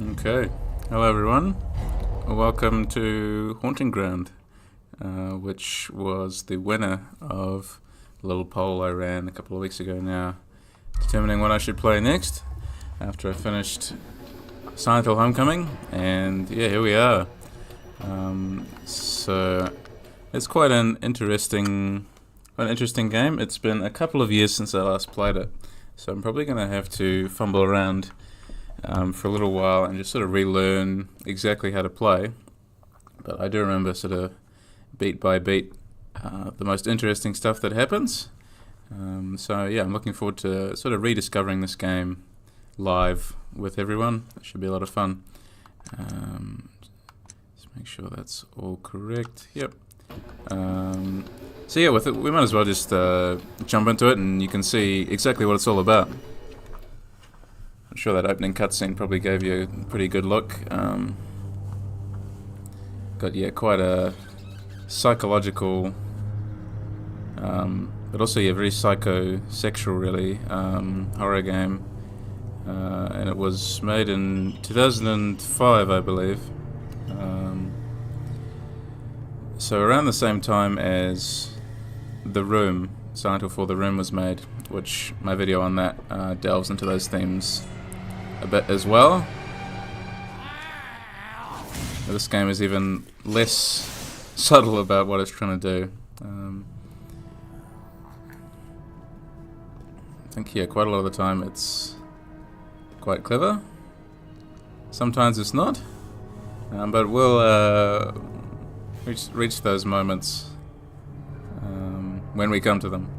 Okay, hello everyone. Welcome to Haunting Ground, which was the winner of a little poll I ran a couple of weeks ago now, determining what I should play next after I finished Silent Hill Homecoming, and yeah, here we are. So it's quite an interesting game. It's been a couple of years since I last played it, so I'm probably going to have to fumble around for a little while and just sort of relearn exactly how to play. But I do remember sort of beat by beat the most interesting stuff that happens. So yeah, I'm looking forward to sort of rediscovering this game live with everyone. It should be a lot of fun. Just make sure that's all correct. Yep. So yeah, with it, we might as well just jump into it, and you can see exactly what it's all about. I'm sure that opening cutscene probably gave you a pretty good look. Got quite a psychological, but also very psychosexual, really, horror game. And it was made in 2005, I believe. So around the same time as The Room, Silent Hill 4 The Room was made, which my video on that delves into those themes a bit as well. This game is even less subtle about what it's trying to do. I think quite a lot of the time it's quite clever. Sometimes it's not, but we'll reach those moments when we come to them.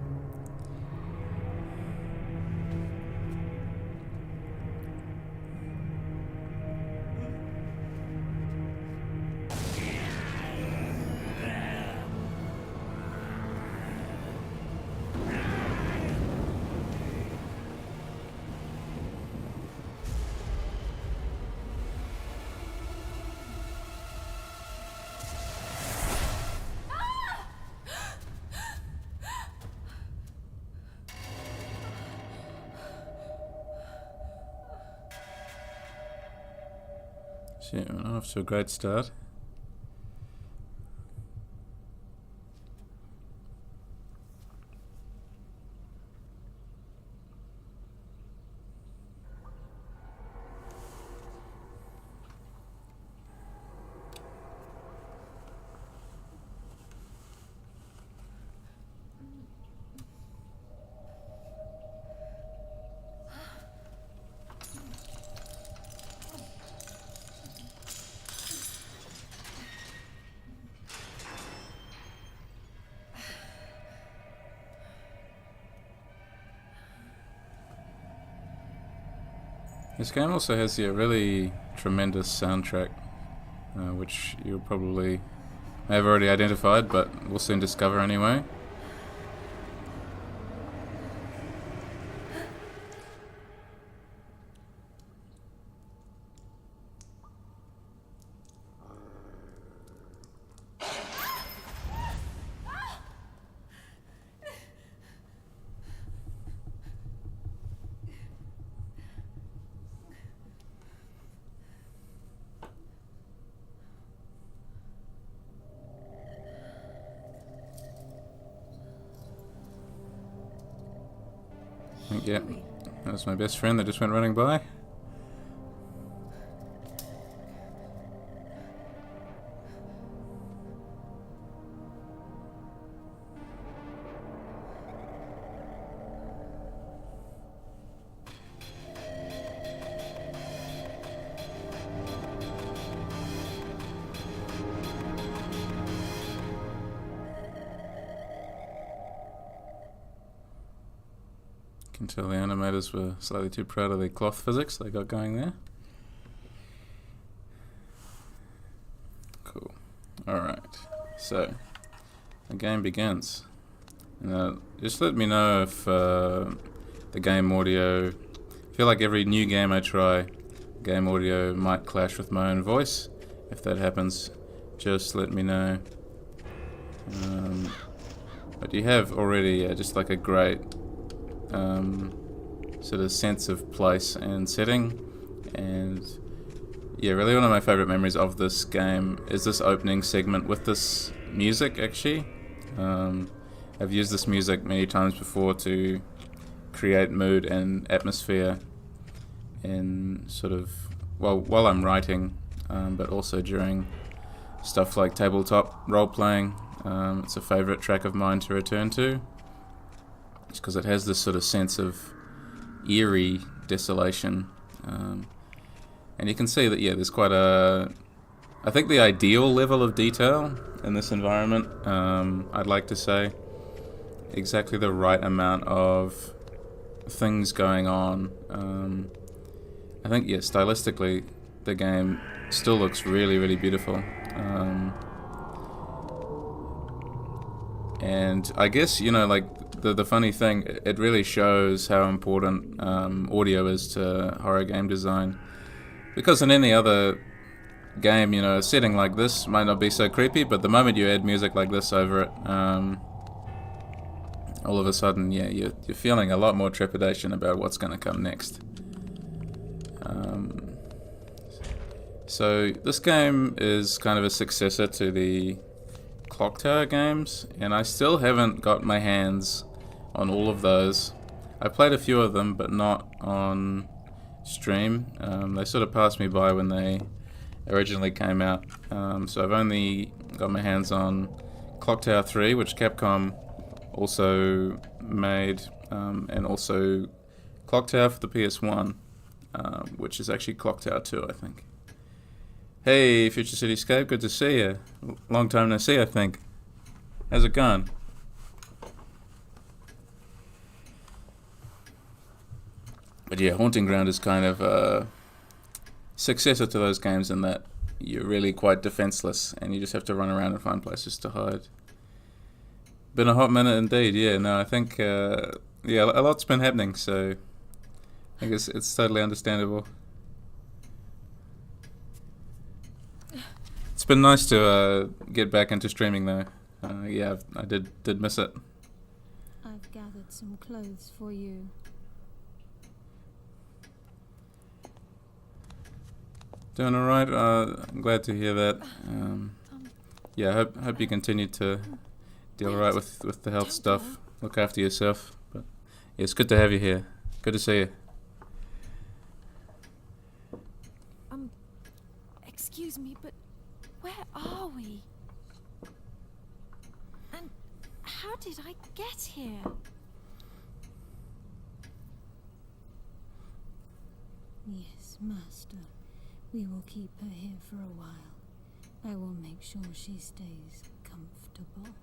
Yeah, we're off to a great start. This game also has a really tremendous soundtrack, which you probably may have already identified, but we'll soon discover anyway. Yep, that was my best friend that just went running by. You can tell the animators were slightly too proud of the cloth physics they got going there. Cool. Alright, so the game begins. Just let me know if the game audio, I feel like every new game I try, game audio might clash with my own voice. If that happens, just let me know. But you have already just like a great sort of sense of place and setting, and Yeah, really one of my favorite memories of this game is this opening segment with this music, actually. I've used this music many times before to create mood and atmosphere in sort of, well, while I'm writing, but also during stuff like tabletop role-playing. It's a favorite track of mine to return to, just because it has this sort of sense of eerie desolation. And you can see that, yeah, there's quite a, I think the ideal level of detail in this environment, I'd like to say, exactly the right amount of things going on. I think, yeah, stylistically, the game still looks really, really beautiful. And I guess, you know, like, the funny thing, it really shows how important audio is to horror game design. Because in any other game, you know, a setting like this might not be so creepy, but the moment you add music like this over it, all of a sudden, yeah, you're feeling a lot more trepidation about what's going to come next. So this game is kind of a successor to the Clock Tower games, and I still haven't got my hands on all of those. I played a few of them, but not on stream. They sort of passed me by when they originally came out. So I've only got my hands on Clock Tower 3, which Capcom also made, and also Clock Tower for the PS1, which is actually Clock Tower 2, I think. Hey, Future Cityscape, good to see you. Long time no see, I think. How's it going? But yeah, Haunting Ground is kind of a successor to those games in that you're really quite defenseless and you just have to run around and find places to hide. Been a hot minute indeed, yeah. No, I think, yeah, a lot's been happening, so I guess it's totally understandable. It's been nice to get back into streaming though. Yeah, I did miss it. I've gathered some clothes for you. Doing all right. I'm glad to hear that. Yeah, I hope you continue to deal right with the health stuff. Look after yourself. But yeah, it's good to have you here. Good to see you. Excuse me, but where are we? And how did I get here? Yes, Master. We will keep her here for a while. I will make sure she stays comfortable.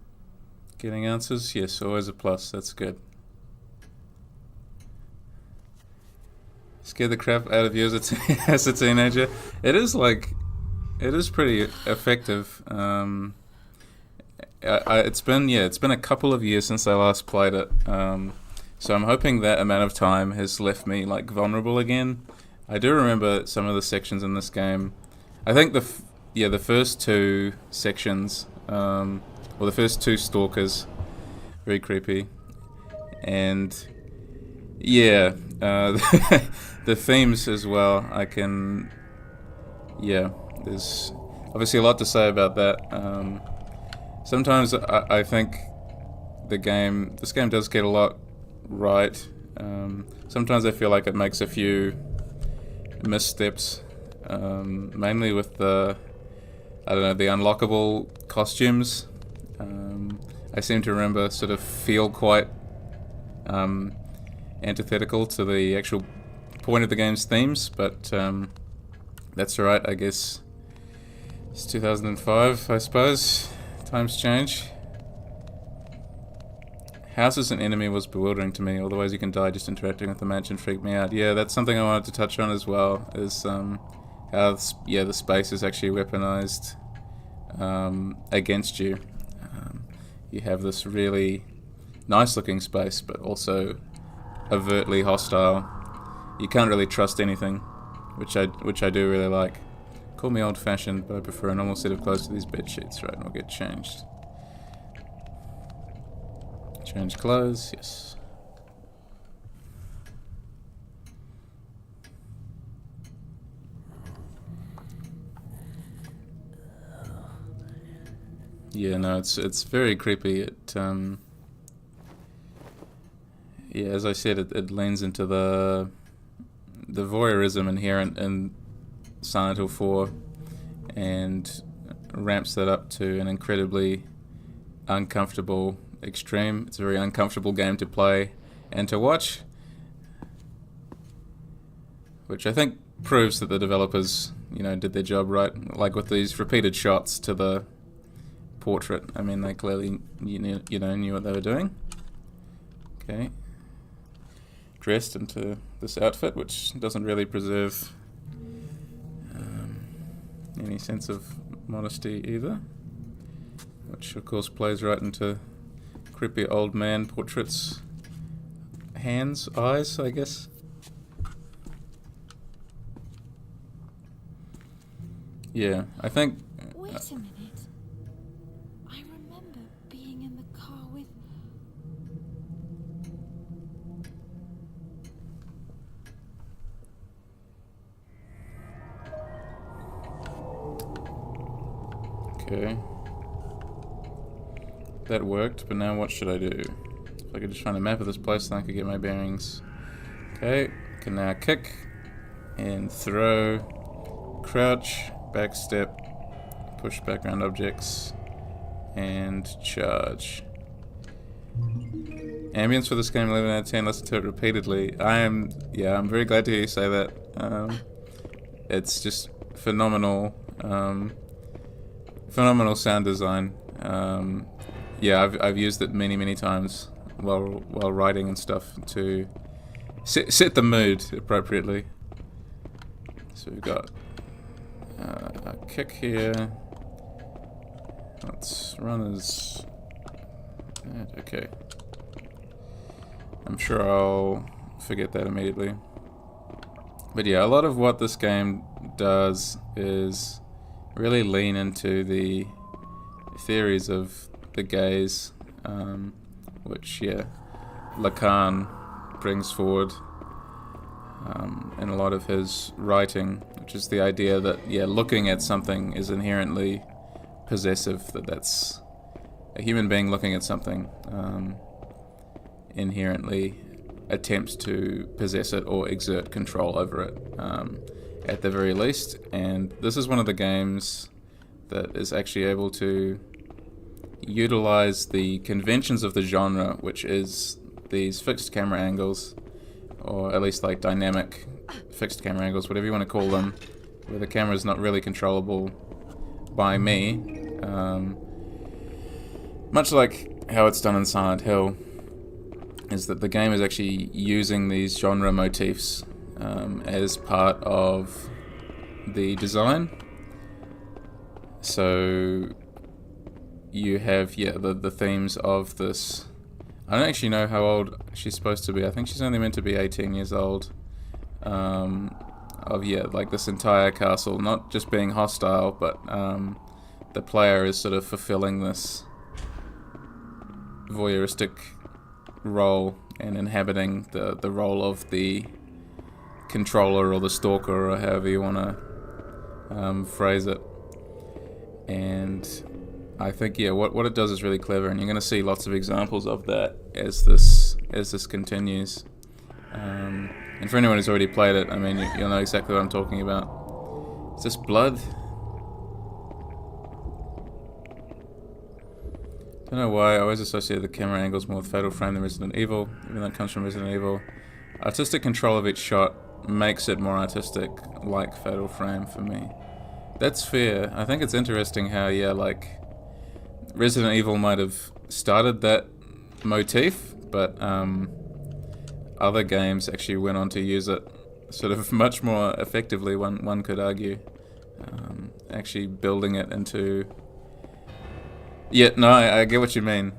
Getting answers? Yes, always a plus. That's good. Scare the crap out of you as a teenager. It is pretty effective. It's been a couple of years since I last played it. So I'm hoping that amount of time has left me like vulnerable again. I do remember some of the sections in this game. I think the first two sections, or the first two stalkers, very creepy, and yeah, the themes as well. There's obviously a lot to say about that. Sometimes I think this game does get a lot right. Sometimes I feel like it makes a few missteps, mainly with the unlockable costumes. I seem to remember sort of feel quite antithetical to the actual point of the game's themes, but that's alright, I guess. It's 2005, I suppose. Times change. House as an enemy was bewildering to me. All the ways you can die just interacting with the mansion freaked me out. Yeah, that's something I wanted to touch on as well, is how the space is actually weaponized against you. You have this really nice looking space, but also overtly hostile. You can't really trust anything, which I do really like. Call me old-fashioned, but I prefer a normal set of clothes to these bed sheets. Right, and we'll get changed. Change clothes, yes. Yeah, no, it's very creepy. Yeah, as I said, it leans into the voyeurism inherent in Silent Hill 4 and ramps that up to an incredibly uncomfortable extreme. It's a very uncomfortable game to play and to watch, which I think proves that the developers, did their job right. Like with these repeated shots to the portrait, I mean, they clearly knew what they were doing. Okay. Dressed into this outfit, which doesn't really preserve any sense of modesty either, which of course plays right into creepy old man portraits, hands, eyes, I guess. Yeah, I think... Wait a minute. I remember being in the car with... Okay. That worked, but now what should I do? If I could just find a map of this place, then I could get my bearings. Okay, I can now kick and throw, crouch, back step, push background objects, and charge. Ambience for this game, 11 out of 10, listen to it repeatedly. I'm very glad to hear you say that. It's just phenomenal. Phenomenal sound design. I've used it many times while writing and stuff to set the mood appropriately. So we've got a kick here. Let's run as that. Okay. I'm sure I'll forget that immediately. But yeah, a lot of what this game does is really lean into the theories of the gaze, which Lacan brings forward in a lot of his writing, which is the idea that looking at something is inherently possessive, that's a human being looking at something inherently attempts to possess it or exert control over it, at the very least. And this is one of the games that is actually able to utilize the conventions of the genre, which is these fixed camera angles, or at least like dynamic fixed camera angles, whatever you want to call them, where the camera is not really controllable by me, much like how it's done in Silent Hill, is that the game is actually using these genre motifs as part of the design. So you have the themes of this. I don't actually know how old she's supposed to be. I think she's only meant to be 18 years old. Like this entire castle not just being hostile, but the player is sort of fulfilling this voyeuristic role and inhabiting the role of the controller or the stalker, or however you want to phrase it. And I think what it does is really clever, and you're going to see lots of examples of that as this continues. And for anyone who's already played it, I mean, you'll know exactly what I'm talking about. Is this blood? Don't know why I always associate the camera angles more with Fatal Frame than Resident Evil, even though it comes from Resident Evil. Artistic control of each shot makes it more artistic, like Fatal Frame for me. That's fair. I think it's interesting how, Resident Evil might have started that motif, but other games actually went on to use it sort of much more effectively, one could argue. Actually building it into... I get what you mean.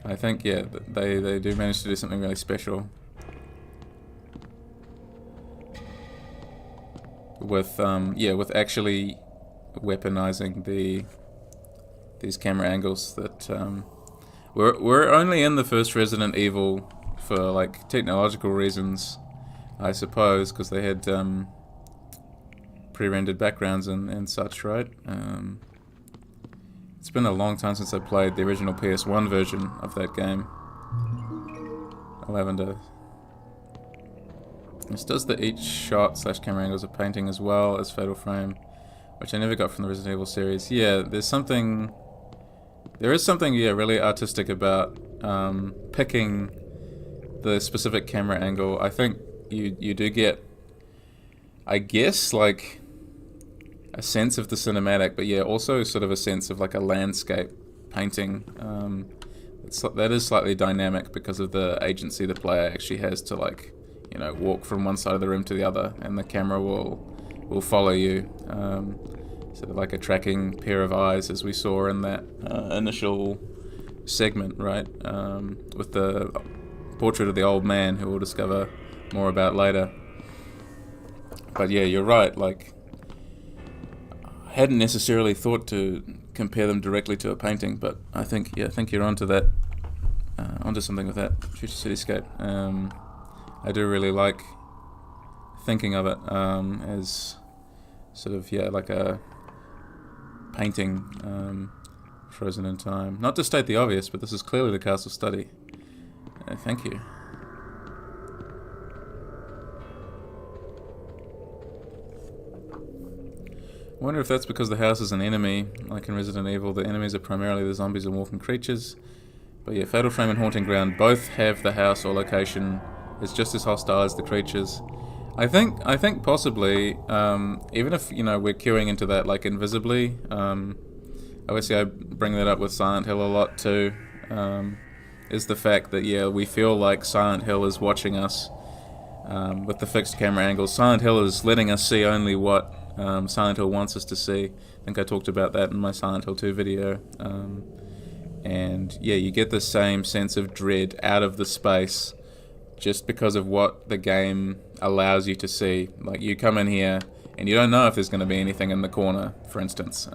I think, they do manage to do something really special with actually weaponizing these camera angles that we're only in the first Resident Evil for technological reasons, I suppose, because they had pre-rendered backgrounds and such, right? It's been a long time since I played the original PS1 version of that game. Lavender. This does the each shot / camera angles of painting as well as Fatal Frame, which I never got from the Resident Evil series. Yeah, there is something, yeah, really artistic about picking the specific camera angle. I think you do get, I guess, like a sense of the cinematic, but yeah, also sort of a sense of like a landscape painting. That is slightly dynamic because of the agency the player actually has to, like, you know, walk from one side of the room to the other, and the camera will follow you. Sort of like a tracking pair of eyes, as we saw in that initial segment, right? With the portrait of the old man, who we'll discover more about later. But yeah, you're right. Like, I hadn't necessarily thought to compare them directly to a painting, but I think you're onto that, onto something with that Future Cityscape. I do really like thinking of it as sort of, yeah, like a painting frozen in time. Not to state the obvious, but this is clearly the castle study. Thank you. I wonder if that's because the house is an enemy. Like in Resident Evil, the enemies are primarily the zombies and walking creatures. But yeah, Fatal Frame and Haunting Ground both have the house or location. It's just as hostile as the creatures. I think possibly, even if, you know, we're queuing into that like invisibly, obviously I bring that up with Silent Hill a lot too, is the fact that, yeah, we feel like Silent Hill is watching us with the fixed camera angles. Silent Hill is letting us see only what Silent Hill wants us to see. I think I talked about that in my Silent Hill 2 video. And yeah, you get the same sense of dread out of the space just because of what the game allows you to see. Like, you come in here and you don't know if there's going to be anything in the corner, for instance.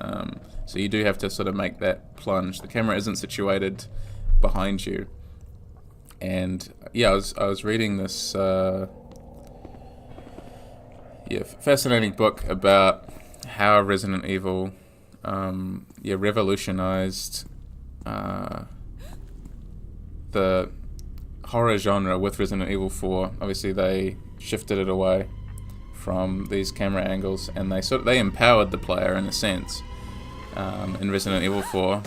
So you do have to sort of make that plunge. The camera isn't situated behind you. And yeah, I was reading this fascinating book about how Resident Evil revolutionized the horror genre with Resident Evil 4. Obviously they shifted it away from these camera angles, and they empowered the player in a sense in Resident Evil 4.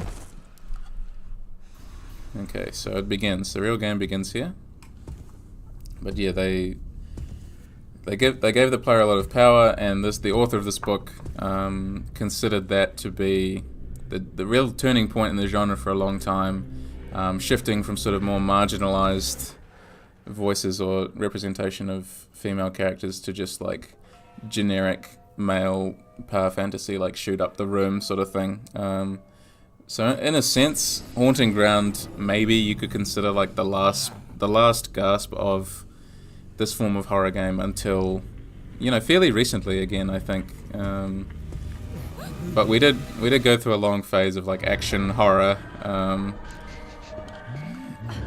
Okay, so it begins. The real game begins here. But yeah, they gave the player a lot of power, and the author of this book considered that to be the real turning point in the genre for a long time, shifting from sort of more marginalized voices or representation of female characters to just like generic male power fantasy, like shoot up the room sort of thing. So in a sense, Haunting Ground, maybe you could consider like the last gasp of this form of horror game until, you know, fairly recently again, I think. But we did go through a long phase of like action horror,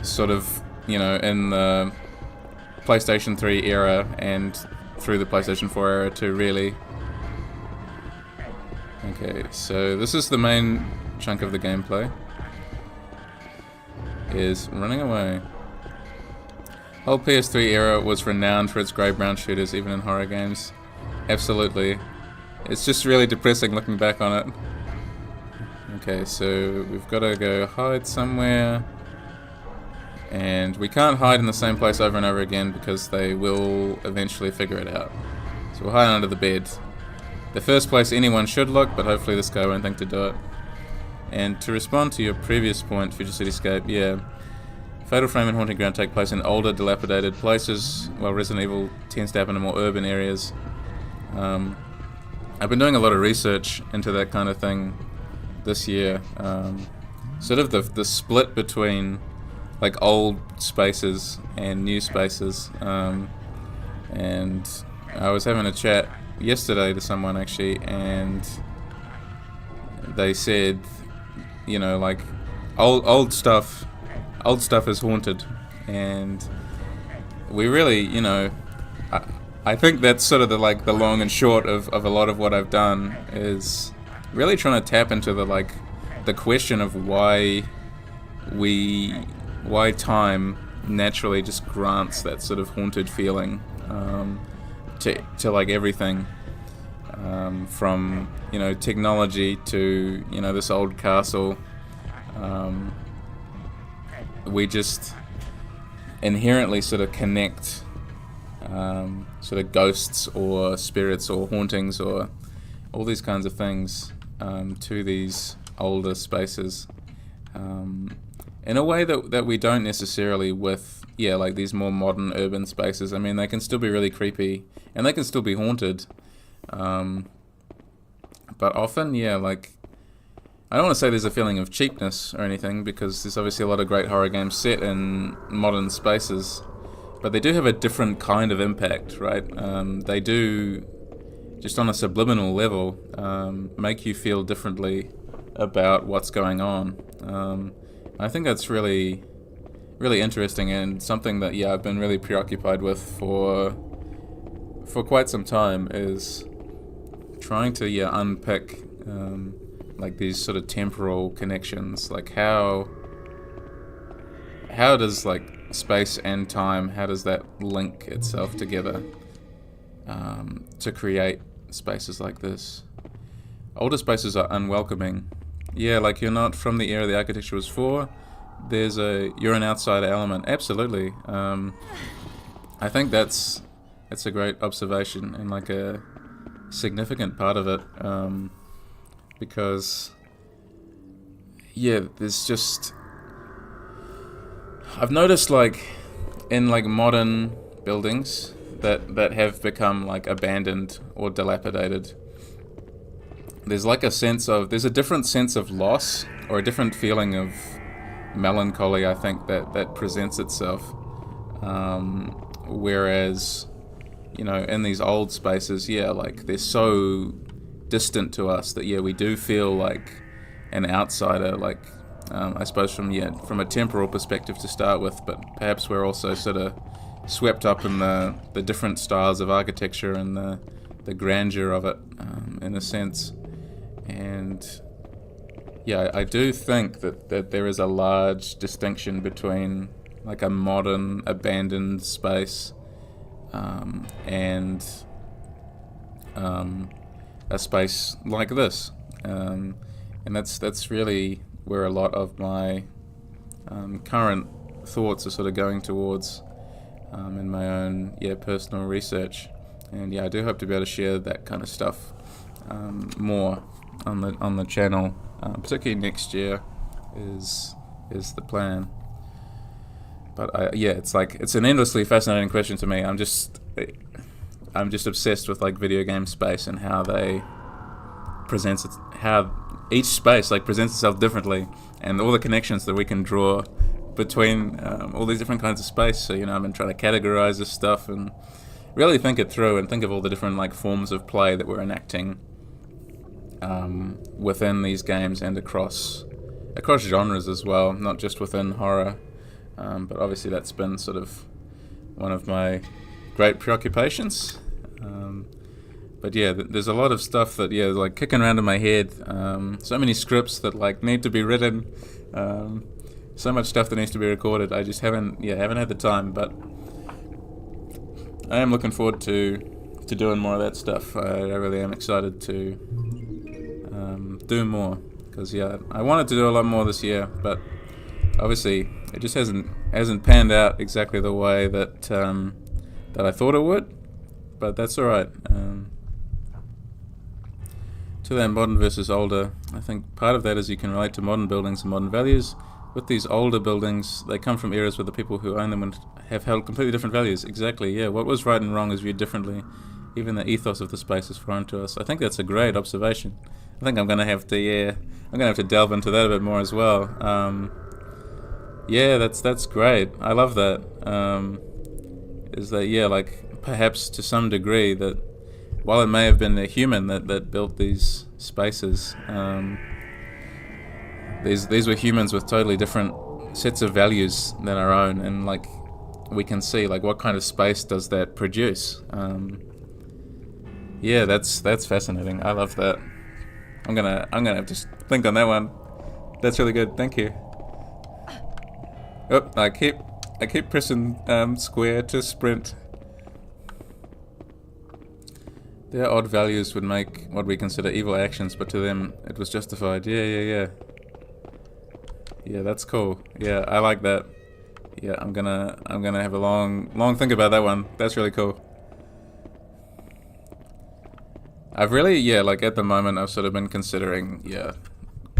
sort of, you know, in the PlayStation 3 era and through the PlayStation 4 era too, really. Okay, so this is the main chunk of the gameplay, is running away. Whole PS3 era was renowned for its grey-brown shooters, even in horror games. Absolutely. It's just really depressing looking back on it. Okay, so we've got to go hide somewhere. And we can't hide in the same place over and over again because they will eventually figure it out. So we'll hide under the bed. The first place anyone should look, but hopefully this guy won't think to do it. And to respond to your previous point, Future Cityscape, yeah, Fatal Frame and Haunting Ground take place in older, dilapidated places, while Resident Evil tends to happen in more urban areas. I've been doing a lot of research into that kind of thing this year. Sort of the split between like old spaces and new spaces. And I was having a chat yesterday to someone actually, and they said, you know, like old stuff is haunted, and we really, you know, I think that's sort of the long and short of a lot of what I've done, is really trying to tap into the the question of why time naturally just grants that sort of haunted feeling to like everything, from technology to this old castle. We just inherently sort of connect sort of ghosts or spirits or hauntings or all these kinds of things to these older spaces, in a way that we don't necessarily with like these more modern urban spaces. I mean, they can still be really creepy and they can still be haunted, but often like, I don't want to say there's a feeling of cheapness or anything, because there's obviously a lot of great horror games set in modern spaces, but they do have a different kind of impact, right? They do, just on a subliminal level, make you feel differently about what's going on. I think that's really, really interesting, and something that I've been really preoccupied with for quite some time, is trying to unpick like these sort of temporal connections, like how does like space and time, how does that link itself together to create spaces like this. Older spaces are unwelcoming. Like, you're not from the era the architecture was for. You're an outsider element. Absolutely. I think that's a great observation and like a significant part of it, because there's just, I've noticed like in like modern buildings that have become like abandoned or dilapidated, there's a different sense of loss, or a different feeling of melancholy, I think, that presents itself, whereas in these old spaces, like they're so distant to us that we do feel like an outsider, like I suppose from a temporal perspective to start with, but perhaps we're also sort of swept up in the different styles of architecture and the grandeur of it, in a sense. And I do think that there is a large distinction between like a modern abandoned space and a space like this, and that's really where a lot of my current thoughts are sort of going towards, in my own personal research. And I do hope to be able to share that kind of stuff more on the channel, particularly next year is the plan. But it's an endlessly fascinating question to me. I'm just obsessed with like video game space and how they how each space like presents itself differently, and all the connections that we can draw between all these different kinds of space. So I've been trying to categorize this stuff and really think it through, and think of all the different like forms of play that we're enacting within these games and across genres as well, not just within horror. But obviously that's been sort of one of my great preoccupations. But there's a lot of stuff that like kicking around in my head. So many scripts that like need to be written. So much stuff that needs to be recorded. I just haven't had the time. But I am looking forward to doing more of that stuff. I really am excited to do more, because I wanted to do a lot more this year, but obviously it just hasn't panned out exactly the way that I thought it would. But that's alright. To that modern versus older, I think part of that is you can relate to modern buildings and modern values. With these older buildings, they come from eras where the people who own them have held completely different values. Exactly, what was right and wrong is viewed differently. Even the ethos of the space is foreign to us. I think that's a great observation. I think I'm gonna have to delve into that a bit more as well. That's great. I love that. Is that like perhaps to some degree that while it may have been a human that built these spaces, these were humans with totally different sets of values than our own, and like we can see like what kind of space does that produce. That's fascinating. I love that. I'm gonna have to think on that one. That's really good. Thank you. Oh, I keep pressing square to sprint. Their odd values would make what we consider evil actions, but to them it was justified. Yeah. Yeah, that's cool. Yeah, I like that. Yeah, I'm gonna have a long think about that one. That's really cool. I've really, like at the moment I've sort of been considering,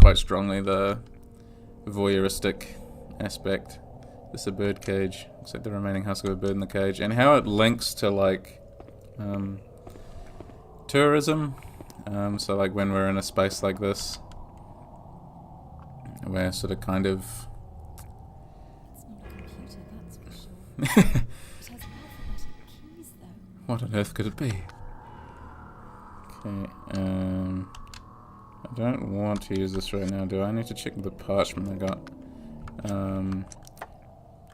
quite strongly the voyeuristic aspect. This is a bird cage. Looks like the remaining husk of a bird in the cage, and how it links to like tourism. So like when we're in a space like this, we're sort of kind of. It's not a computer, that's for sure. It has alphabetic keys, though. What on earth could it be? Okay, I don't want to use this right now, do I? I need to check the parchment I got.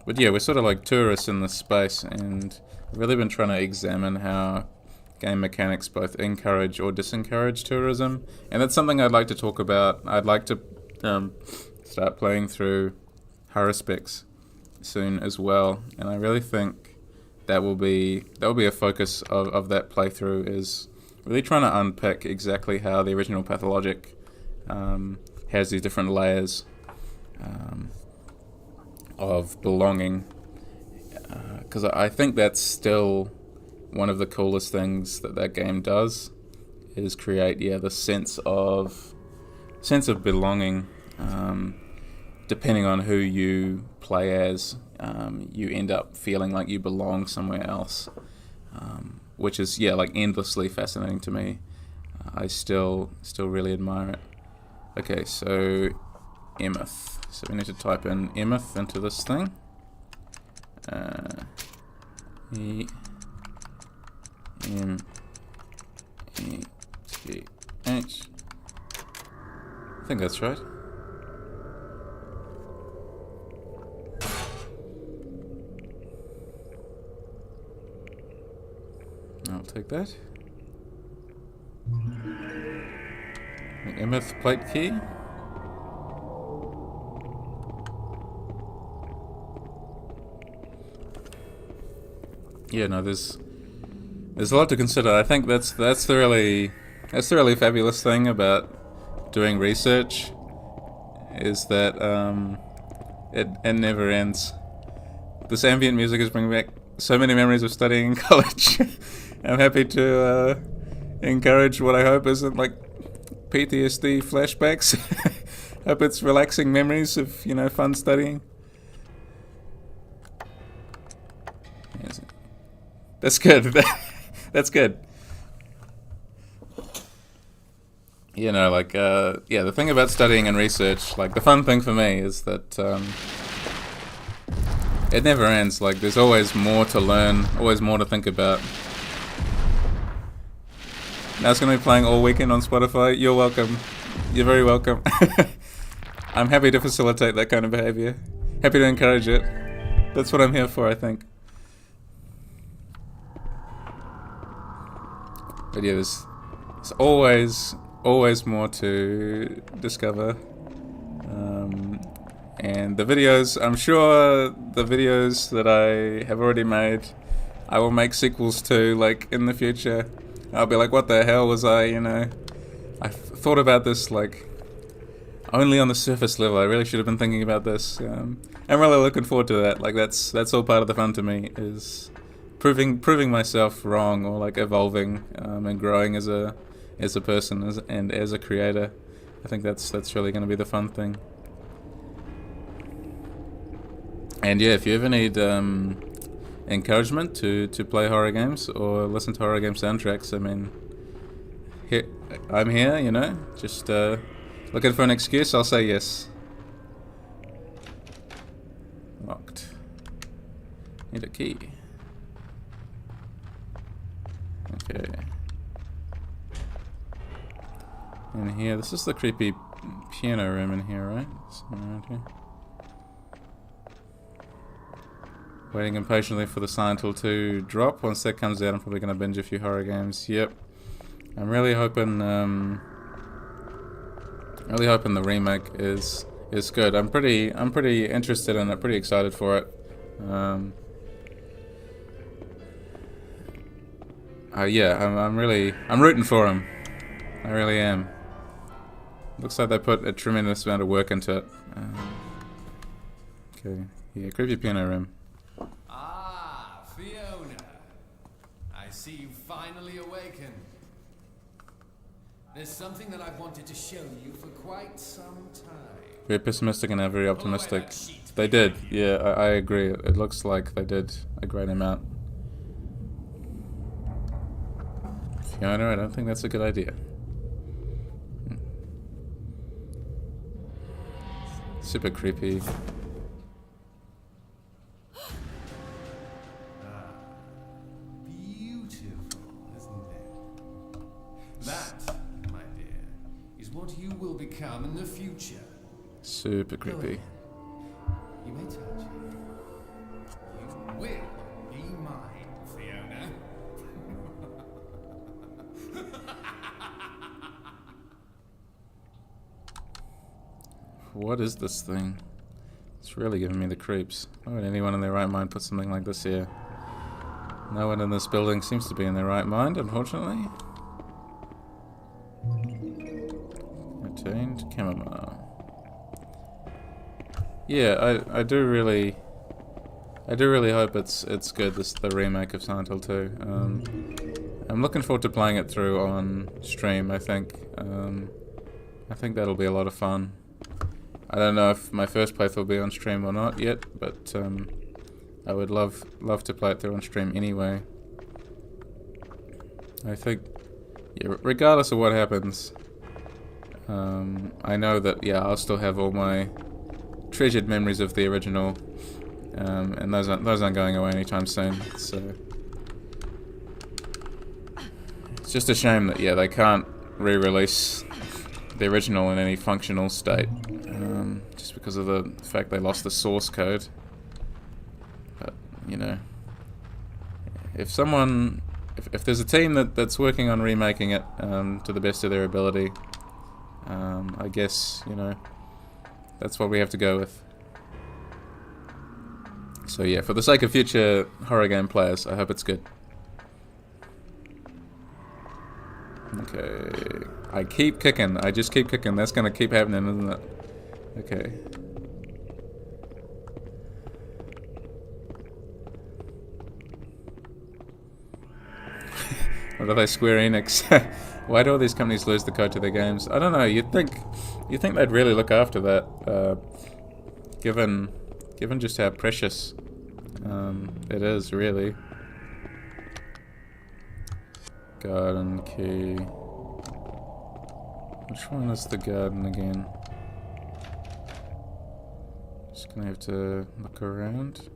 But yeah, we're sort of like tourists in this space, and I've really been trying to examine how game mechanics both encourage or disencourage tourism, and that's something I'd like to talk about. I'd like to start playing through Haruspecs soon as well, and I really think that will be a focus of that playthrough, is really trying to unpick exactly how the original Pathologic has these different layers of belonging, because I think that's still one of the coolest things that game does, is create the sense of belonging. Depending on who you play as, you end up feeling like you belong somewhere else, which is like endlessly fascinating to me. I still really admire it. Okay, so Emeth. So we need to type in Emeth into this thing. E-M-E-T-H. I think that's right. I'll take that. The Emeth plate key. Yeah, no, there's a lot to consider. I think that's the really fabulous thing about doing research, is that it never ends. This ambient music is bringing back so many memories of studying in college. I'm happy to encourage what I hope isn't like PTSD flashbacks. Hope it's relaxing memories of fun studying. That's good. That's good. The thing about studying and research, like the fun thing for me is that it never ends. Like there's always more to learn, always more to think about. Now it's going to be playing all weekend on Spotify. You're welcome. You're very welcome. I'm happy to facilitate that kind of behavior. Happy to encourage it. That's what I'm here for, I think. But yeah, there's always more to discover. And the videos, I'm sure the videos that I have already made, I will make sequels to, like, in the future. I'll be like, what the hell was I thought about this, like, only on the surface level. I really should have been thinking about this. I'm really looking forward to that. Like, that's all part of the fun to me, is proving myself wrong, or like evolving and growing as a person and as a creator. I think that's really going to be the fun thing. And yeah, if you ever need encouragement to play horror games or listen to horror game soundtracks, I mean, I'm here. Just looking for an excuse, I'll say yes. Locked. Need a key. Okay. In here, this is the creepy piano room in here, right? Somewhere around here. Waiting impatiently for the Silent to drop. Once that comes out, I'm probably going to binge a few horror games. Yep. I'm really hoping the remake is It's good. I'm pretty interested in it. Pretty excited for it. Yeah, I'm rooting for him. I really am. Looks like they put a tremendous amount of work into it. Okay, yeah, creepy piano room. Ah, Fiona. I see you finally awakened. There's something that I've wanted to show you for quite some time. Very pessimistic and now very optimistic. They did, yeah, I agree. It looks like they did a great amount. Fiona, I don't think that's a good idea. Super creepy. Beautiful, isn't it? That, my dear, is what you will become in the future. Super creepy. You may touch it. You will be mine, Fiona. What is this thing? It's really giving me the creeps. Why would anyone in their right mind put something like this here? No one in this building seems to be in their right mind, unfortunately. Attained chamomile. Yeah, I do really hope it's good. The remake of Silent Hill 2. I'm looking forward to playing it through on stream. I think that'll be a lot of fun. I don't know if my first playthrough will be on stream or not yet, but I would love to play it through on stream anyway. I think, yeah, regardless of what happens, I know that, yeah, I'll still have all my treasured memories of the original, and those aren't going away anytime soon. So it's just a shame that, yeah, they can't re-release the original in any functional state, just because of the fact they lost the source code. But, you know, if there's a team that's working on remaking it to the best of their ability, I guess, you know, that's what we have to go with. So yeah, for the sake of future horror game players, I hope it's good. Okay, I keep kicking. I just keep kicking. That's gonna keep happening, isn't it? Okay. What are they, Square Enix? Why do all these companies lose the code to their games? I don't know. You'd think they'd really look after that, given just how precious it is, really. Garden key. Which one is the garden again? Just gonna have to look around.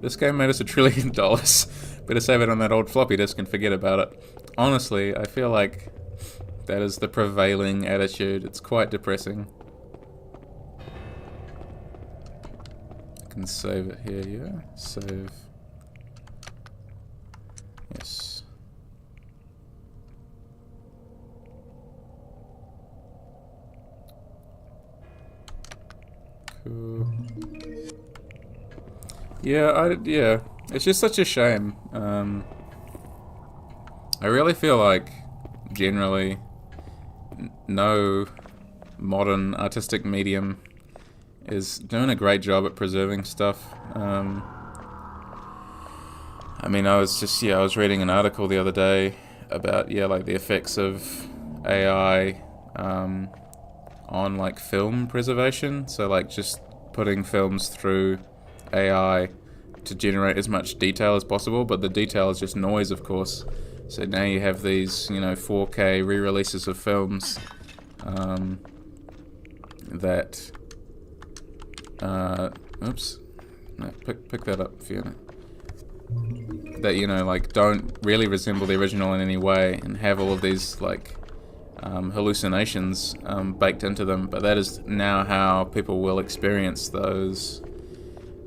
This game made us $1 trillion. Better save it on that old floppy disk and forget about it. Honestly, I feel like that is the prevailing attitude. It's quite depressing. I can save it here, yeah? Save. Yes. Cool. Yeah, it's just such a shame. I really feel like, generally, no modern artistic medium is doing a great job at preserving stuff. I mean, I was reading an article the other day about, like the effects of AI on like film preservation. So like just putting films through AI to generate as much detail as possible, but the detail is just noise, of course. So now you have these, 4K re-releases of films that oops, no, pick that up, Fiona. That like don't really resemble the original in any way, and have all of these like hallucinations baked into them. But that is now how people will experience those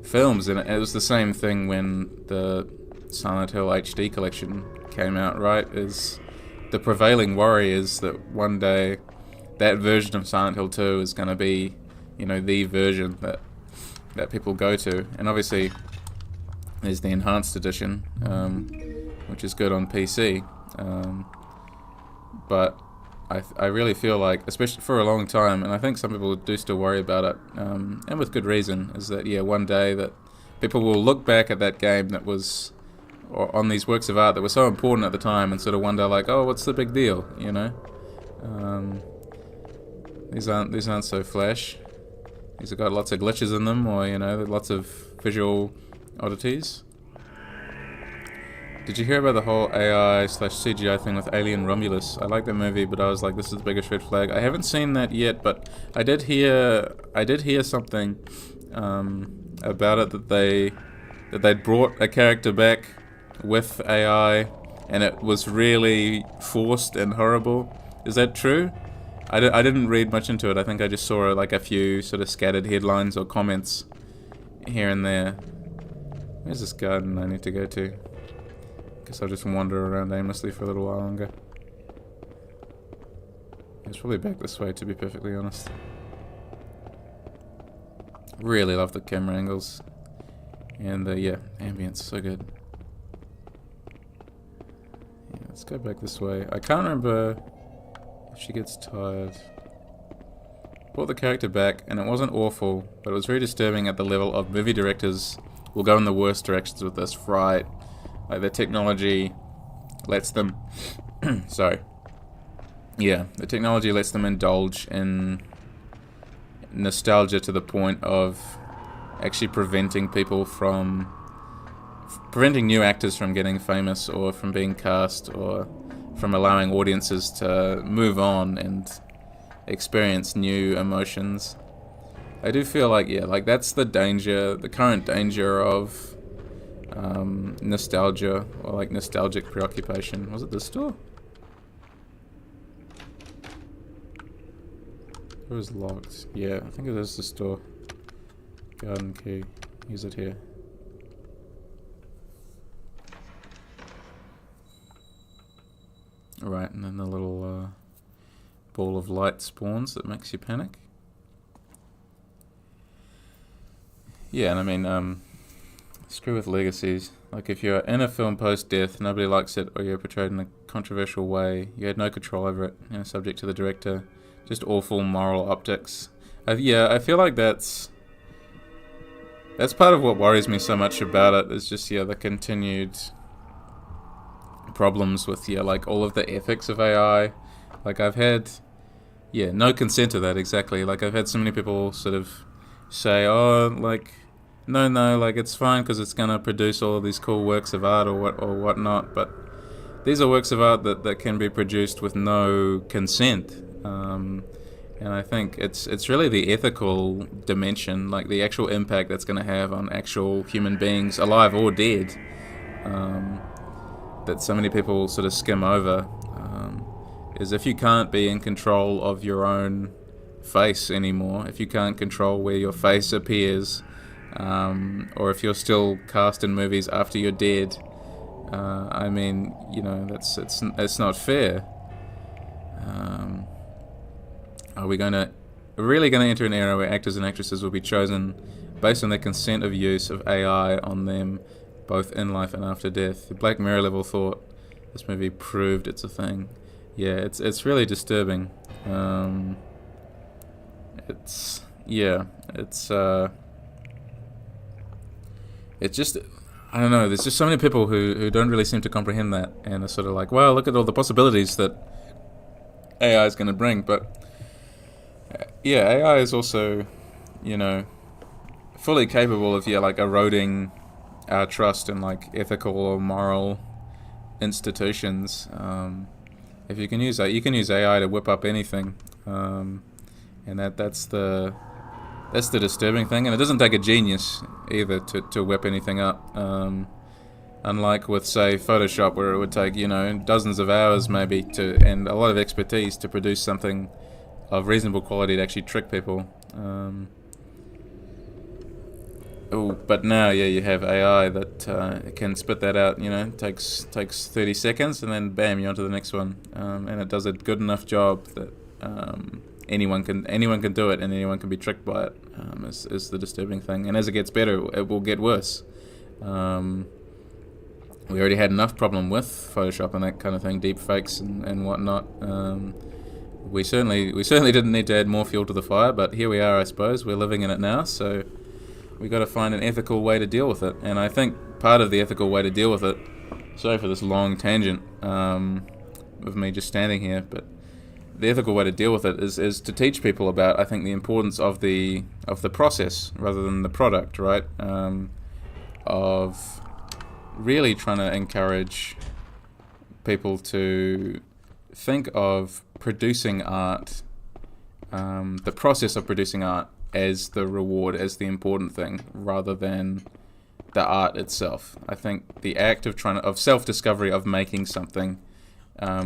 films, and it was the same thing when the Silent Hill HD collection came out, right? Is the prevailing worry is that one day that version of Silent Hill 2 is going to be the version that people go to. And obviously there's the enhanced edition, which is good on PC, but I really feel like, especially for a long time, and I think some people do still worry about it, and with good reason, is that one day that people will look back at that game that was, or on these works of art that were so important at the time, and sort of wonder like, oh, what's the big deal, These aren't so flash. These have got lots of glitches in them, or lots of visual oddities. Did you hear about the whole AI/CGI thing with Alien Romulus? I like that movie, but I was like, this is the biggest red flag. I haven't seen that yet, but I did hear something about it, that they'd brought a character back with AI, and it was really forced and horrible. Is that true? I didn't read much into it. I think I just saw like a few sort of scattered headlines or comments here and there. Where's this garden I need to go to? Guess I'll just wander around aimlessly for a little while longer. It's probably back this way, to be perfectly honest. Really love the camera angles. And ambience, so good. Yeah, let's go back this way. I can't remember if she gets tired. Brought the character back, and it wasn't awful, but it was very disturbing at the level of movie directors will go in the worst directions with this, right? Like, the technology lets them... sorry. Yeah, the technology lets them indulge in nostalgia to the point of actually preventing new actors from getting famous, or from being cast, or from allowing audiences to move on and experience new emotions. I do feel like, that's the current danger of nostalgia, or like nostalgic preoccupation. Was it this door? It was locked. Yeah, I think it is this door. Garden key. Use it here. Right, and then the little ball of light spawns that makes you panic. Yeah, and I mean, screw with legacies. Like, if you're in a film post-death, nobody likes it, or you're portrayed in a controversial way, you had no control over it, subject to the director. Just awful moral optics. I feel like that's part of what worries me so much about it, is just, the continued problems with, like, all of the ethics of AI. Like, I've had, no consent to that, exactly. Like, I've had so many people sort of say, oh, like, no, like, it's fine because it's going to produce all of these cool works of art or whatnot, but these are works of art that can be produced with no consent. And I think it's really the ethical dimension, like the actual impact that's going to have on actual human beings, alive or dead, that so many people sort of skim over, is if you can't be in control of your own face anymore, if you can't control where your face appears, or if you're still cast in movies after you're dead, I mean, it's not fair. Are we really going to enter an era where actors and actresses will be chosen based on their consent of use of AI on them, both in life and after death? The Black Mirror level thought this movie proved it's a thing. Yeah, it's really disturbing. It's just, I don't know, there's just so many people who don't really seem to comprehend that, and are sort of like, well, look at all the possibilities that AI is going to bring, but AI is also, fully capable of, like, eroding our trust in, like, ethical or moral institutions. If you can use that, you can use AI to whip up anything, and that's the disturbing thing. And it doesn't take a genius either to whip anything up. Unlike with, say, Photoshop, where it would take, dozens of hours maybe and a lot of expertise to produce something of reasonable quality to actually trick people. But now, you have AI that can spit that out. Takes 30 seconds, and then bam, you're on to the next one. And it does a good enough job that anyone can do it, and anyone can be tricked by it. Is the disturbing thing, and as it gets better, it will get worse. We already had enough problem with Photoshop and that kind of thing, deep fakes and whatnot. We certainly didn't need to add more fuel to the fire, but here we are, I suppose. We're living in it now, so we got to find an ethical way to deal with it. And I think part of the ethical way to deal with it, sorry for this long tangent of me just standing here, but the ethical way to deal with it is to teach people about, I think, the importance of the process rather than the product, right? Of really trying to encourage people to think of producing art, the process of producing art, as the reward, as the important thing, rather than the art itself. I think the act of self-discovery of making something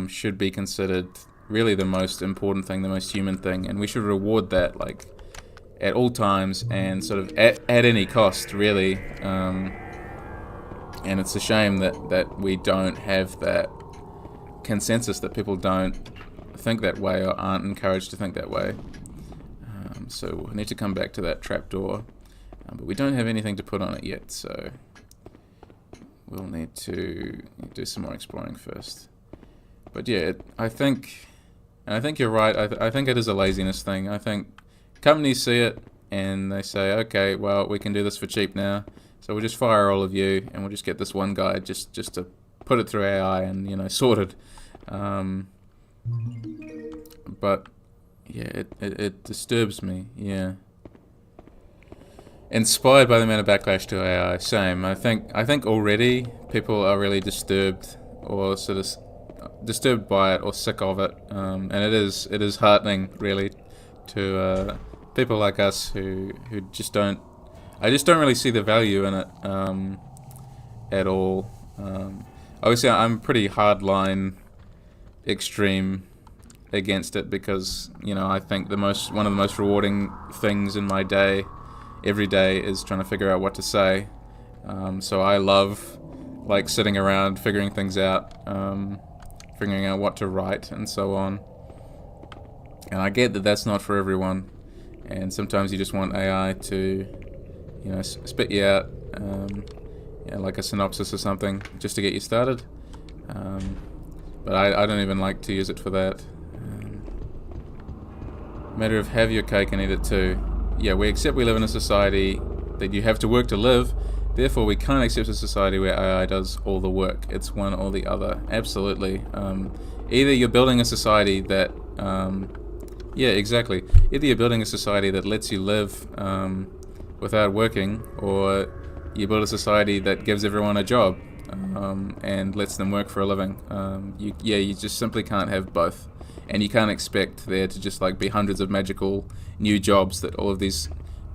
should be considered really the most important thing, the most human thing, and we should reward that like at all times and sort of at any cost, really. And it's a shame that we don't have that consensus, that people don't think that way or aren't encouraged to think that way. So we need to come back to that trapdoor, but we don't have anything to put on it yet, so we'll need to do some more exploring first. But yeah, I think you're right. I think it is a laziness thing. I think companies see it and they say, okay, well, we can do this for cheap now, so we'll just fire all of you and we'll just get this one guy just to put it through AI and, sorted. But yeah, it disturbs me. Yeah. Inspired by the amount of backlash to AI, same. I think already people are really disturbed or sort of disturbed by it or sick of it, and it is heartening, really, to people like us who just don't. I just don't really see the value in it at all. Obviously, I'm pretty hardline, extreme against it because I think one of the most rewarding things in my day, every day, is trying to figure out what to say. So I love like sitting around figuring things out, figuring out what to write and so on. And I get that that's not for everyone, and sometimes you just want AI to spit you out like a synopsis or something just to get you started. But I don't even like to use it for that. Matter of have your cake and eat it too. Yeah, we accept we live in a society that you have to work to live, therefore we can't accept a society where AI does all the work. It's one or the other. Absolutely. Either you're building a society that yeah, exactly. Either you're building a society that lets you live without working, or you build a society that gives everyone a job and lets them work for a living. You just simply can't have both. And you can't expect there to just like be hundreds of magical new jobs that all of these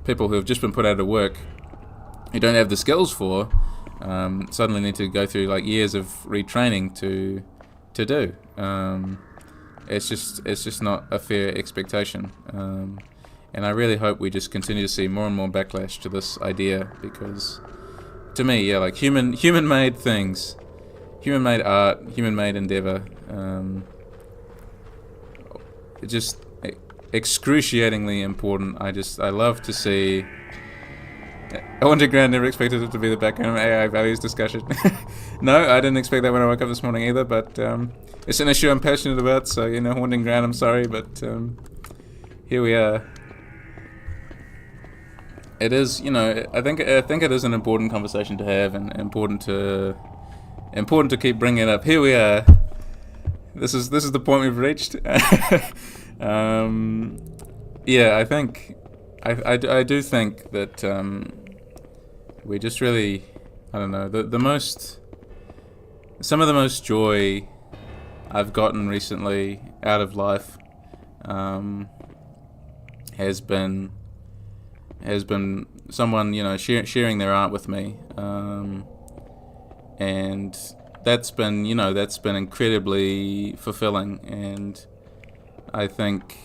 people who have just been put out of work, who don't have the skills for, suddenly need to go through like years of retraining to do. It's just not a fair expectation. And I really hope we just continue to see more and more backlash to this idea, because to me, yeah, like human-made things, human-made art, human-made endeavor, it's just excruciatingly important. I love to see. I wanted Grand, never expected it to be the background of AI values discussion. No, I didn't expect that when I woke up this morning either, but it's an issue I'm passionate about, so, Haunting Ground, I'm sorry, but here we are. It is, I think it is an important conversation to have, and important to keep bringing it up. Here we are. This is the point we've reached. Yeah, I think I do think that we just really, I don't know, some of the most joy I've gotten recently out of life has been someone sharing their art with me, and that's been incredibly fulfilling, and I think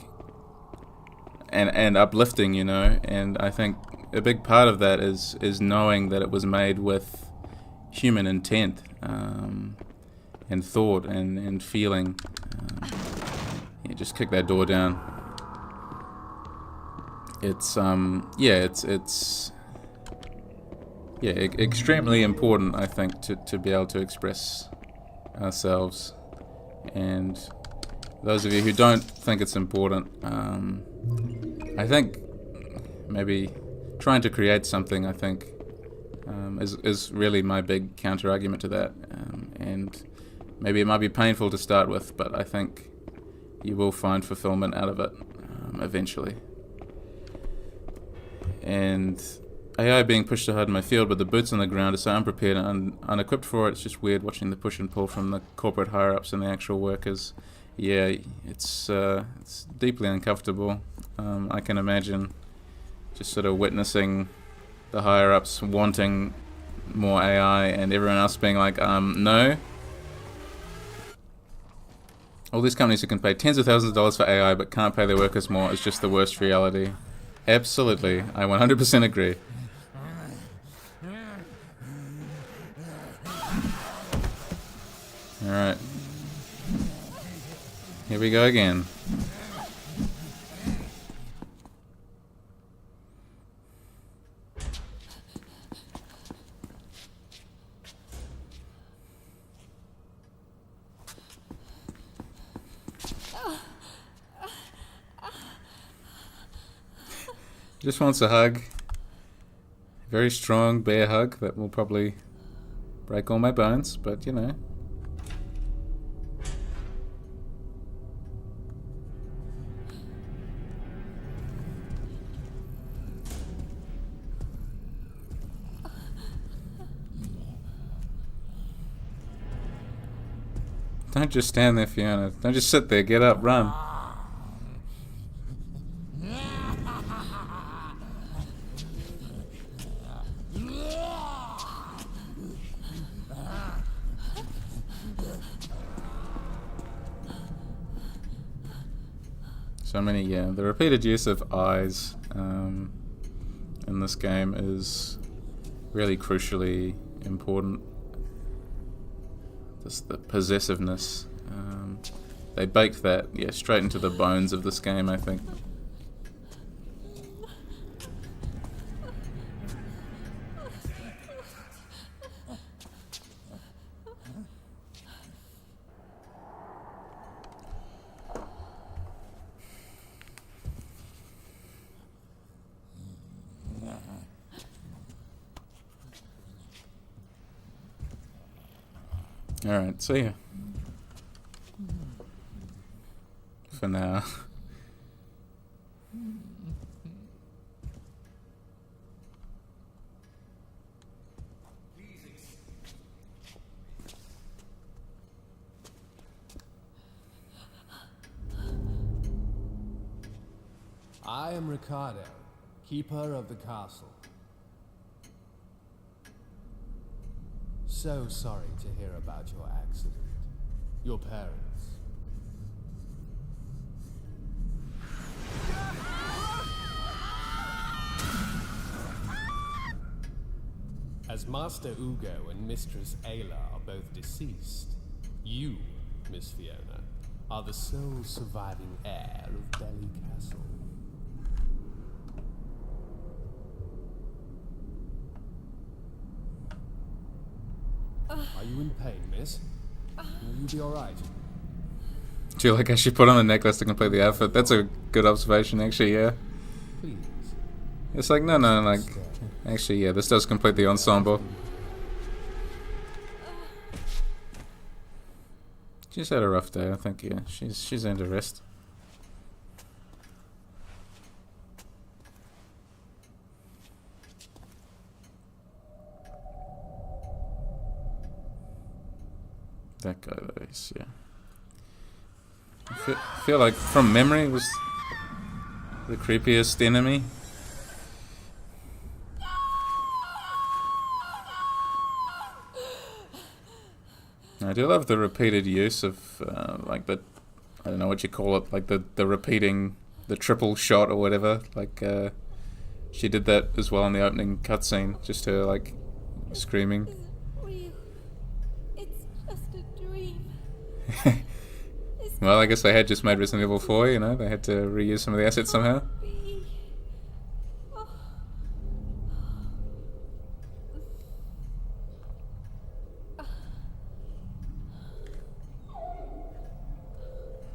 and uplifting, and I think a big part of that is knowing that it was made with human intent and thought and feeling. Just kick that door down. it's extremely important, I think, to be able to express ourselves. And those of you who don't think it's important, I think maybe trying to create something, I think, is really my big counter-argument to that. And maybe it might be painful to start with, but I think you will find fulfillment out of it eventually. And AI being pushed so hard in my field, but the boots on the ground are so unprepared and unequipped for it. It's just weird watching the push and pull from the corporate higher-ups and the actual workers. Yeah, it's deeply uncomfortable. I can imagine just sort of witnessing the higher-ups wanting more AI and everyone else being like, no. All these companies who can pay tens of thousands of dollars for AI but can't pay their workers more is just the worst reality. Absolutely, I 100% agree. Alright. Here we go again. Just wants a hug. Very strong bear hug that will probably break all my bones, but you know. Don't just stand there, Fiona. Don't just sit there. Get up, run. So many, the repeated use of eyes in this game is really crucially important. Just the possessiveness. They baked that, straight into the bones of this game, I think. Alright, see ya. For now. I am Ricardo, keeper of the castle. So sorry to hear about your accident. Your parents. As Master Ugo and Mistress Ayla are both deceased, you, Miss Fiona, are the sole surviving heir of Belly Castle. Are you in pain, miss? Will you be alright? Do you like how she put on a necklace to complete the outfit? That's a good observation, actually, yeah. Please. It's like, no, like, actually, this does complete the ensemble. She's had a rough day, I think, she's earned a rest. That guy though, I feel like from memory was the creepiest enemy. I do love the repeated use of like the, I don't know what you call it, like the repeating, the triple shot or whatever. Like she did that as well in the opening cutscene, just her like screaming. Well, I guess they had just made Resident Evil 4, they had to reuse some of the assets somehow.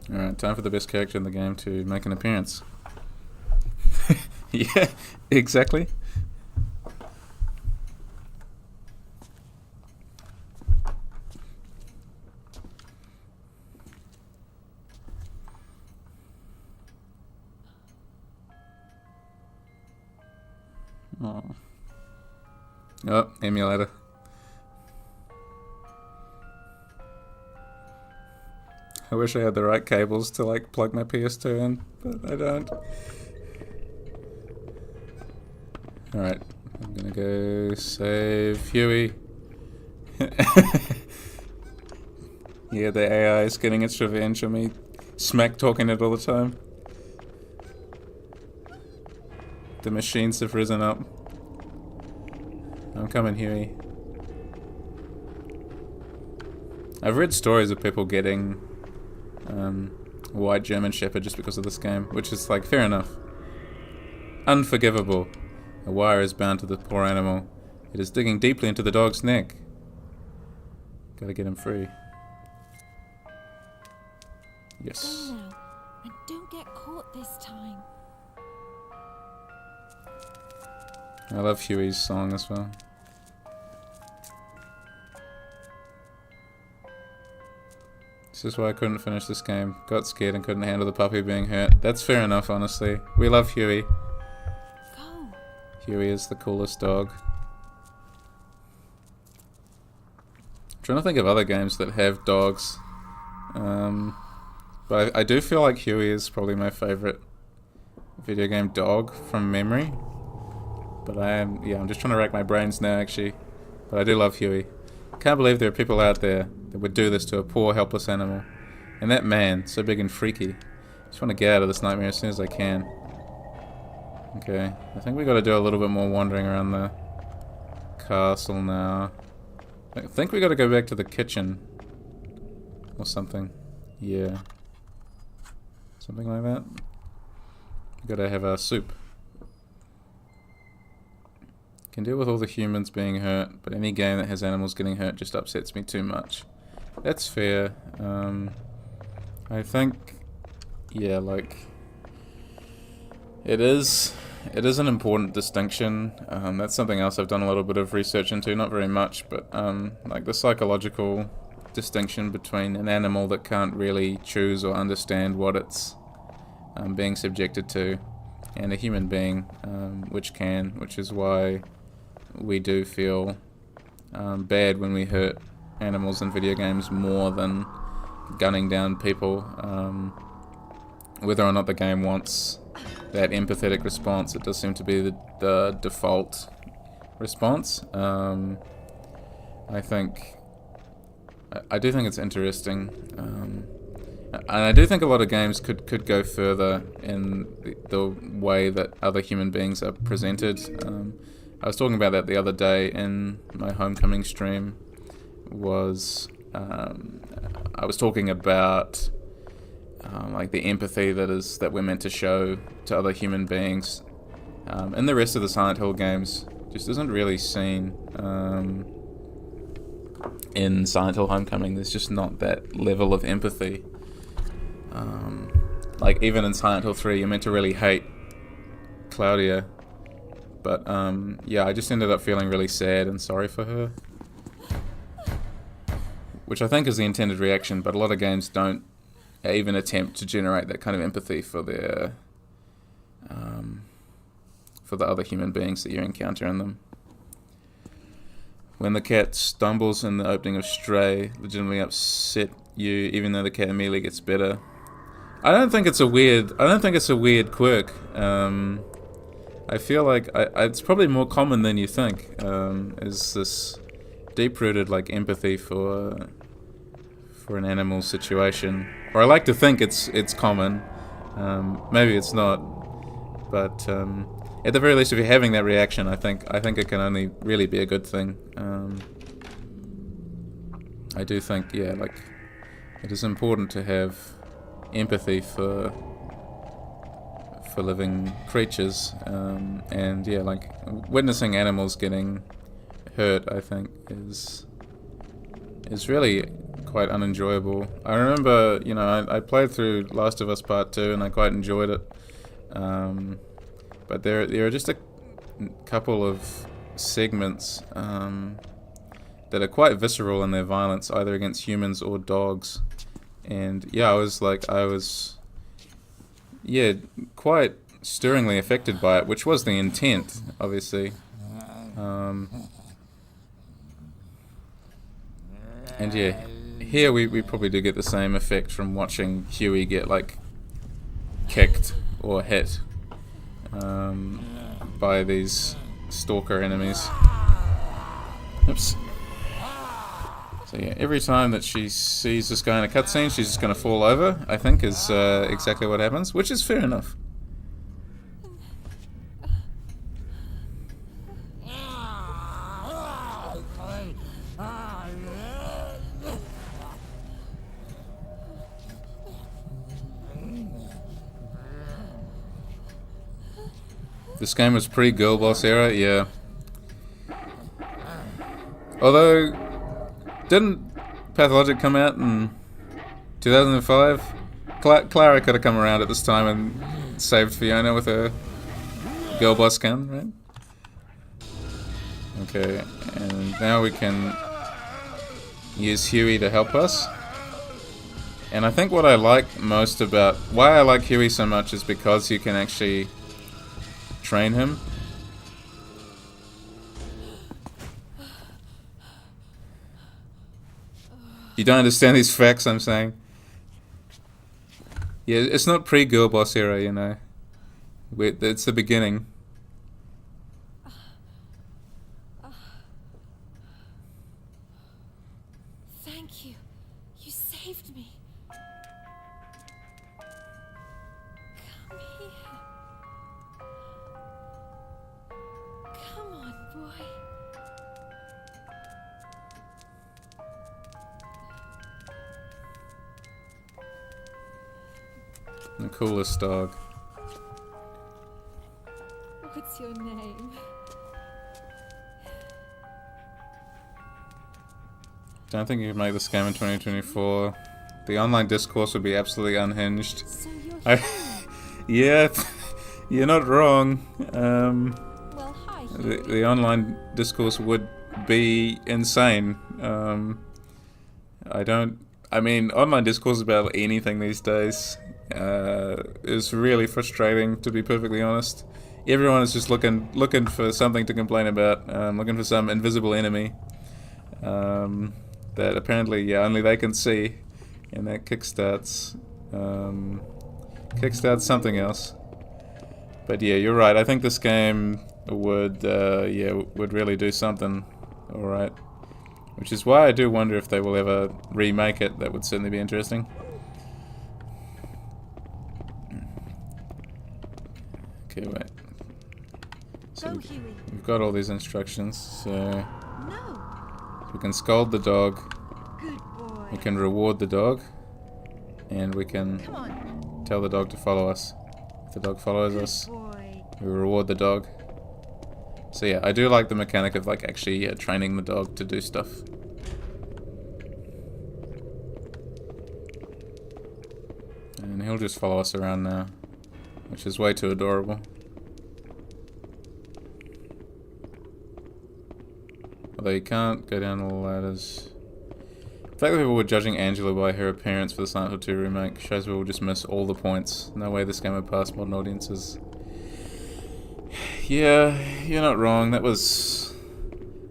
Alright, time for the best character in the game to make an appearance. Yeah, exactly. Oh, emulator. I wish I had the right cables to like plug my PS2 in, but I don't. Alright, I'm gonna go save Hewie. Yeah, the AI is getting its revenge on me, smack talking it all the time. The machines have risen up. I'm coming, Hewie. I've read stories of people getting white German Shepherd just because of this game, which is like, fair enough. Unforgivable. A wire is bound to the poor animal. It is digging deeply into the dog's neck. Gotta get him free. Yes. Go now, and don't get caught this time. I love Huey's song as well. This is why I couldn't finish this game. Got scared and couldn't handle the puppy being hurt. That's fair enough, honestly. We love Hewie. Go. Hewie is the coolest dog. I'm trying to think of other games that have dogs. But I do feel like Hewie is probably my favorite video game dog from memory. But I'm just trying to rack my brains now, actually. But I do love Hewie. Can't believe there are people out there that would do this to a poor, helpless animal. And that man, so big and freaky. Just want to get out of this nightmare as soon as I can. Okay, I think we got to do a little bit more wandering around the castle now. I think we got to go back to the kitchen. Or something. Yeah. Something like that. We got to have our soup. Can deal with all the humans being hurt, but any game that has animals getting hurt just upsets me too much. That's fair. I think, yeah, like it is an important distinction. That's something else I've done a little bit of research into, not very much, but like the psychological distinction between an animal that can't really choose or understand what it's being subjected to, and a human being which can, which is why we do feel bad when we hurt animals in video games more than gunning down people. Whether or not the game wants that empathetic response, it does seem to be the default response. I do think it's interesting, and I do think a lot of games could go further in the way that other human beings are presented. I was talking about that the other day in my homecoming stream. I was talking about like the empathy that we're meant to show to other human beings, and the rest of the Silent Hill games just isn't really seen. In Silent Hill Homecoming, there's just not that level of empathy. Like even in Silent Hill 3, you're meant to really hate Claudia. But, yeah, I just ended up feeling really sad and sorry for her. Which I think is the intended reaction, but a lot of games don't even attempt to generate that kind of empathy for the other human beings that you encounter in them. When the cat stumbles in the opening of Stray, legitimately upset you, even though the cat immediately gets better. I don't think it's a weird quirk. I feel like it's probably more common than you think. Is this deep-rooted like empathy for an animal situation? Or I like to think it's common. Maybe it's not, but at the very least, if you're having that reaction, I think it can only really be a good thing. I do think, yeah, like it is important to have empathy for living creatures, and yeah, like witnessing animals getting hurt, I think is really quite unenjoyable. I remember, you know, I played through Last of Us Part 2 and I quite enjoyed it. But there are just a couple of segments that are quite visceral in their violence, either against humans or dogs. And yeah, I was quite stirringly affected by it, which was the intent, obviously. And yeah, here we probably do get the same effect from watching Hewie get like kicked or hit by these stalker enemies. Oops. So yeah, every time that she sees this guy in a cutscene, she's just going to fall over, I think, is exactly what happens, which is fair enough. This game was pre-Girl Boss era, yeah. Although, didn't Pathologic come out in 2005? Clara could have come around at this time and saved Fiona with her Girl Boss gun, right? Okay, and now we can use Hewie to help us. And I think what I like most about... why I like Hewie so much is because you can actually train him. You don't understand these facts I'm saying? Yeah, it's not pre-Girl Boss era, you know. It's the beginning. Thank you. You saved me. Come here. Come on, boy. The coolest dog. What's your name? Don't think you can make this game in 2024. The online discourse would be absolutely unhinged. So you're Yeah, you're not wrong. well, hi. The online discourse would be insane. I mean, online discourse about anything these days is really frustrating, to be perfectly honest. Everyone is just looking for something to complain about, looking for some invisible enemy that apparently only they can see, and that kickstarts something else. But yeah, you're right. I think this game would really do something alright. Which is why I do wonder if they will ever remake it. That would certainly be interesting. Okay, wait. So Go, Hewie. we've got all these instructions, so No. we can scold the dog, Good boy. we can reward the dog, and we can Come on. tell the dog to follow us. If the dog follows us, Boy. we reward the dog. So yeah, I do like the mechanic of like actually training the dog to do stuff. And he'll just follow us around now, which is way too adorable. Although you can't go down all the ladders. The fact that people were judging Angela by her appearance for the Silent Hill 2 remake shows we will just miss all the points. No way this game would pass modern audiences. Yeah, you're not wrong. That was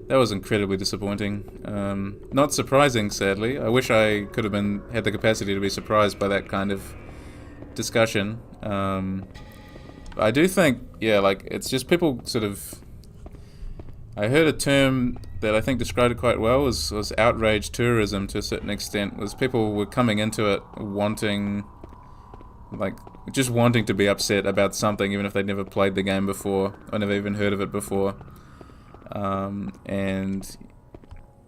incredibly disappointing. Not surprising, sadly. I wish I could have had the capacity to be surprised by that kind of discussion. I do think, like it's just people sort of. I heard a term that I think described it quite well was outrage tourism to a certain extent. Was people were coming into it wanting to be upset about something, even if they'd never played the game before or never even heard of it before. And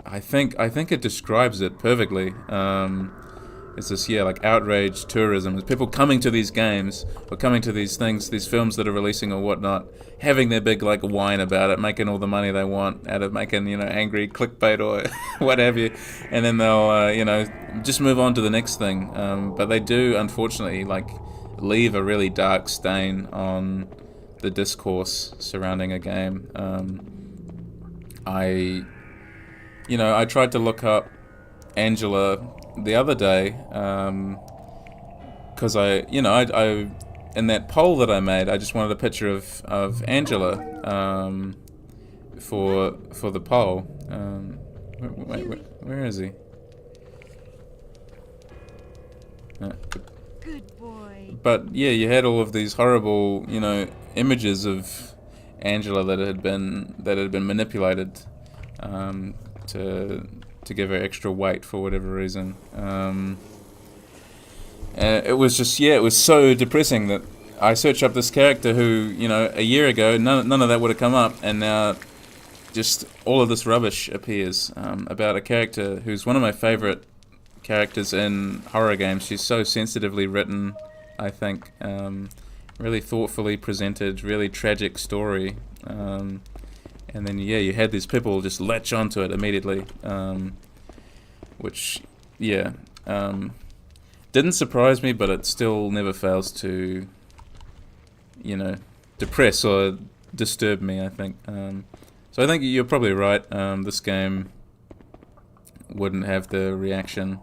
I think it describes it perfectly. It's this, yeah, like outrage tourism. There's people coming to these games, or coming to these things, these films that are releasing or whatnot, having their big, like, whine about it, making all the money they want out of making, you know, angry clickbait or what have you. And then they'll, you know, just move on to the next thing. But they do, unfortunately, like, leave a really dark stain on the discourse surrounding a game. I tried to look up Angela the other day, because I in that poll that I made, I just wanted a picture of Angela for the poll. Where is he? Good boy. But yeah, you had all of these horrible, you know, images of Angela that had been manipulated to give her extra weight for whatever reason. It was just, yeah, it was so depressing that I searched up this character who, you know, a year ago none of that would have come up, and now just all of this rubbish appears about a character who's one of my favorite characters in horror games. She's so sensitively written, I think, really thoughtfully presented, really tragic story. And then, yeah, you had these people just latch onto it immediately, which, yeah, didn't surprise me, but it still never fails to, you know, depress or disturb me, I think. So I think you're probably right. This game wouldn't have the reaction,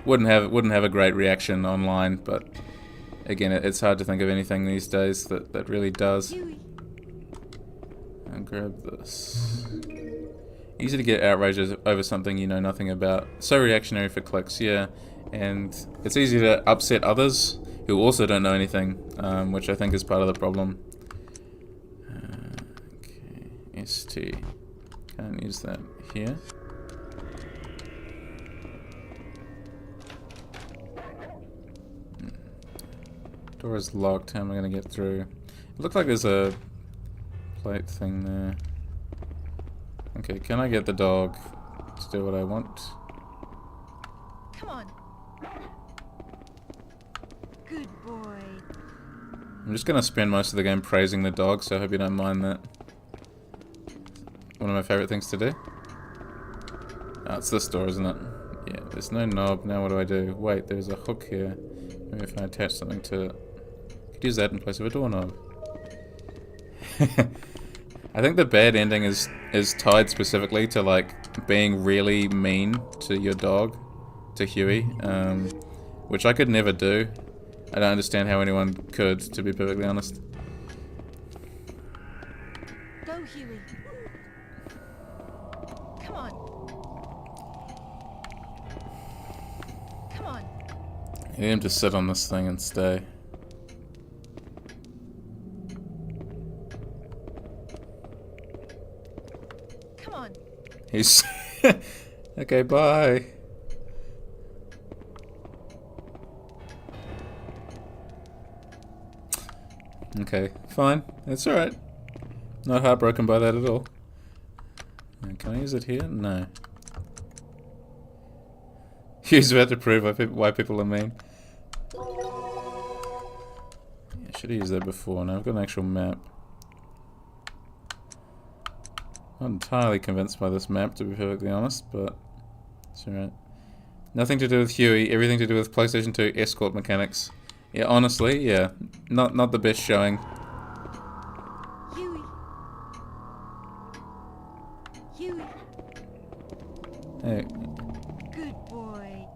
wouldn't have a great reaction online, but again, it's hard to think of anything these days that really does. And grab this. Easy to get outraged over something you know nothing about. So reactionary for clicks, yeah. And it's easy to upset others who also don't know anything, which I think is part of the problem. Okay, ST. Can't use that here. Door is locked. How am I going to get through? It looked like there's a plate thing there. Okay, can I get the dog to do what I want? Come on. Good boy. I'm just gonna spend most of the game praising the dog, so I hope you don't mind that. One of my favorite things to do. Oh, it's this door, isn't it? Yeah, there's no knob. Now what do? Wait, there's a hook here. Maybe if I attach something to it. Could use that in place of a doorknob. I think the bad ending is tied specifically to, like, being really mean to your dog, to Hewie, which I could never do. I don't understand how anyone could, to be perfectly honest. Go, Hewie. Come on. Come on. I need him to sit on this thing and stay. Come on. He's... Okay, bye. Okay, fine. That's alright. Not heartbroken by that at all. Can I use it here? No. He's about to prove why people are mean. Yeah, I should have used that before. Now I've got an actual map. Not entirely convinced by this map, to be perfectly honest, but it's alright. Nothing to do with Hewie, everything to do with PlayStation 2 escort mechanics. Yeah, honestly, yeah. Not the best showing. Hewie. Hewie. Hey, Good boy.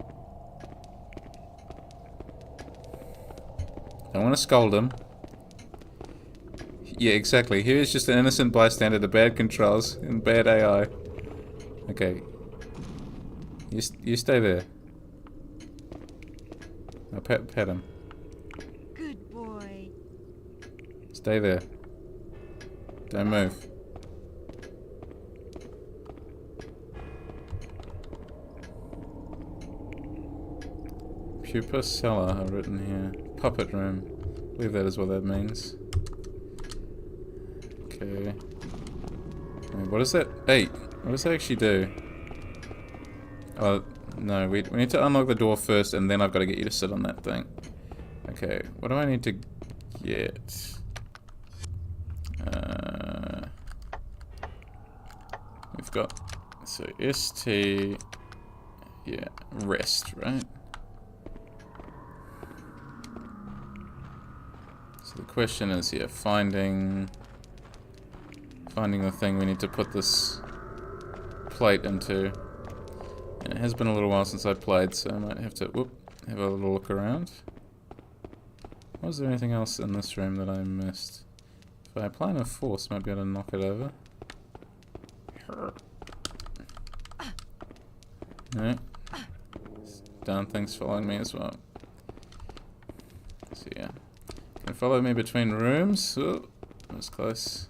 don't want to scold him. Yeah, exactly. Here's just an innocent bystander to bad controls and bad AI. Okay. You stay there. I'll pet him. Good boy. Stay there. Don't move. Pupa cellar, I've written here. Puppet room. I believe that is what that means. Okay. Wait, what does that? Hey, what does that actually do? Oh, No, we need to unlock the door first, and then I've got to get you to sit on that thing. Okay, what do I need to get? We've got, so ST, yeah, rest, right? So the question is here, finding the thing we need to put this plate into. And it has been a little while since I played, so I might have to have a little look around. Was there anything else in this room that I missed? If I apply enough force, I might be able to knock it over. No. Darn thing's following me as well. So yeah. Can it follow me between rooms? Oh, that was close.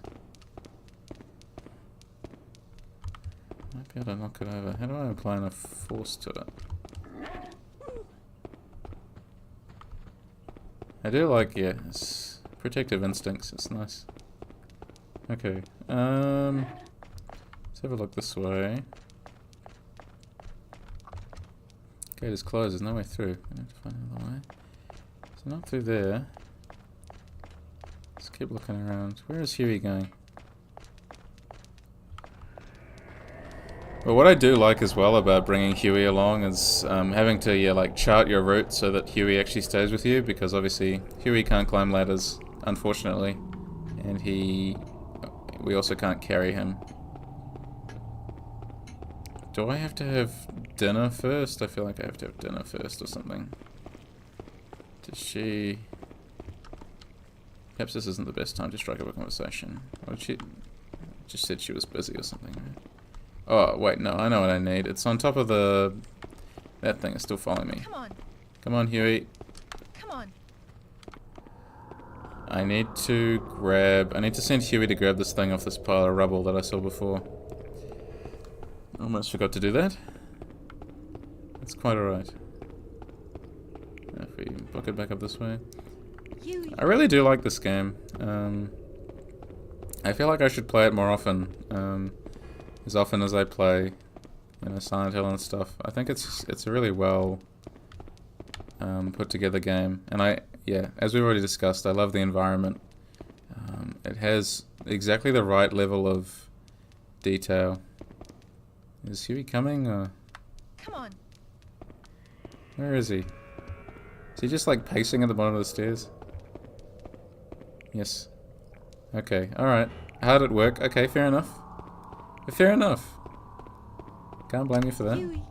Might be able to knock it over. How do I apply enough force to it? I do like, yeah, it's protective instincts, it's nice. Okay, let's have a look this way. Gate is closed, there's no way through. I need to find another way. So not through there. Let's keep looking around. Where is Hewie going? Well, what I do like as well about bringing Hewie along is having to, yeah, like chart your route so that Hewie actually stays with you, because obviously Hewie can't climb ladders, unfortunately, and we also can't carry him. Do I have to have dinner first? I feel like I have to have dinner first or something. Does she... Perhaps this isn't the best time to strike up a conversation. Or she just said she was busy or something, right? Oh, wait, no, I know what I need. It's on top of the... That thing is still following me. Come on. Come on, Hewie. Come on. I need to send Hewie to grab this thing off this pile of rubble that I saw before. Almost forgot to do that. It's quite alright. If we book it back up this way. Hewie. I really do like this game. I feel like I should play it more often. As often as I play, you know, Silent Hill and stuff. I think it's a really well put together game, and yeah, as we've already discussed, I love the environment. It has exactly the right level of detail. Is Hewie coming? Or Come on. where is he? Is he just like pacing at the bottom of the stairs? Yes. Okay. All right. How did it work? Okay. Fair enough. Fair enough. Can't blame you for that. Hewie.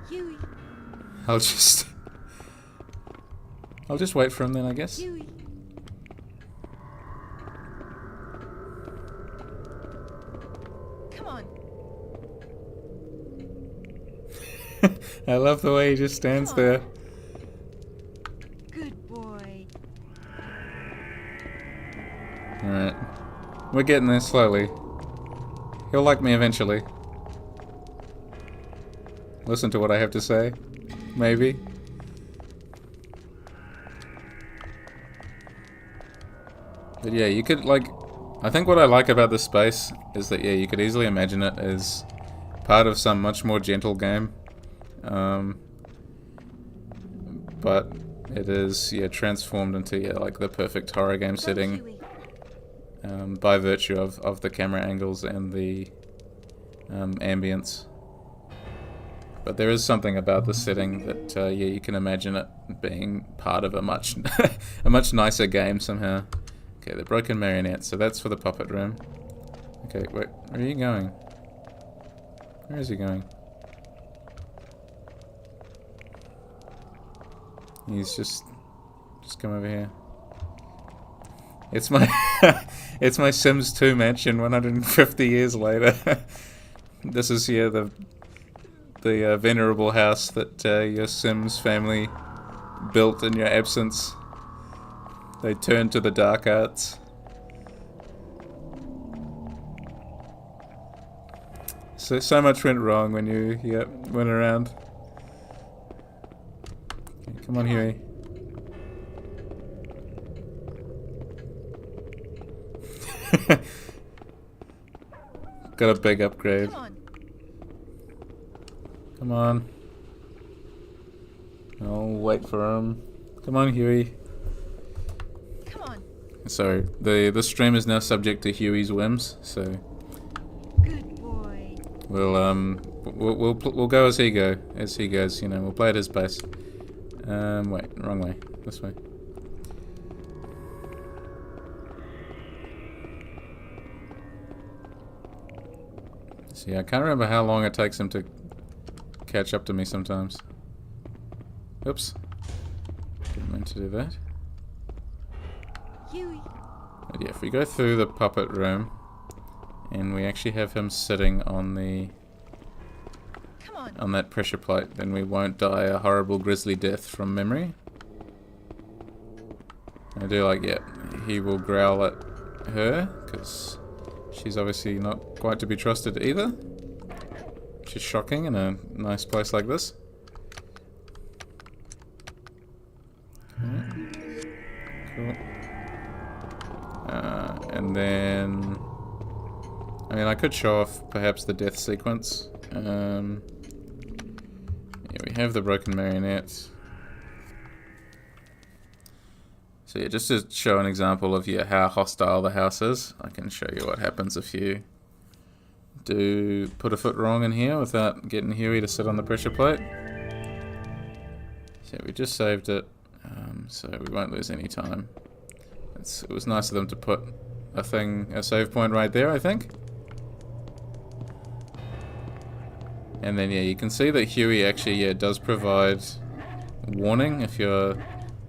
Hewie. I'll just wait for him then, I guess. Hewie. Come on. I love the way he just stands Come on. there. Good boy. Alright. We're getting there slowly. He'll like me eventually. Listen to what I have to say. Maybe. But yeah, you could like... I think what I like about this space is that, yeah, you could easily imagine it as part of some much more gentle game. But it is, yeah, transformed into, yeah, like the perfect horror game setting. Hewie. By virtue of the camera angles and the ambience. But there is something about the setting that, yeah, you can imagine it being part of a much a much nicer game somehow. Okay, the broken marionette, so that's for the puppet room. Okay, wait, where are you going? Where is he going? He's just come over here. It's my it's my Sims 2 mansion 150 years later. This is here the venerable house that your Sims family built in your absence. They turned to the dark arts. So much went wrong when you went around. Okay, come on, Hewie. Got a big upgrade. Come on. Come on. I'll wait for him. Come on, Hewie. Come on. Sorry, the stream is now subject to Hewie's whims, so Good boy. we'll go as he goes. You know, we'll play at his pace. Wait, wrong way. This way. See, I can't remember how long it takes him to catch up to me sometimes. Oops. Didn't mean to do that. Hewie. But yeah, if we go through the puppet room, and we actually have him sitting on Come on. on that pressure plate, then we won't die a horrible grisly death from memory. I do like, yeah, he will growl at her, because she's obviously not quite to be trusted either. Which is shocking in a nice place like this. Okay. Cool. And then... I mean, I could show off perhaps the death sequence. Yeah, we have the broken marionette. So yeah, just to show an example of how hostile the house is, I can show you what happens if you do put a foot wrong in here without getting Hewie to sit on the pressure plate. So we just saved it, so we won't lose any time. It was nice of them to put a save point right there, I think. And then yeah, you can see that Hewie actually does provide warning if you're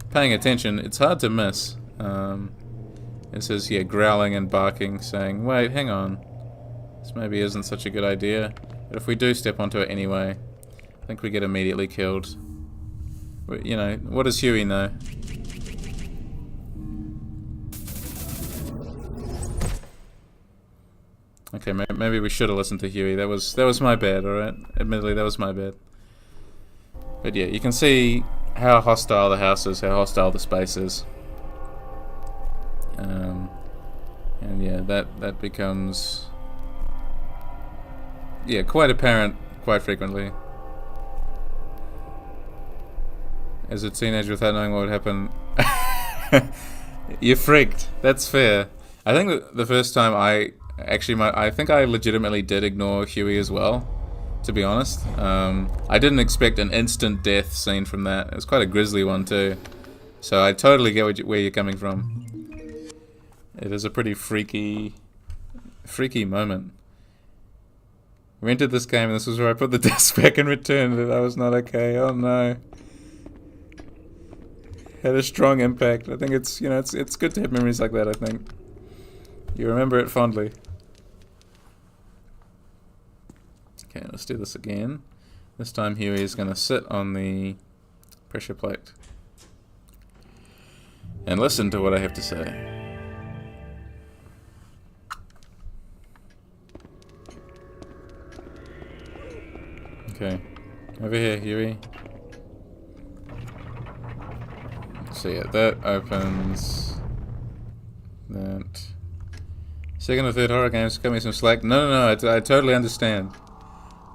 paying attention. It's hard to miss. It says here growling and barking, saying, wait, hang on, this maybe isn't such a good idea. But if we do step onto it anyway, I think we get immediately killed. But, you know, what does Hewie know? Okay, maybe we should have listened to Hewie. That was my bad, alright? Admittedly, that was my bad. But yeah, you can see how hostile the house is, how hostile the space is. And yeah, that becomes quite apparent quite frequently. As a teenager without knowing what would happen. You're freaked. That's fair. I think that the first time I think I legitimately did ignore Hewie as well, to be honest. I didn't expect an instant death scene from that. It was quite a grisly one too. So I totally get where you're coming from. It is a pretty freaky moment. We entered this game and this was where I put the disc back and returned it. That was not okay. Oh no. Had a strong impact. I think it's good to have memories like that, I think. You remember it fondly. Okay, let's do this again. This time Hewie is going to sit on the pressure plate and listen to what I have to say. Okay, over here, Hewie. So yeah, that opens that. Second or third horror games, cut me some slack. No, I totally understand.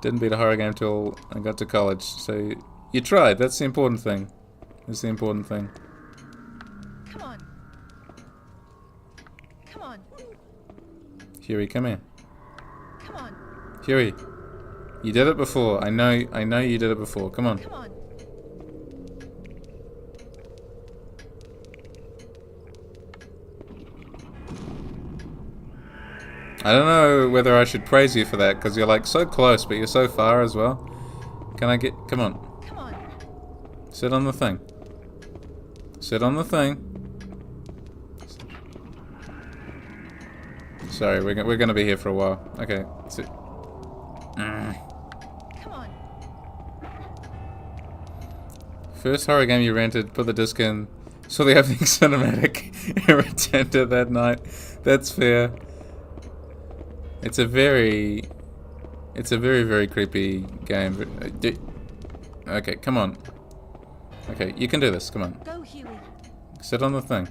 Didn't beat a horror game till I got to college. So you tried. That's the important thing. That's the important thing. Come on. Come on. Hewie, come here. Come on. Hewie, you did it before. I know you did it before. Come on. Come on. I don't know whether I should praise you for that, because you're like so close, but you're so far as well. Can I get... Come on. Come on. Sit on the thing. Sit on the thing. Sorry, we're gonna be here for a while. Okay, sit. Come on. First horror game you rented, put the disc in, saw the opening cinematic, and returned it that night. That's fair. It's a very, very creepy game. Okay, come on. Okay, you can do this. Come on. Go, Hewie. Sit on the thing.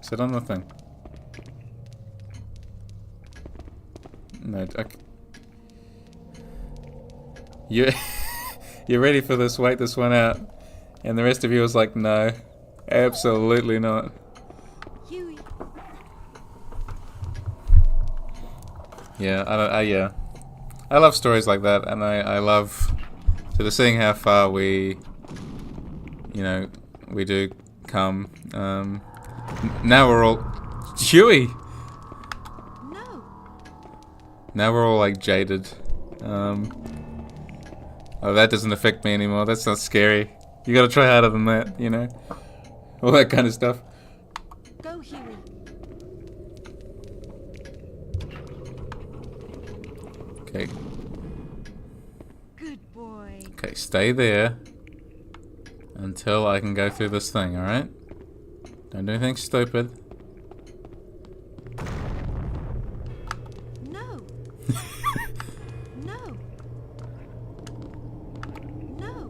Sit on the thing. No, okay. You ready for this? Wait this one out. And the rest of you was like, no, absolutely not. Hewie. Yeah, yeah. I love stories like that, and I love sort of seeing how far we do come. Now we're all Hewie. No. Now we're all like jaded. Oh, that doesn't affect me anymore. That's not scary. You gotta try harder than that, you know? All that kind of stuff. Go, Hewie. Okay. Good boy. Okay, stay there until I can go through this thing, alright? Don't do anything stupid. No. No. No.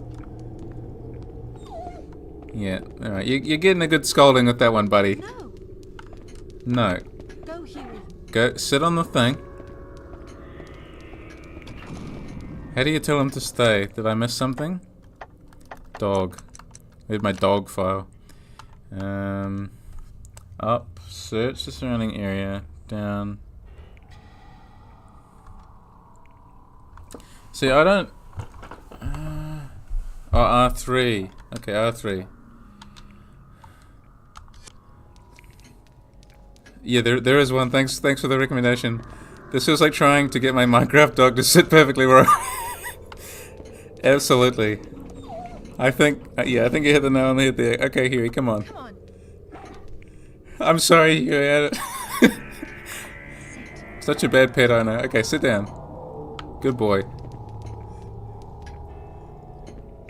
Yeah, alright. You're getting a good scolding with that one, buddy. No. No. Go, Hewie. Go sit on the thing. How do you tell him to stay? Did I miss something? Dog. Where's my dog file? Up. Search the surrounding area. Down. See, I don't... oh, R3. Okay, R3. Yeah, there is one. Thanks for the recommendation. This was like trying to get my Minecraft dog to sit perfectly where Absolutely. I think you hit the nail on the head there. Okay, Hewie, come on. Come on. I'm sorry, Hewie. Such a bad pet owner. Okay, sit down. Good boy.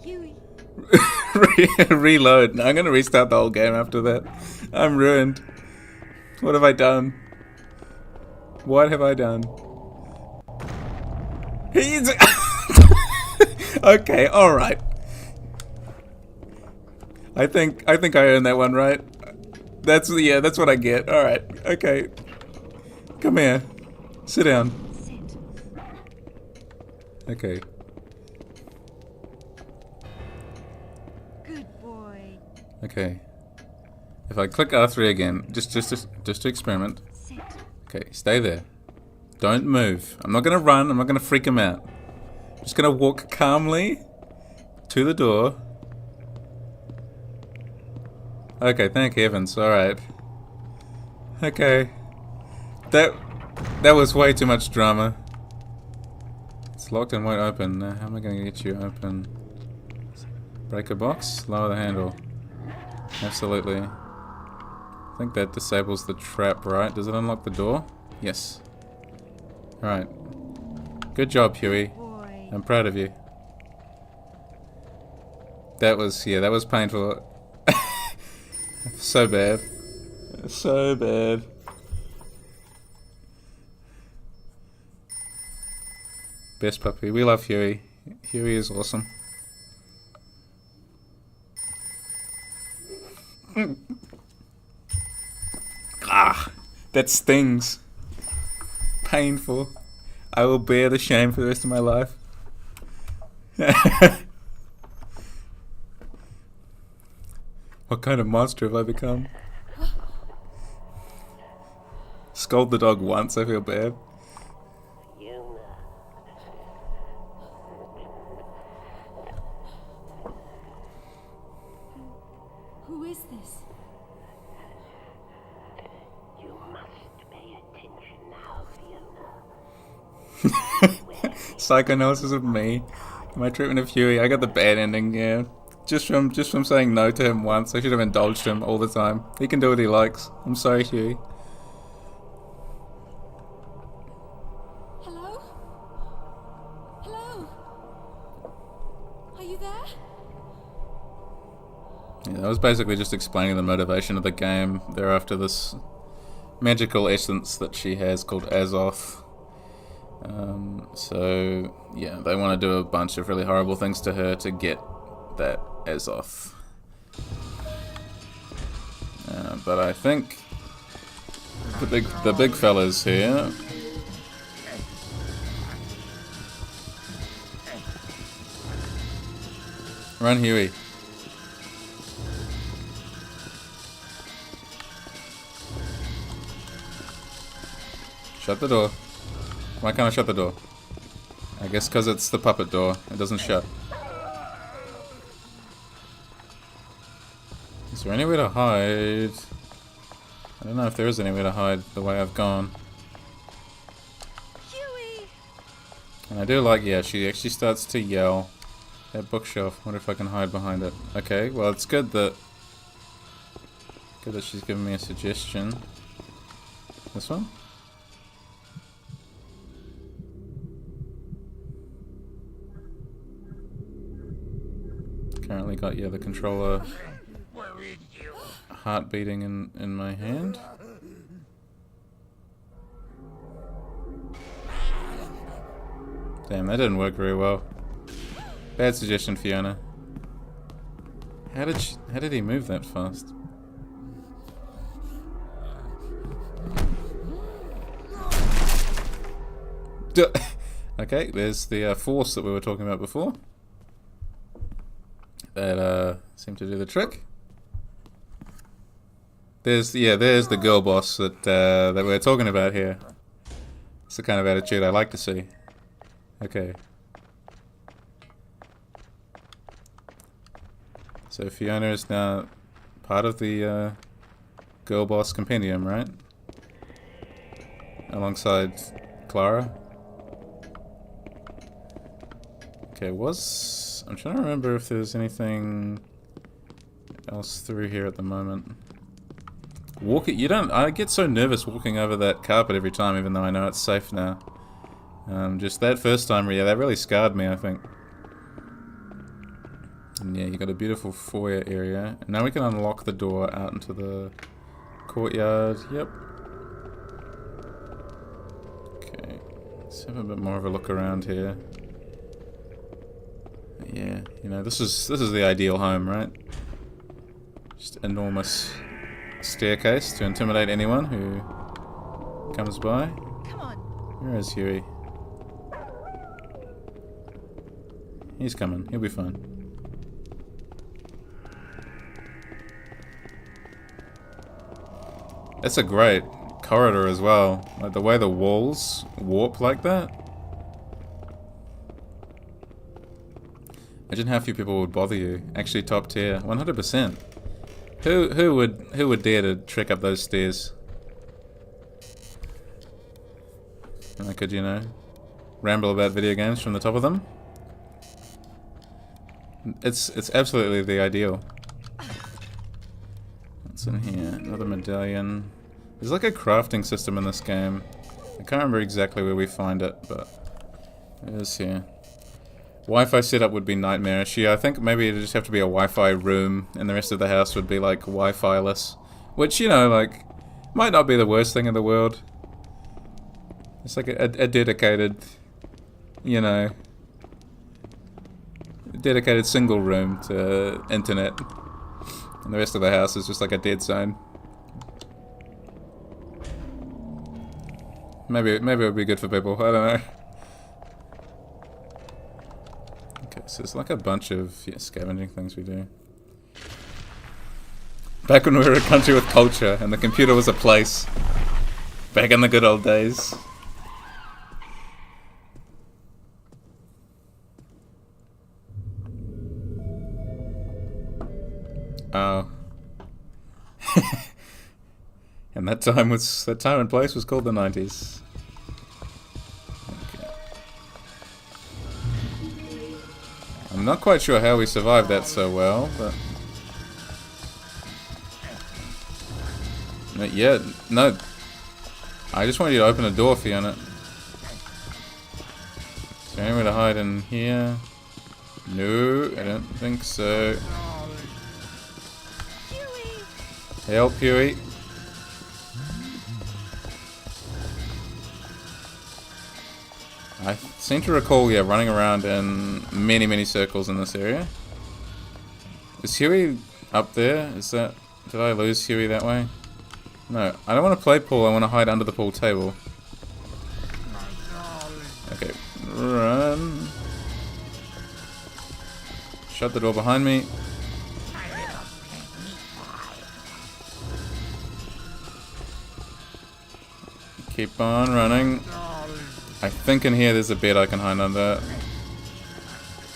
Hewie. Reload. No, I'm gonna restart the whole game after that. I'm ruined. What have I done? What have I done? He's okay, alright. I think I earned that one, right? That's what I get. Alright, okay. Come here. Sit down. Sit. Okay. Good boy. Okay. If I click R3 again, just to experiment. Sit. Okay, stay there. Don't move. I'm not gonna run, I'm not gonna freak him out. I'm just gonna walk calmly to the door. Okay, thank heavens, alright. Okay. That was way too much drama. It's locked and won't open. How am I gonna get you open? Break a box? Lower the handle. Absolutely. I think that disables the trap, right? Does it unlock the door? Yes. Alright. Good job, Hewie. Boy. I'm proud of you. That was painful. So bad. So bad. Best puppy. We love Hewie. Hewie is awesome. Ah, that stings. Painful. I will bear the shame for the rest of my life. What kind of monster have I become? Scold the dog once, I feel bad. Who is this? You must pay attention now, Fiona. Psychoanalysis of me. My treatment of Hewie. I got the bad ending, yeah. Just from saying no to him once. I should have indulged him all the time. He can do what he likes. I'm sorry, Hewie. Hello? Hello? Are you there? Yeah, that was basically just explaining the motivation of the game. They're after this magical essence that she has called Azoth. So, yeah, they want to do a bunch of really horrible things to her to get that Azoth. But I think the big fella's here. Run, Hewie. Shut the door. Why can't I shut the door? I guess because it's the puppet door. It doesn't shut. Is there anywhere to hide? I don't know if there is anywhere to hide the way I've gone. Hewie! And I do like, yeah, she actually starts to yell. That bookshelf. Wonder if I can hide behind it. Okay, well it's good that she's giving me a suggestion. This one? Currently got, yeah, the controller heart beating in my hand. Damn, that didn't work very well. Bad suggestion, Fiona. How did he move that fast? Okay, there's the force that we were talking about before. That seemed to do the trick. There's the girl boss that we're talking about here. It's the kind of attitude I like to see. Okay. So Fiona is now part of the girl boss compendium, right? Alongside Clara. Okay, I'm trying to remember if there's anything else through here at the moment. I get so nervous walking over that carpet every time, even though I know it's safe now. Just that first time, yeah, that really scarred me, I think. And yeah, you got a beautiful foyer area. And now we can unlock the door out into the courtyard. Yep. Okay, let's have a bit more of a look around here. Yeah, you know, this is the ideal home, right? Just enormous staircase to intimidate anyone who comes by. Come on. Where is Hewie? He's coming. He'll be fine. It's a great corridor as well. Like the way the walls warp like that. Imagine how few people would bother you. Actually, top tier, 100%. Who would dare to trek up those stairs? I could, you know, ramble about video games from the top of them. It's absolutely the ideal. What's in here? Another medallion. There's like a crafting system in this game. I can't remember exactly where we find it, but it is here. Wi-Fi setup would be nightmarish. Yeah, I think maybe it'd just have to be a Wi-Fi room, and the rest of the house would be like Wi-Fi-less. Which, you know, like, might not be the worst thing in the world. It's like a dedicated, you know, dedicated single room to internet. And the rest of the house is just like a dead zone. Maybe it would be good for people, I don't know. Okay, so it's like a bunch of scavenging things we do. Back when we were a country with culture and the computer was a place. Back in the good old days. Oh. And that time and place was called the 90s. Okay. I'm not quite sure how we survived that so well, but yeah, no. I just want you to open a door, Fiona. Is there anywhere to hide in here? No, I don't think so. Help, Hewie. I seem to recall, yeah, running around in many, many circles in this area. Is Hewie up there? Did I lose Hewie that way? No, I don't want to play pool, I want to hide under the pool table. Okay, run. Shut the door behind me. Keep on running. I think in here there's a bed I can hide under.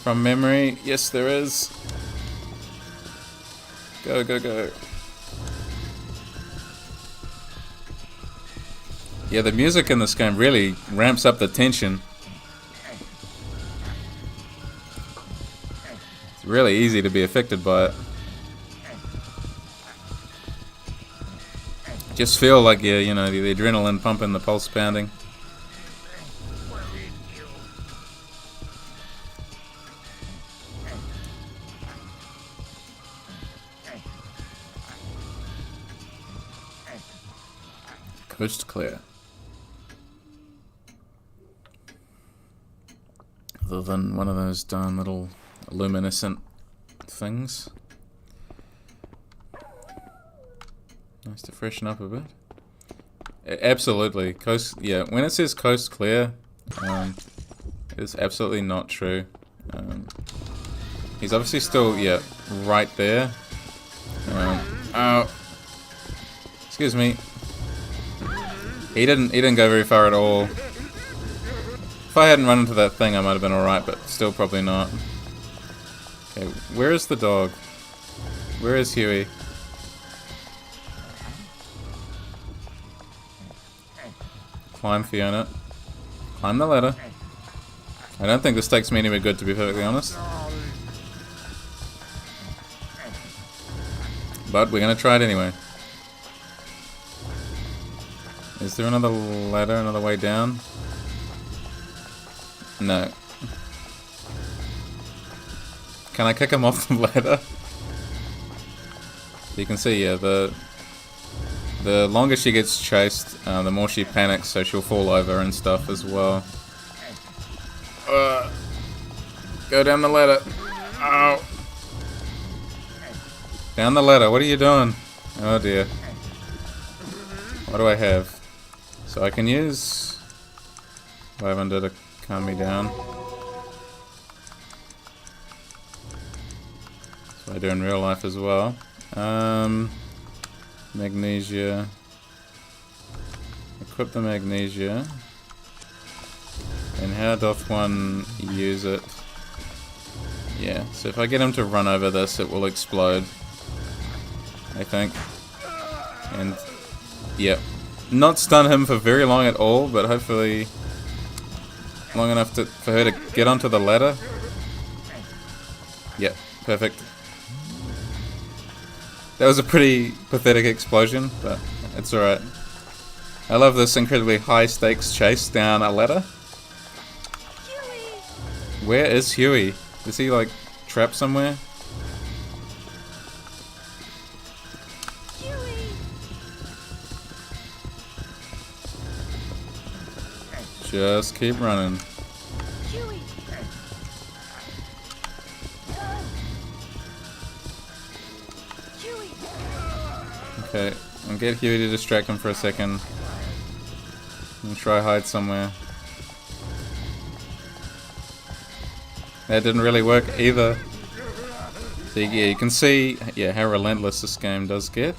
From memory, yes there is. Go, go, go. Yeah, the music in this game really ramps up the tension. It's really easy to be affected by it. Just feel like, yeah, you know, the adrenaline pumping, the pulse pounding. Coast clear. Other than one of those darn little luminescent things. Nice to freshen up a bit. Absolutely. Coast, yeah, when it says coast clear, it's absolutely not true. He's obviously still, yeah, right there. Oh. Excuse me. He didn't go very far at all. If I hadn't run into that thing, I might have been alright, but still probably not. Okay, where is the dog? Where is Hewie? Climb, Fiona. Climb the ladder. I don't think this takes me anywhere good, to be perfectly honest. But we're gonna try it anyway. Is there another ladder, another way down? No. Can I kick him off the ladder? You can see, yeah, the longer she gets chased, the more she panics, so she'll fall over and stuff as well. Go down the ladder. Ow. Down the ladder, what are you doing? Oh dear. What do I have? So I can use lavender to calm me down. That's what I do in real life as well. Magnesia. Equip the magnesia. And how doth one use it? Yeah, so if I get him to run over this, it will explode. I think. And, yeah. Not stun him for very long at all, but hopefully long enough for her to get onto the ladder. Yeah, perfect. That was a pretty pathetic explosion, but it's alright. I love this incredibly high stakes chase down a ladder. Hewie! Where is Hewie? Is he like trapped somewhere? Hewie! Just keep running. Hewie! Hewie! Okay, I'll get Hewie to distract him for a second. And try hide somewhere. That didn't really work either. So yeah, you can see, yeah, how relentless this game does get.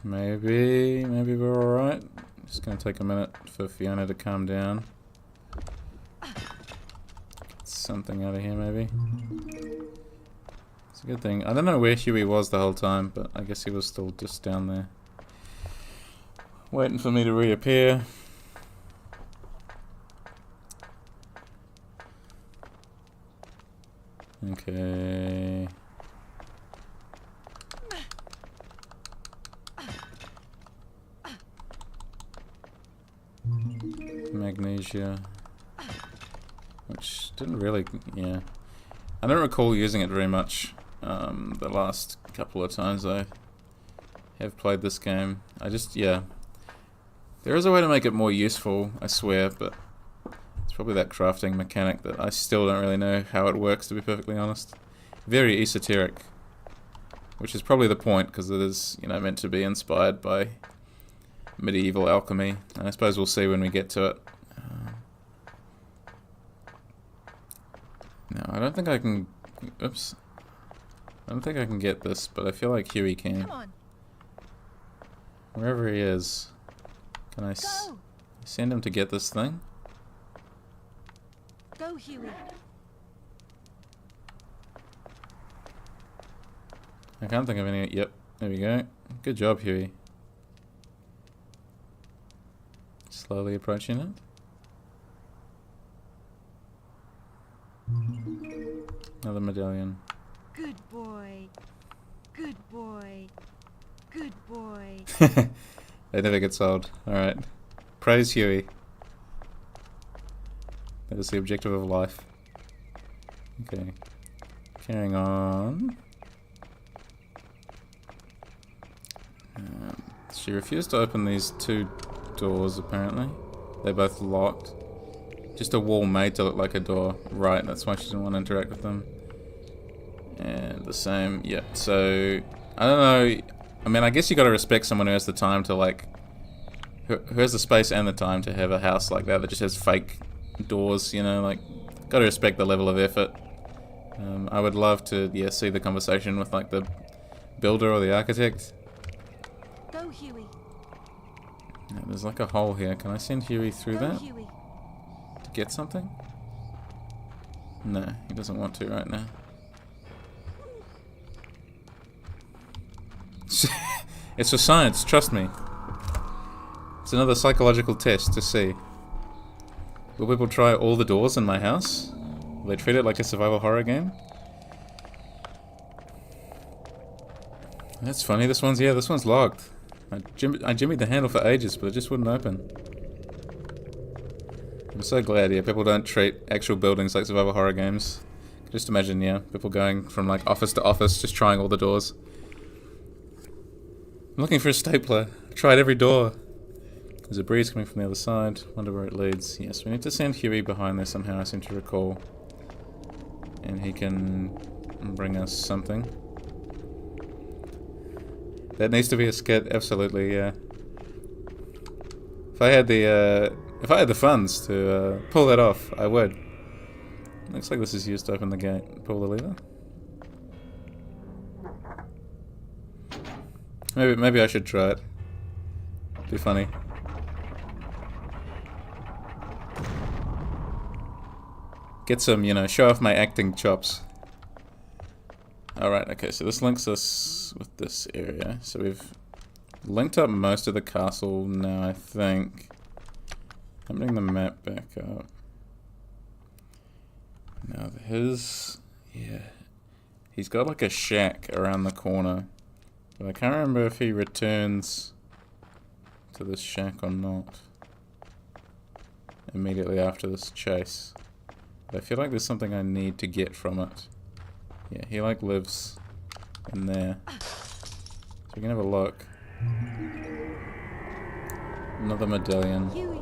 Maybe we're alright. Just gonna take a minute for Fiona to calm down. Get something out of here, maybe. It's a good thing. I don't know where Hewie was the whole time, but I guess he was still just down there. Waiting for me to reappear. Okay. Magnesia. Which didn't really, yeah. I don't recall using it very much the last couple of times I have played this game. I just, yeah. There is a way to make it more useful, I swear, but it's probably that crafting mechanic that I still don't really know how it works, to be perfectly honest. Very esoteric, which is probably the point, because it is, you know, meant to be inspired by medieval alchemy, and I suppose we'll see when we get to it. No, I don't think I can... Oops. I don't think I can get this, but I feel like Hewie can. Come on. Wherever he is. Can I Go. send him to get this thing? Go, Hewie. I can't think of any... Yep, there we go. Good job, Hewie. Slowly approaching it. Another medallion. Good boy. Good boy. Good boy. They never get sold. Alright. Praise Hewie. That is the objective of life. Okay. Carrying on. She refused to open these two doors, apparently. They're both locked. Just a wall made to look like a door. Right, that's why she didn't want to interact with them. And the same, yeah. So, I don't know. I mean, I guess you gotta respect someone who has the time to, like... Who has the space and the time to have a house like that just has fake doors, you know, like... Gotta respect the level of effort. I would love to, yeah, see the conversation with, like, the builder or the architect. Go, Hewie. Yeah, there's like a hole here. Can I send Hewie through Go, that Hewie. to get something? No, he doesn't want to right now. It's for science, trust me. It's another psychological test to see. Will people try all the doors in my house? Will they treat it like a survival horror game? That's funny, this one's locked. I jimmied the handle for ages, but it just wouldn't open. I'm so glad, yeah, people don't treat actual buildings like survival horror games. Just imagine, yeah, people going from like office to office, just trying all the doors. I'm looking for a stapler. I tried every door. There's a breeze coming from the other side. Wonder where it leads. Yes, we need to send Hewie behind there somehow, I seem to recall. And he can bring us something. That needs to be a skit, absolutely, yeah. If I had the funds to pull that off, I would. Looks like this is used to open the gate. Pull the lever. Maybe I should try it. Be funny. Get some, you know, show off my acting chops. Alright, okay, so this links us with this area. So we've linked up most of the castle now, I think. I'm bringing the map back up. Now yeah. He's got like a shack around the corner. But I can't remember if he returns to this shack or not. Immediately after this chase. But I feel like there's something I need to get from it. Yeah, he like lives in there. So we can have a look. Another medallion. Hewie.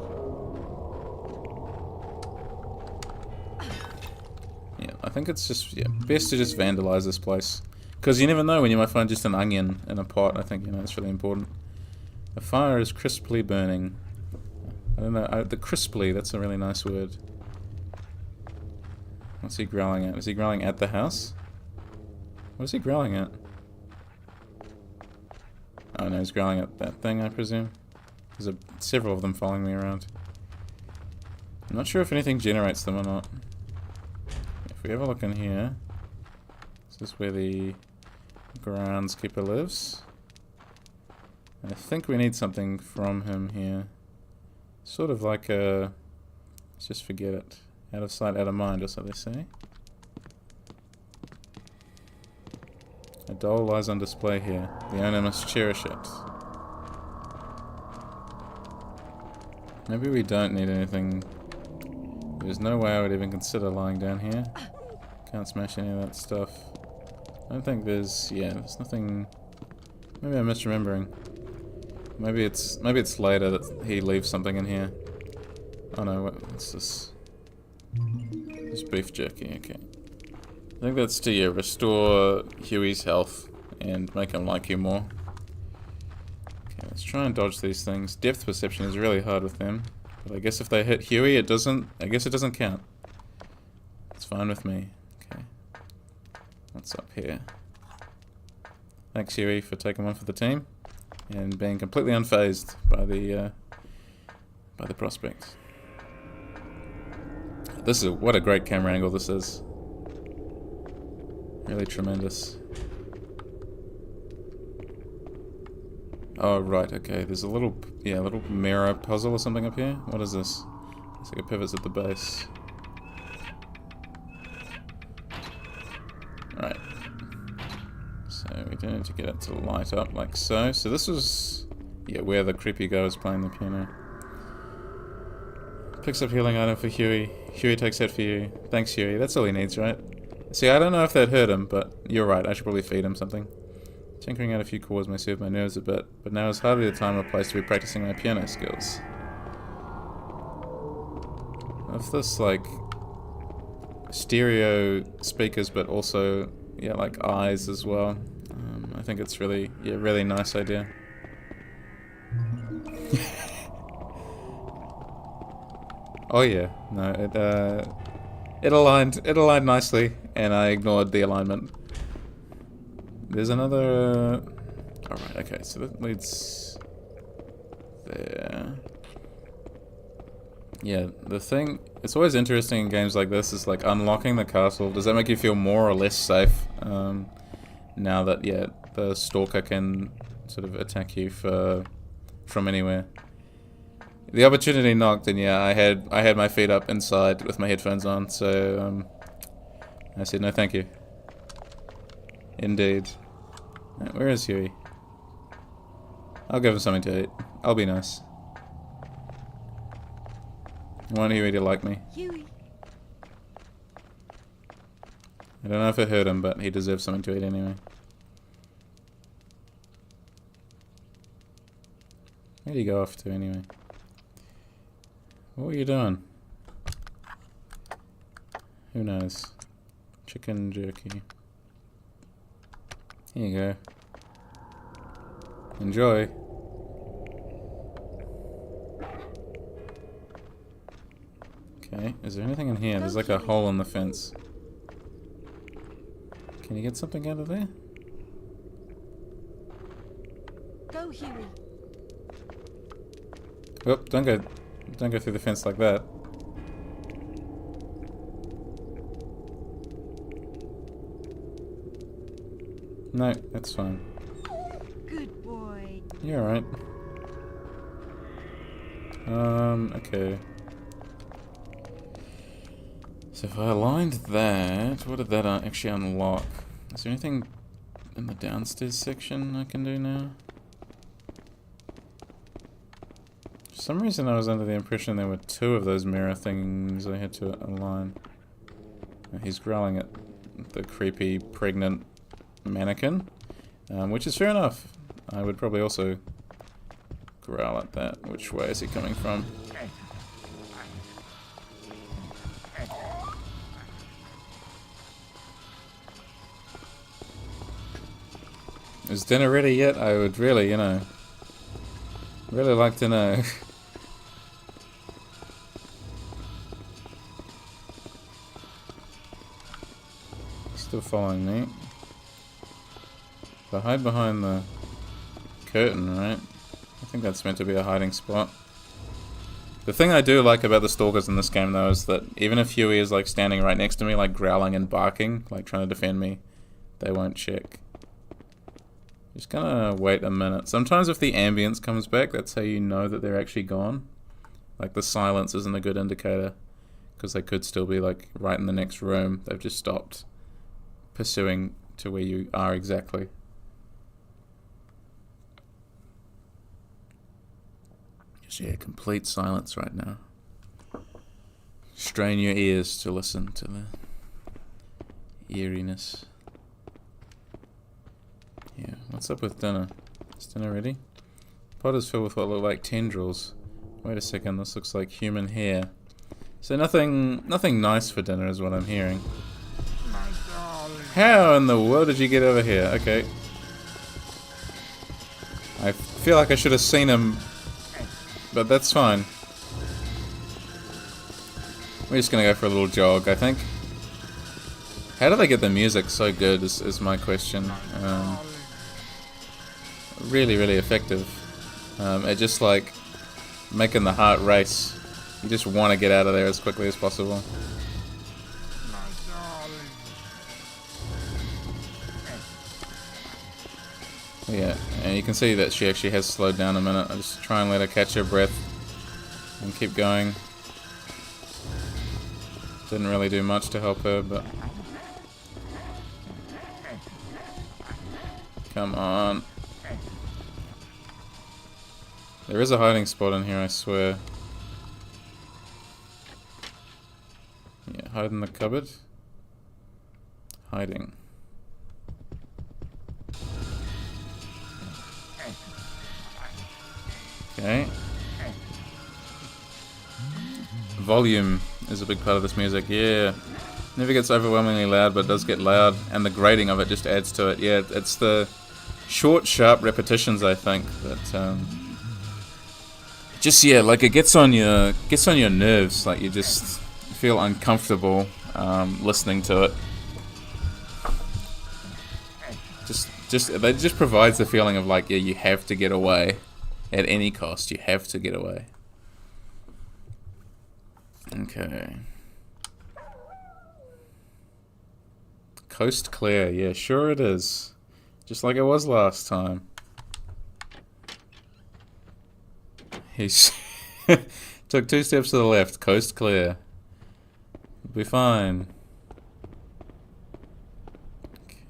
Yeah, I think it's just best to just vandalize this place. Because you never know when you might find just an onion in a pot. I think, you know, it's really important. The fire is crisply burning. I don't know, the crisply, that's a really nice word. What's he growling at? Is he growling at the house? What is he growling at? Oh no, he's growling at that thing, I presume. There's several of them following me around. I'm not sure if anything generates them or not. If we have a look in here, is this where the groundskeeper lives? I think we need something from him here. Sort of like a... Let's just forget it. Out of sight, out of mind, or so they say. A doll lies on display here. The owner must cherish it. Maybe we don't need anything. There's no way I would even consider lying down here. Can't smash any of that stuff. I don't think there's nothing. Maybe I'm misremembering. Maybe it's later that he leaves something in here. Oh no, what's this? It's beef jerky, okay. I think that's to restore Hewie's health and make him like you more. Okay, let's try and dodge these things. Depth perception is really hard with them. But I guess if they hit Hewie, I guess it doesn't count. It's fine with me. Okay. What's up here? Thanks, Hewie, for taking one for the team and being completely unfazed by the prospect. What a great camera angle this is. Really tremendous. Oh right, okay. There's a little mirror puzzle or something up here. What is this? Looks like it pivots at the base. Right. So we do need to get it to light up like so. So this was, yeah, where the creepy guy was playing the piano. Picks up healing item for Hewie. Hewie takes that for you. Thanks, Hewie. That's all he needs, right? See, I don't know if that hurt him, but you're right. I should probably feed him something. Tinkering out a few chords may soothe my nerves a bit, but now is hardly the time or place to be practicing my piano skills. If this, like, stereo speakers, but also, yeah, like eyes as well. I think it's really, yeah, really nice idea. Oh yeah, no, it aligned nicely, and I ignored the alignment. There's another. All right, okay, so that leads there. Yeah, the thing. It's always interesting in games like this is like unlocking the castle. Does that make you feel more or less safe? Now that the stalker can sort of attack you from anywhere. The opportunity knocked, and yeah, I had my feet up inside with my headphones on, so I said no, thank you. Indeed. Right, where is Hewie? I'll give him something to eat. I'll be nice. I want Hewie to like me. Hewie. I don't know if it hurt him, but he deserves something to eat anyway. Where'd he go off to anyway? What were you doing? Who knows? Chicken jerky. Here you go. Enjoy. Okay, is there anything in here? There's like a hole in the fence. Can you get something out of there? Go, Hewie. Oh, don't go through the fence like that. No, that's fine. Good boy. You're alright. Okay. So if I aligned that, what did that actually unlock? Is there anything in the downstairs section I can do now? For some reason I was under the impression there were two of those mirror things I had to align. He's growling at the creepy, pregnant mannequin, which is fair enough. I would probably also growl at that. Which way is he coming from? Is dinner ready yet? I would really, really like to know. Still following me. So hide behind the curtain, right? I think that's meant to be a hiding spot. The thing I do like about the stalkers in this game, though, is that even if Hewie is like standing right next to me, like growling and barking, like trying to defend me, they won't check. Just gonna wait a minute. Sometimes if the ambience comes back, that's how you know that they're actually gone. Like the silence isn't a good indicator, because they could still be like right in the next room. They've just stopped pursuing to where you are exactly. Just complete silence right now. Strain your ears to listen to the eeriness. Yeah, what's up with dinner? Is dinner ready? Pot is filled with what look like tendrils. Wait a second, this looks like human hair. So nothing nice for dinner is what I'm hearing. How in the world did you get over here? Okay. I feel like I should have seen him, but that's fine. We're just gonna go for a little jog, I think. How do they get the music so good is my question. Really, really effective. It just like making the heart race. You just want to get out of there as quickly as possible. Yeah, and you can see that she actually has slowed down a minute. I just try and let her catch her breath and keep going. Didn't really do much to help her, but... Come on. There is a hiding spot in here, I swear. Yeah, hide in the cupboard. Hiding. Okay. Volume is a big part of this music, yeah. Never gets overwhelmingly loud, but it does get loud, and the grating of it just adds to it. Yeah, it's the short, sharp repetitions, I think, that just, yeah, like it gets on your nerves, like you just feel uncomfortable listening to it. It just provides the feeling of like, yeah, you have to get away. At any cost, you have to get away. Okay. Coast clear, yeah, sure it is. Just like it was last time. He's took 2 steps to the left, coast clear. We'll be fine.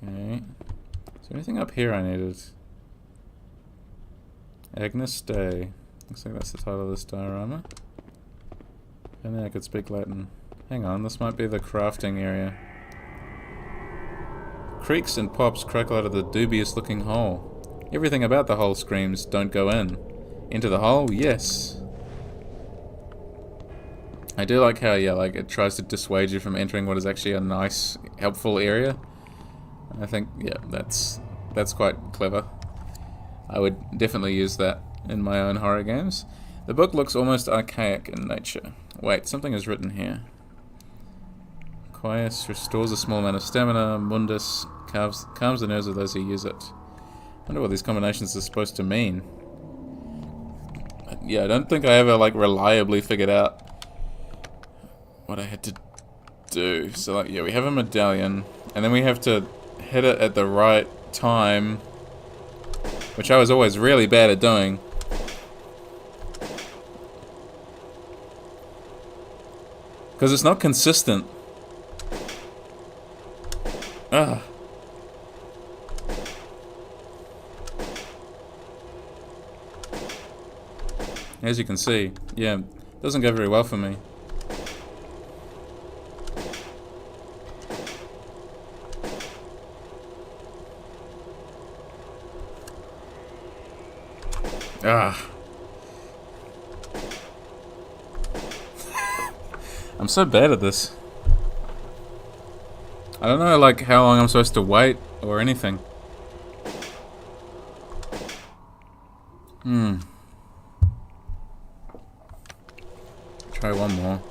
Okay. Is there anything up here I needed? Agnes Day. Looks like that's the title of this diorama. And then I could speak Latin. Hang on, this might be the crafting area. Creaks and pops crackle out of the dubious looking hole. Everything about the hole screams, don't go in. Into the hole? Yes. I do like how, yeah, like it tries to dissuade you from entering what is actually a nice, helpful area. I think, yeah, that's quite clever. I would definitely use that in my own horror games. The book looks almost archaic in nature. Wait, something is written here. Quies restores a small amount of stamina. Mundus calms the nerves of those who use it. I wonder what these combinations are supposed to mean. Yeah, I don't think I ever like reliably figured out what I had to do. So like, yeah, we have a medallion, and then we have to hit it at the right time, which I was always really bad at doing. Because it's not consistent. Ah. As you can see, yeah, it doesn't go very well for me. Ah. I'm so bad at this. I don't know, like, how long I'm supposed to wait or anything. Try one more.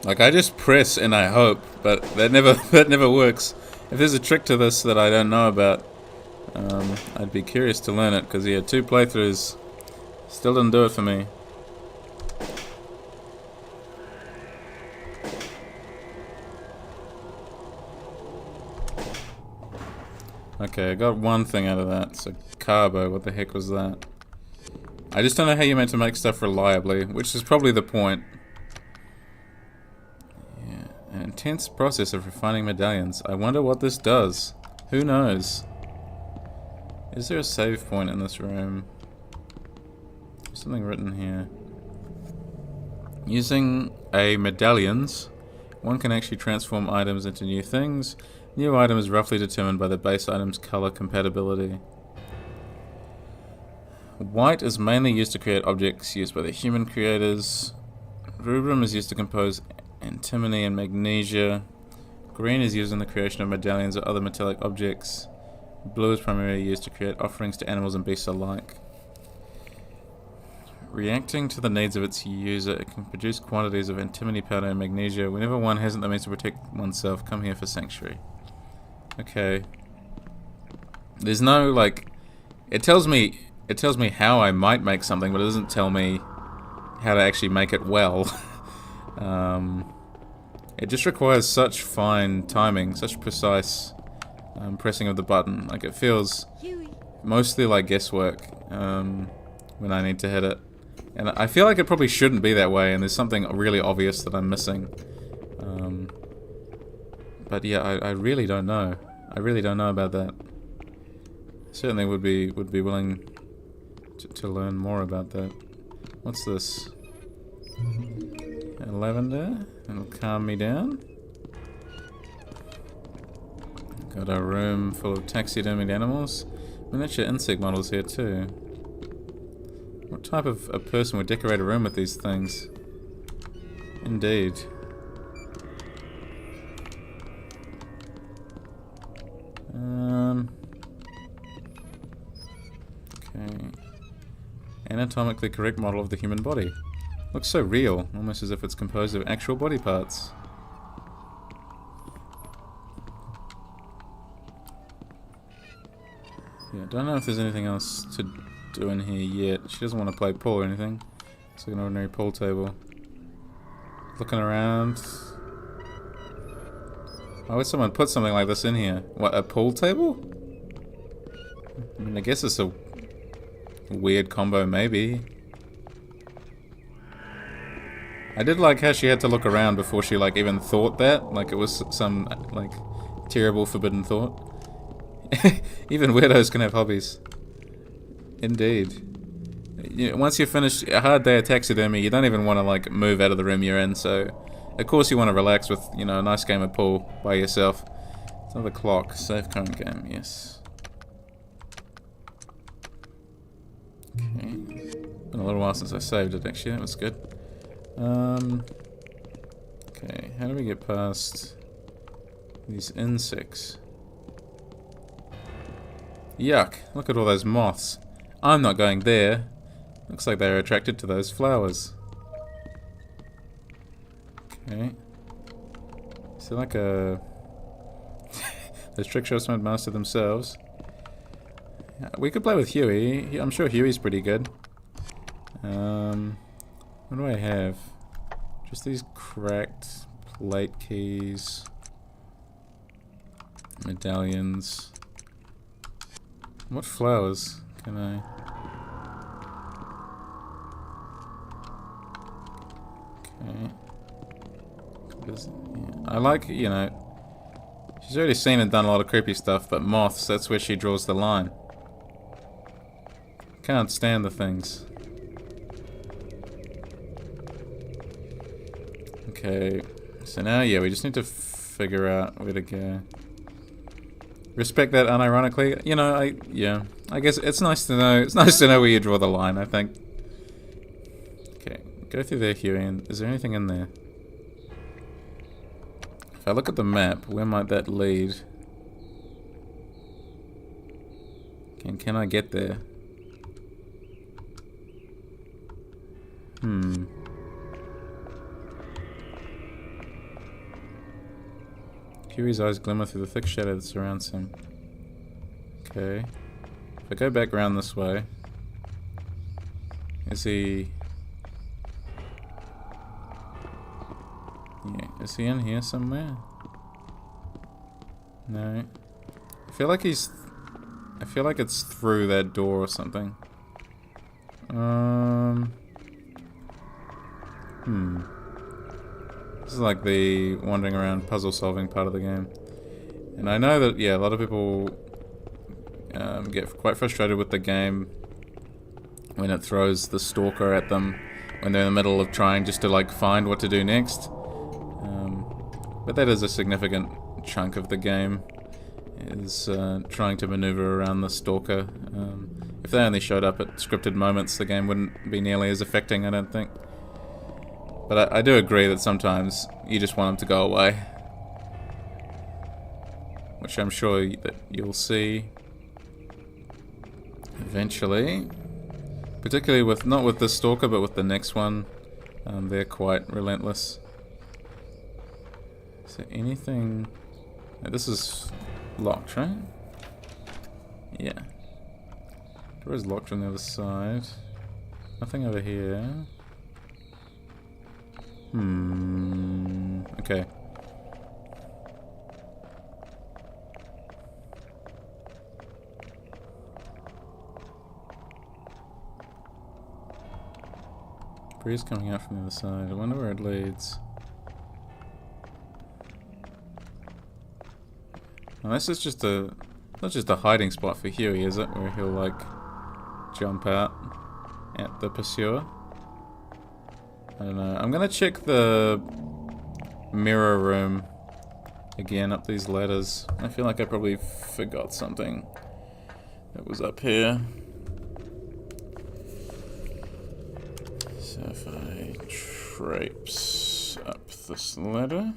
Like, I just press and I hope, but that never works. If there's a trick to this that I don't know about, I'd be curious to learn it, because yeah, 2 playthroughs still didn't do it for me. Okay, I got one thing out of that. So carbo, what the heck was that? I just don't know how you're meant to make stuff reliably, which is probably the point. Yeah, an intense process of refining medallions. I wonder what this does. Who knows? Is there a save point in this room? There's something written here. Using a medallions, one can actually transform items into new things. New item is roughly determined by the base item's color compatibility. White is mainly used to create objects used by the human creators. Rubrum is used to compose antimony and magnesia. Green is used in the creation of medallions or other metallic objects. Blue is primarily used to create offerings to animals and beasts alike. Reacting to the needs of its user, it can produce quantities of antimony powder and magnesia. Whenever one hasn't the means to protect oneself, come here for sanctuary. Okay. There's no, like... It tells me how I might make something, but it doesn't tell me how to actually make it well. It just requires such fine timing, such precise pressing of the button. Like, it feels Hewie. mostly like guesswork when I need to hit it. And I feel like it probably shouldn't be that way, and there's something really obvious that I'm missing. But yeah, I really don't know. I really don't know about that. Certainly would be willing to learn more about that. What's this? A lavender. It'll calm me down. Got a room full of taxidermied animals. Miniature insect models here too. What type of a person would decorate a room with these things? Indeed. Okay. Anatomically correct model of the human body. Looks so real, almost as if it's composed of actual body parts. Yeah, don't know if there's anything else to do in here yet. She doesn't want to play pool or anything. It's like an ordinary pool table. Looking around. Why would someone put something like this in here? What, a pool table? I mean, I guess it's a weird combo, maybe. I did like how she had to look around before she, like, even thought that. Like, it was some, like, terrible forbidden thought. Even weirdos can have hobbies. Indeed. You know, once you've finished a hard day of taxidermy, you don't even want to, like, move out of the room you're in, so... Of course you want to relax with, you know, a nice game of pool by yourself. It's another clock. Save current game, yes. Okay. Been a little while since I saved it, actually. That was good. Okay, how do we get past these insects? Yuck, look at all those moths. I'm not going there. Looks like they're attracted to those flowers. Okay. Is there like a... Those trick shots might master themselves. Yeah, we could play with Hewie. I'm sure Hewie's pretty good. What do I have? Just these cracked plate keys. Medallions. What flowers can I... Okay. Yeah, I like, you know... She's already seen and done a lot of creepy stuff, but moths, that's where she draws the line. Can't stand the things. Okay, so now, yeah, we just need to figure out where to go. Respect that unironically. You know, I guess it's nice to know. It's nice to know where you draw the line, I think. Okay, go through there, Hewie, and is there anything in there? If I look at the map, where might that lead? Can I get there? Hewie's eyes glimmer through the thick shadow that surrounds him. Okay. If I go back around this way... Is he... Yeah, is he in here somewhere? No. I feel like he's... I feel like it's through that door or something. This is like the wandering around puzzle solving part of the game. And I know that, yeah, a lot of people get quite frustrated with the game when it throws the stalker at them when they're in the middle of trying just to like find what to do next. But that is a significant chunk of the game, is trying to maneuver around the stalker. If they only showed up at scripted moments, the game wouldn't be nearly as affecting, I don't think. But I do agree that sometimes you just want them to go away. Which I'm sure that you'll see eventually. Particularly with, not with this stalker, but with the next one. They're quite relentless. Is there anything... No, this is locked, right? Yeah. Door is locked on the other side. Nothing over here. Okay. Breeze coming out from the other side. I wonder where it leads. Well, this is just a... not just a hiding spot for Hewie, is it? Where he'll, like, jump out at the pursuer. I don't know. I'm gonna check the mirror room again up these ladders. I feel like I probably forgot something that was up here. So if I traipse up this ladder...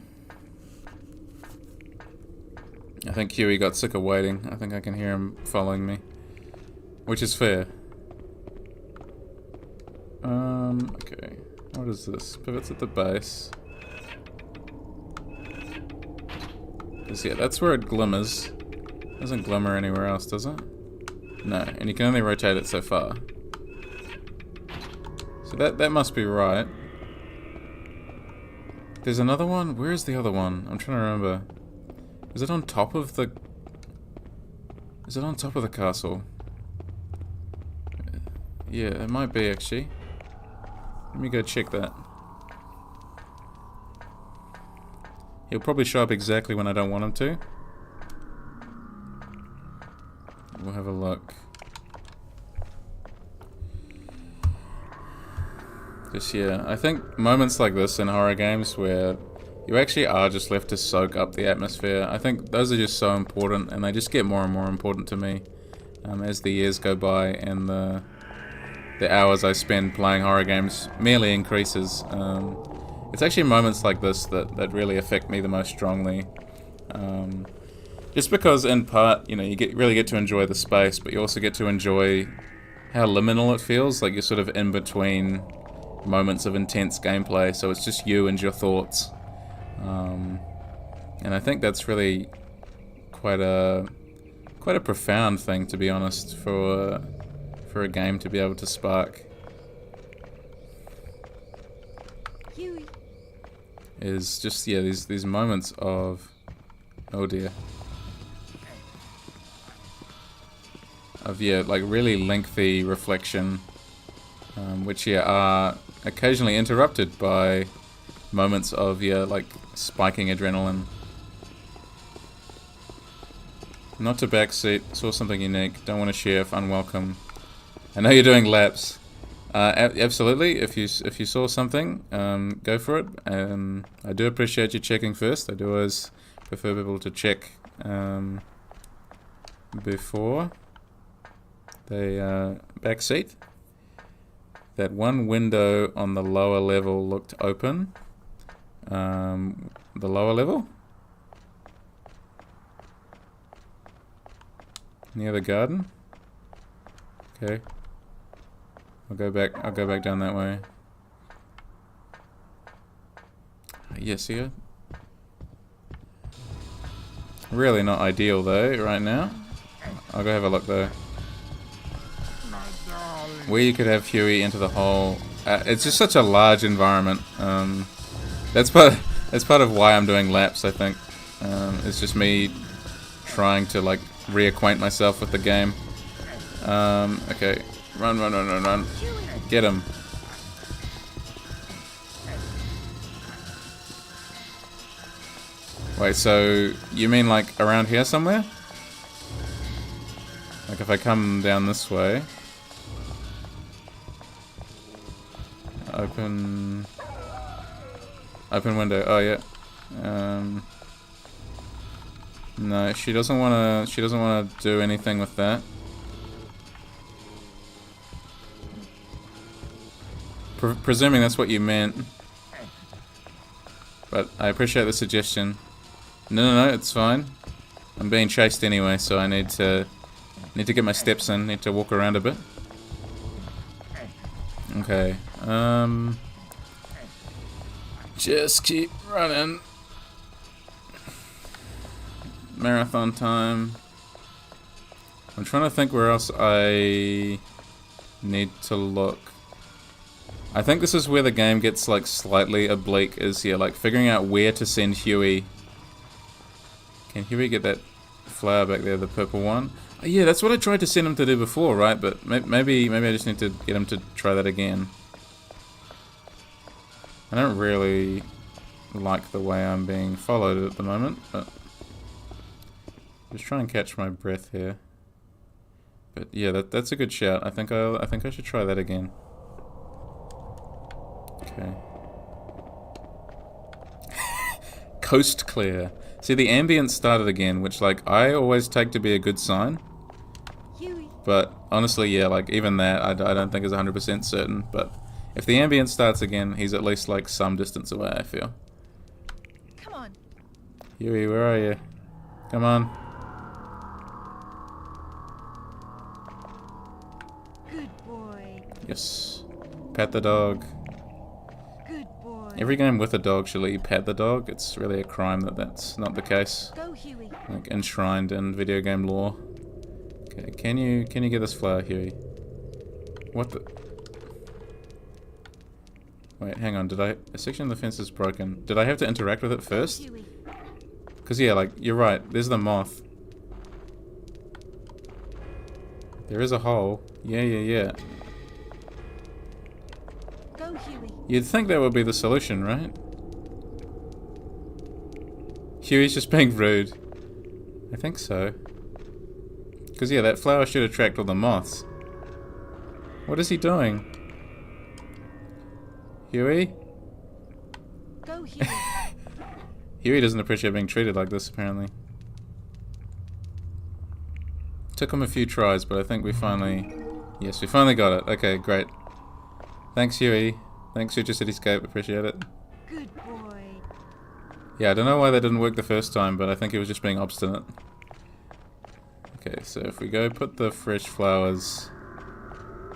I think Hewie got sick of waiting. I think I can hear him following me. Which is fair. Okay. What is this? Pivots at the base. Yeah, that's where it glimmers. Doesn't glimmer anywhere else, does it? No, and you can only rotate it so far. So that must be right. There's another one? Where is the other one? I'm trying to remember. Is it on top of the... Is it on top of the castle? Yeah, it might be actually. Let me go check that. He'll probably show up exactly when I don't want him to. We'll have a look. Just, yeah, I think moments like this in horror games where you actually are just left to soak up the atmosphere, I think those are just so important, and they just get more and more important to me as the years go by and the hours I spend playing horror games merely increases. It's actually moments like this that really affect me the most strongly. Just because, in part, you know, you really get to enjoy the space, but you also get to enjoy how liminal it feels, like you're sort of in between moments of intense gameplay, so it's just you and your thoughts. And I think that's really quite a profound thing, to be honest, for a game to be able to spark. Hewie. Is just, yeah, these moments of, oh dear, of, yeah, like really lengthy reflection, which, yeah, are occasionally interrupted by moments of, yeah, like spiking adrenaline. Not to backseat, saw something unique, don't want to share if unwelcome. I know you're doing laps. Absolutely, if you saw something, go for it. I do appreciate you checking first. I do always prefer people to check before they backseat. That one window on the lower level looked open. The lower level? Near the garden? Okay. I'll go back down that way. Yes, here. Really not ideal though, right now. I'll go have a look though. Where you could have Hewie into the hole. It's just such a large environment. That's part of why I'm doing laps, I think. It's just me trying to, like, reacquaint myself with the game. Okay. Run. Get him. Wait, so you mean like around here somewhere? Like if I come down this way. Open window. Oh yeah. No, she doesn't wanna do anything with that. Presuming that's what you meant. But I appreciate the suggestion. No, it's fine. I'm being chased anyway, so I need to get my steps in. Need to walk around a bit. Okay. Just keep running. Marathon time. I'm trying to think where else I need to look. I think this is where the game gets like slightly oblique, is here, like figuring out where to send Hewie. Can Hewie get that flower back there, the purple one? Oh, yeah, that's what I tried to send him to do before, right? But maybe I just need to get him to try that again. I don't really like the way I'm being followed at the moment, but just try and catch my breath here. But yeah, that's a good shout. I think I should try that again. Okay. Coast clear. See, the ambience started again, which like I always take to be a good sign. Hewie. But honestly, yeah, like even that I don't think is 100% certain. But if the ambience starts again, he's at least like some distance away, I feel. Come on. Hewie, where are you? Come on. Good boy. Yes. Pat the dog. Good boy. Every game with a dog should let you pet the dog. It's really a crime that that's not the case. Go, Hewie. Like enshrined in video game lore. Okay, can you get this flower, Hewie? What the? Wait, hang on. A section of the fence is broken? Did I have to interact with it first? Hewie. Because yeah, like you're right. There's the moth. There is a hole. Yeah. Go, Hewie. You'd think that would be the solution, right? Huey's just being rude. I think so. Because yeah, that flower should attract all the moths. What is he doing? Hewie? Go, Hewie. Hewie doesn't appreciate being treated like this, apparently. Took him a few tries, but I think we finally... Yes, we finally got it. Okay, great. Thanks, Hewie. Thanks, Future Cityscape. Appreciate it. Good boy. Yeah, I don't know why that didn't work the first time, but I think it was just being obstinate. Okay, so if we go put the fresh flowers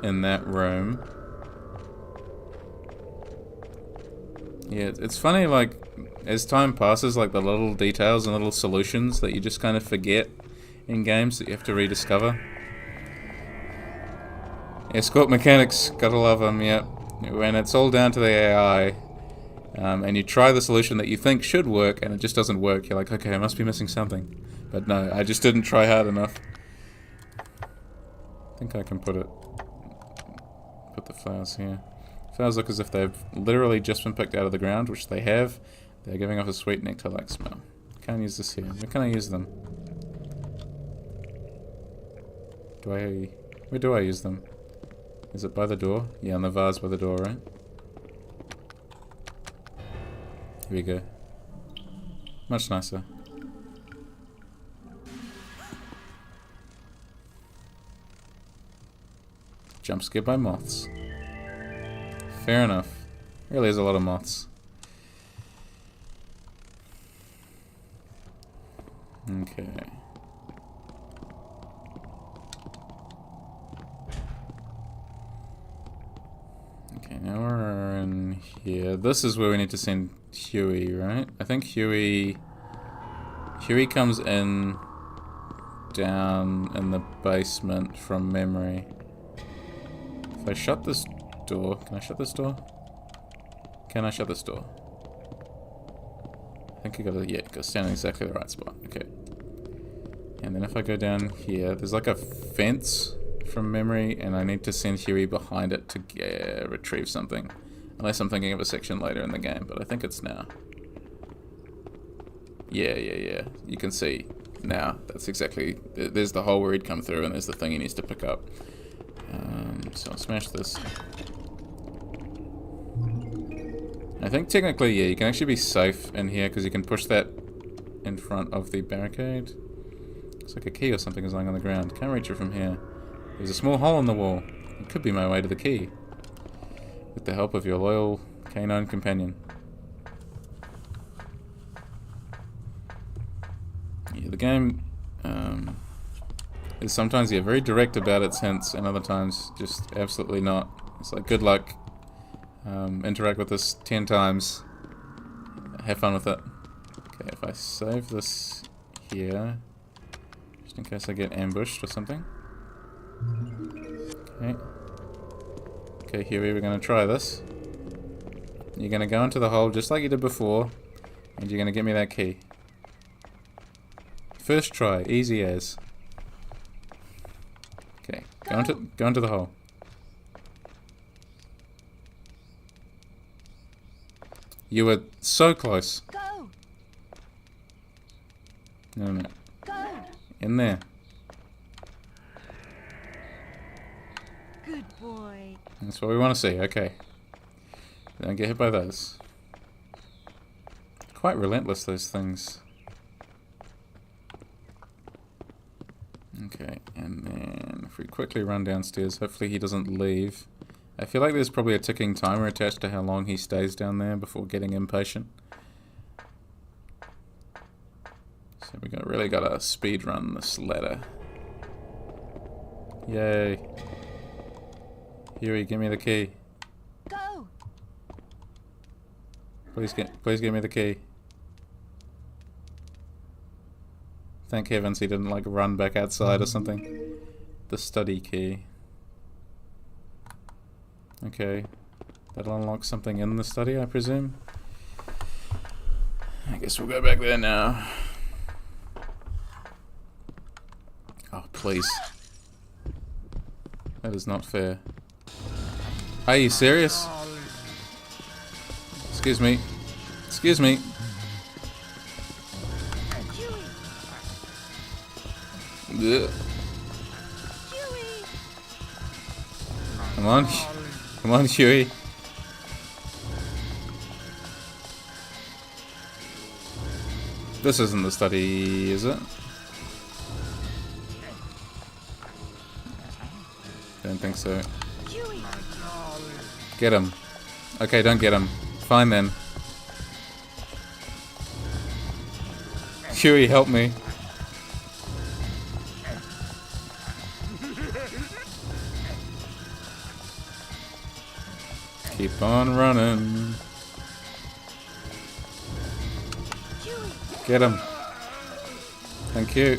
in that room... Yeah, it's funny, like, as time passes, like, the little details and little solutions that you just kind of forget in games that you have to rediscover. Escort mechanics, gotta love them, yep. When it's all down to the AI, and you try the solution that you think should work, and it just doesn't work, you're like, okay, I must be missing something. But no, I just didn't try hard enough. I think I can put the flowers here. Flowers look as if they've literally just been picked out of the ground, which they have. They're giving off a sweet nectar-like smell. Can't use this here. Where can I use them? Where do I use them? Is it by the door? Yeah, in the vase by the door, right? Here we go. Much nicer. Jump scare by moths. Fair enough. Really is a lot of moths. Okay. Okay, now we're in here. This is where we need to send Hewie, right? I think Hewie comes in down in the basement from memory. If I shut this door, can I shut this door? Can I shut this door? I think I gotta, yeah, go stand in exactly the right spot. Okay. And then if I go down here, there's like a fence from memory, and I need to send Hewie behind it to retrieve something. Unless I'm thinking of a section later in the game, but I think it's now. Yeah. You can see now. That's exactly... There's the hole where he'd come through, and there's the thing he needs to pick up. So I'll smash this. I think technically, yeah, you can actually be safe in here, because you can push that in front of the barricade. Looks like a key or something is lying on the ground. Can't reach it from here. There's a small hole in the wall. It could be my way to the key. With the help of your loyal canine companion. Yeah, the game is sometimes, yeah, very direct about its hints, and other times just absolutely not. It's like, good luck. Interact with this 10 times. Have fun with it. Okay, if I save this here, just in case I get ambushed or something. Okay. Okay, Hewie, we're gonna try this. You're gonna go into the hole just like you did before, and you're gonna get me that key. First try, easy as. Okay, go into the hole. You were so close. Go! No. Go! In there. Good boy. That's what we want to see. Okay. Don't get hit by those. Quite relentless, those things. Okay, and then if we quickly run downstairs, hopefully he doesn't leave. I feel like there's probably a ticking timer attached to how long he stays down there before getting impatient. So we really gotta speed run this ladder. Yay. Hewie, give me the key. Go! Please give me the key. Thank heavens he didn't like run back outside or something. The study key. Okay. That'll unlock something in the study, I presume. I guess we'll go back there now. Oh, please. That is not fair. Are you serious? Excuse me. Excuse me. Hewie! Ugh. Hewie! Come on. Come on, Hewie. This isn't the study, is it? Don't think so. Hewie! Get him. Okay, don't get him. Fine then. Hewie, help me. Keep on running. Hewie! Get him. Thank you.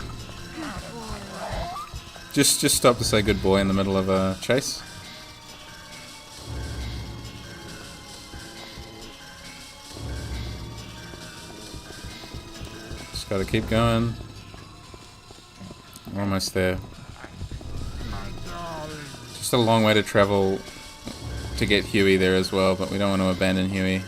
Just stop to say good boy in the middle of a chase. Just gotta keep going. We're almost there. Just a long way to travel to get Hewie there as well, but we don't want to abandon Hewie.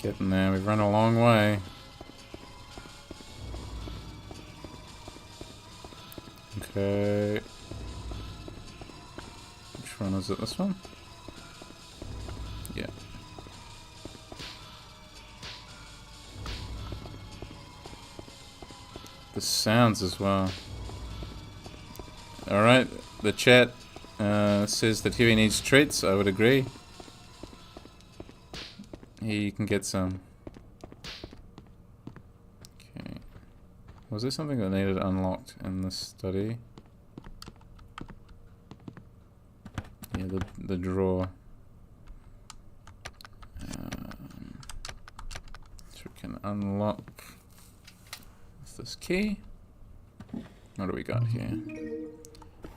Getting there, we've run a long way. Okay. Which one is it? This one? Yeah. The sounds as well. Alright, the chat says that Hewie needs treats. I would agree. He can get some. Okay. Was there something that needed unlocked in this study? Yeah, the drawer. So we can unlock with this key. What do we got here?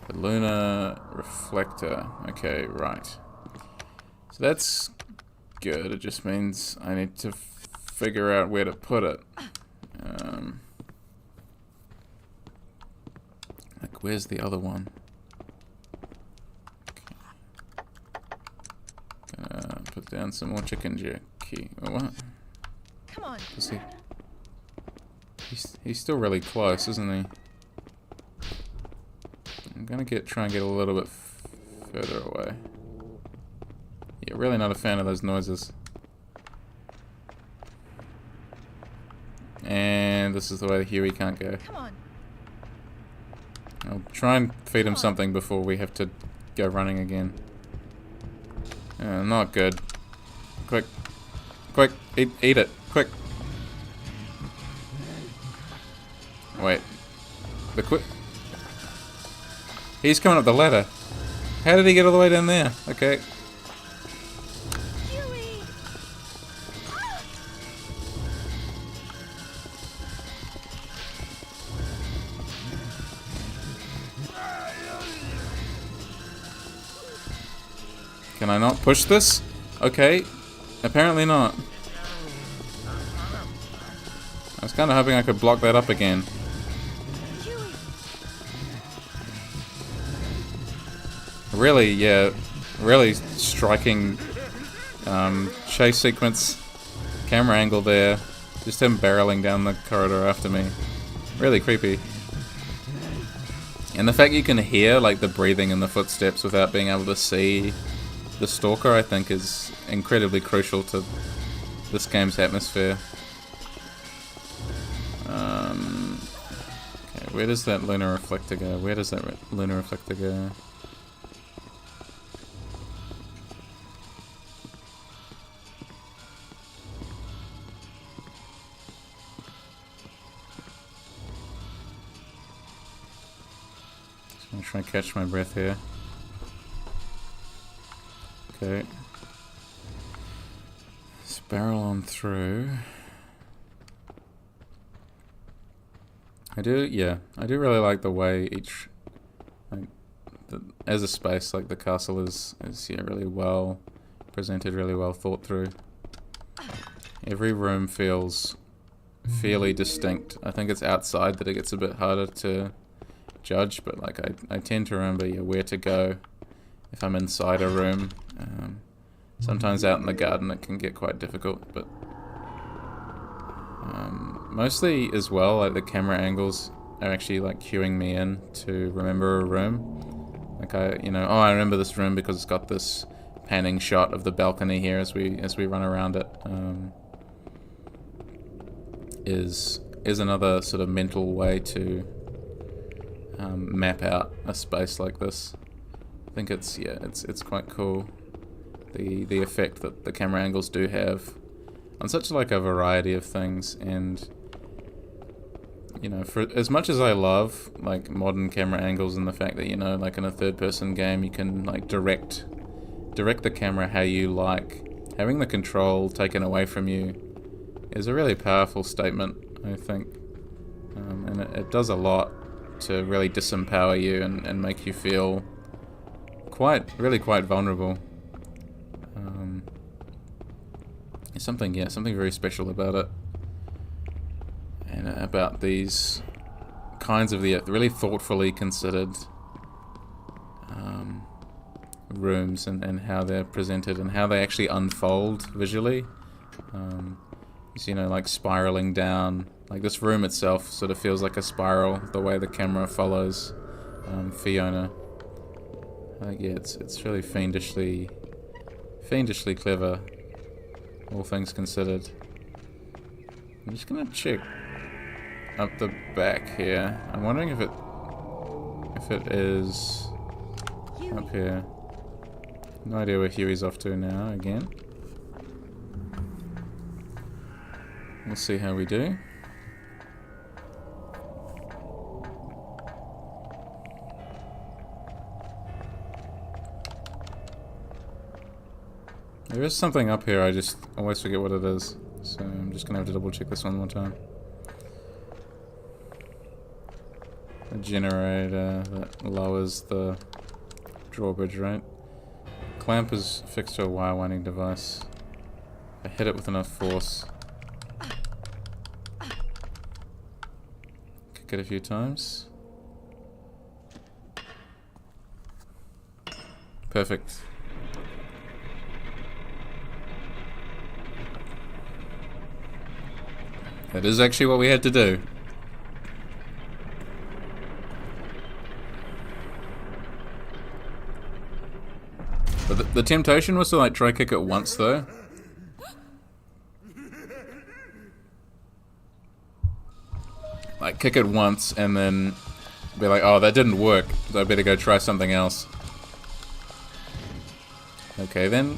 The lunar reflector. Okay, right. So that's good. It just means I need to figure out where to put it. Like, where's the other one? Okay. Put down some more chicken jerky. Oh, what? Come on. Is he? He's still really close, isn't he? I'm gonna try and get a little bit further away. Yeah, really not a fan of those noises. And this is the way the Hewie can't go. Come on. I'll try and feed him something before we have to go running again. Not good. Of Quick. Quick. Eat it. Quick. Wait. He's coming up the ladder. How did he get all the way down there? Okay. Hewie! Can I not push this? Okay. Apparently not. I was kind of hoping I could block that up again. Hewie! Really, yeah, really striking chase sequence, camera angle there. Just him barreling down the corridor after me. Really creepy. And the fact you can hear like the breathing and the footsteps without being able to see the stalker, I think, is incredibly crucial to this game's atmosphere. Okay, where does that lunar reflector go? Where does that lunar reflector go? I'm trying to catch my breath here. Okay. Let's barrel on through. I do really like the way each, like, as a space, like the castle is yeah, really well presented, really well thought through. Every room feels fairly distinct. I think it's outside that it gets a bit harder to judge, but like I tend to remember where to go if I'm inside a room. Sometimes out in the garden it can get quite difficult, but mostly as well, like the camera angles are actually like cueing me in to remember a room. Like I remember this room because it's got this panning shot of the balcony here as we run around it. Is another sort of mental way to map out a space like this. I think it's quite cool, the effect that the camera angles do have on such like a variety of things. And for as much as I love like modern camera angles and the fact that like in a third person game you can like direct the camera how you like, having the control taken away from you is a really powerful statement, I think. And it does a lot to really disempower you and make you feel really quite vulnerable. Something very special about it, and about these kinds of the really thoughtfully considered rooms and how they're presented and how they actually unfold visually. Like spiraling down. Like this room itself sort of feels like a spiral, the way the camera follows Fiona. It's really fiendishly clever, all things considered. I'm just gonna check up the back here. I'm wondering if it is up here. No idea where Hewie's off to now again. We'll see how we do. There is something up here, I just always forget what it is. So I'm just gonna have to double check this one more time. A generator that lowers the drawbridge, right? Clamp is fixed to a wire winding device. I hit it with enough force. Kick it a few times. Perfect. That is actually what we had to do. But the temptation was to like try kick it once though. Like kick it once and then be like, oh, that didn't work, so I better go try something else. Okay then.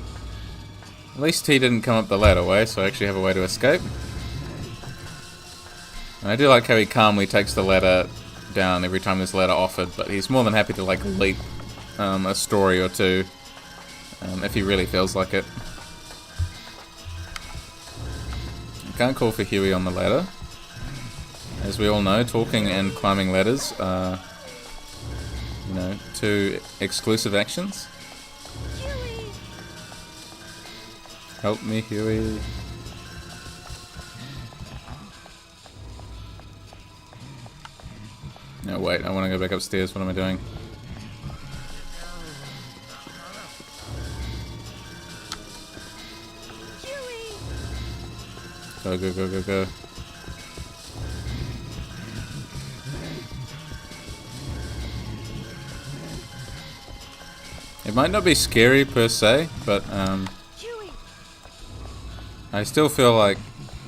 At least he didn't come up the ladder way, so I actually have a way to escape. And I do like how he calmly takes the ladder down every time there's a ladder offered, but he's more than happy to like leap a story or two if he really feels like it. I can't call for Hewie on the ladder. As we all know, talking and climbing ladders are, you know, two exclusive actions. Hewie! Help me, Hewie. No, wait, I want to go back upstairs. What am I doing? Hewie! Go, go, go, go, go. It might not be scary per se, but Hewie! I still feel like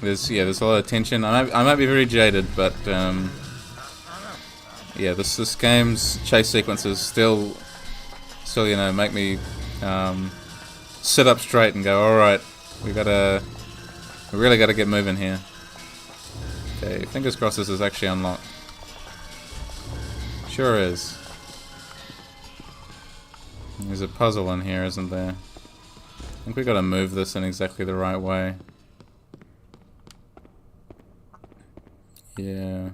there's a lot of tension. I might be very jaded, but yeah, this game's chase sequences still you know, make me sit up straight and go, all right, we really gotta get moving here. Okay, fingers crossed this is actually unlocked. Sure is. There's a puzzle in here, isn't there? I think we gotta move this in exactly the right way. Yeah.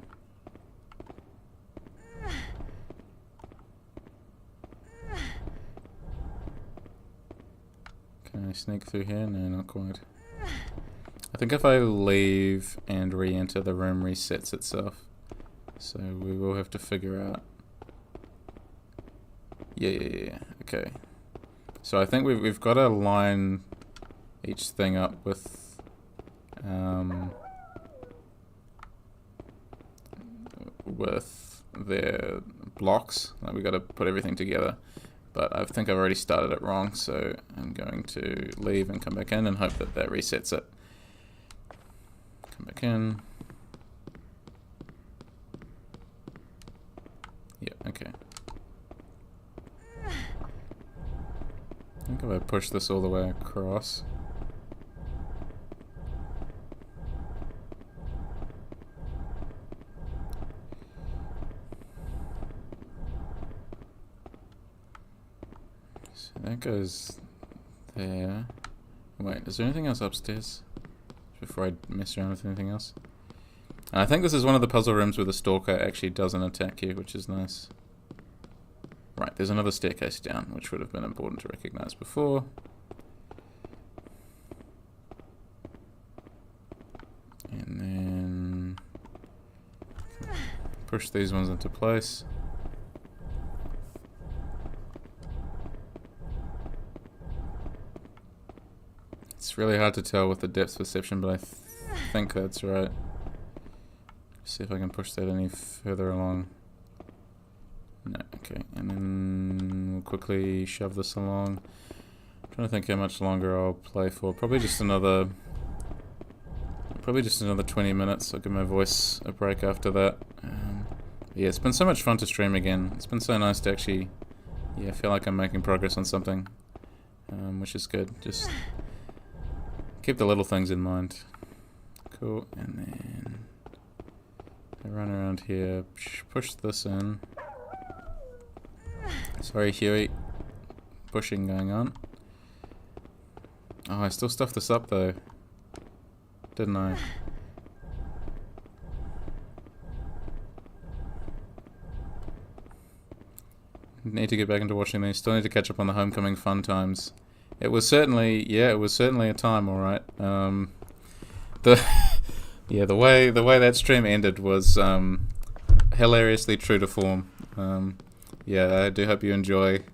Can I sneak through here? No, not quite. I think if I leave and re-enter, the room resets itself. So we will have to figure out. Yeah. Okay. So I think we've got to line each thing up with their blocks. Like we got to put everything together. But I think I've already started it wrong, so I'm going to leave and come back in and hope that that resets it. Come back in. Yep, okay. I think if I push this all the way across. So that goes there. Wait, is there anything else upstairs? Before I mess around with anything else. And I think this is one of the puzzle rooms where the stalker actually doesn't attack you, which is nice. Right, there's another staircase down, which would have been important to recognize before. And then push these ones into place. It's really hard to tell with the depth perception, but I think that's right. See if I can push that any further along. No, okay, and then we'll quickly shove this along. I'm trying to think how much longer I'll play for. Probably just another 20 minutes. I'll give my voice a break after that. Yeah, it's been so much fun to stream again. It's been so nice to actually, yeah, feel like I'm making progress on something, which is good. Just keep the little things in mind. Cool, and then I run around here, push this in. Sorry, Hewie. Pushing going on. Oh, I still stuffed this up though. Didn't I? Need to get back into watching these. Still need to catch up on the Homecoming fun times. It was certainly, yeah, it was certainly a time, alright. The way that stream ended was hilariously true to form. Yeah, I do hope you enjoy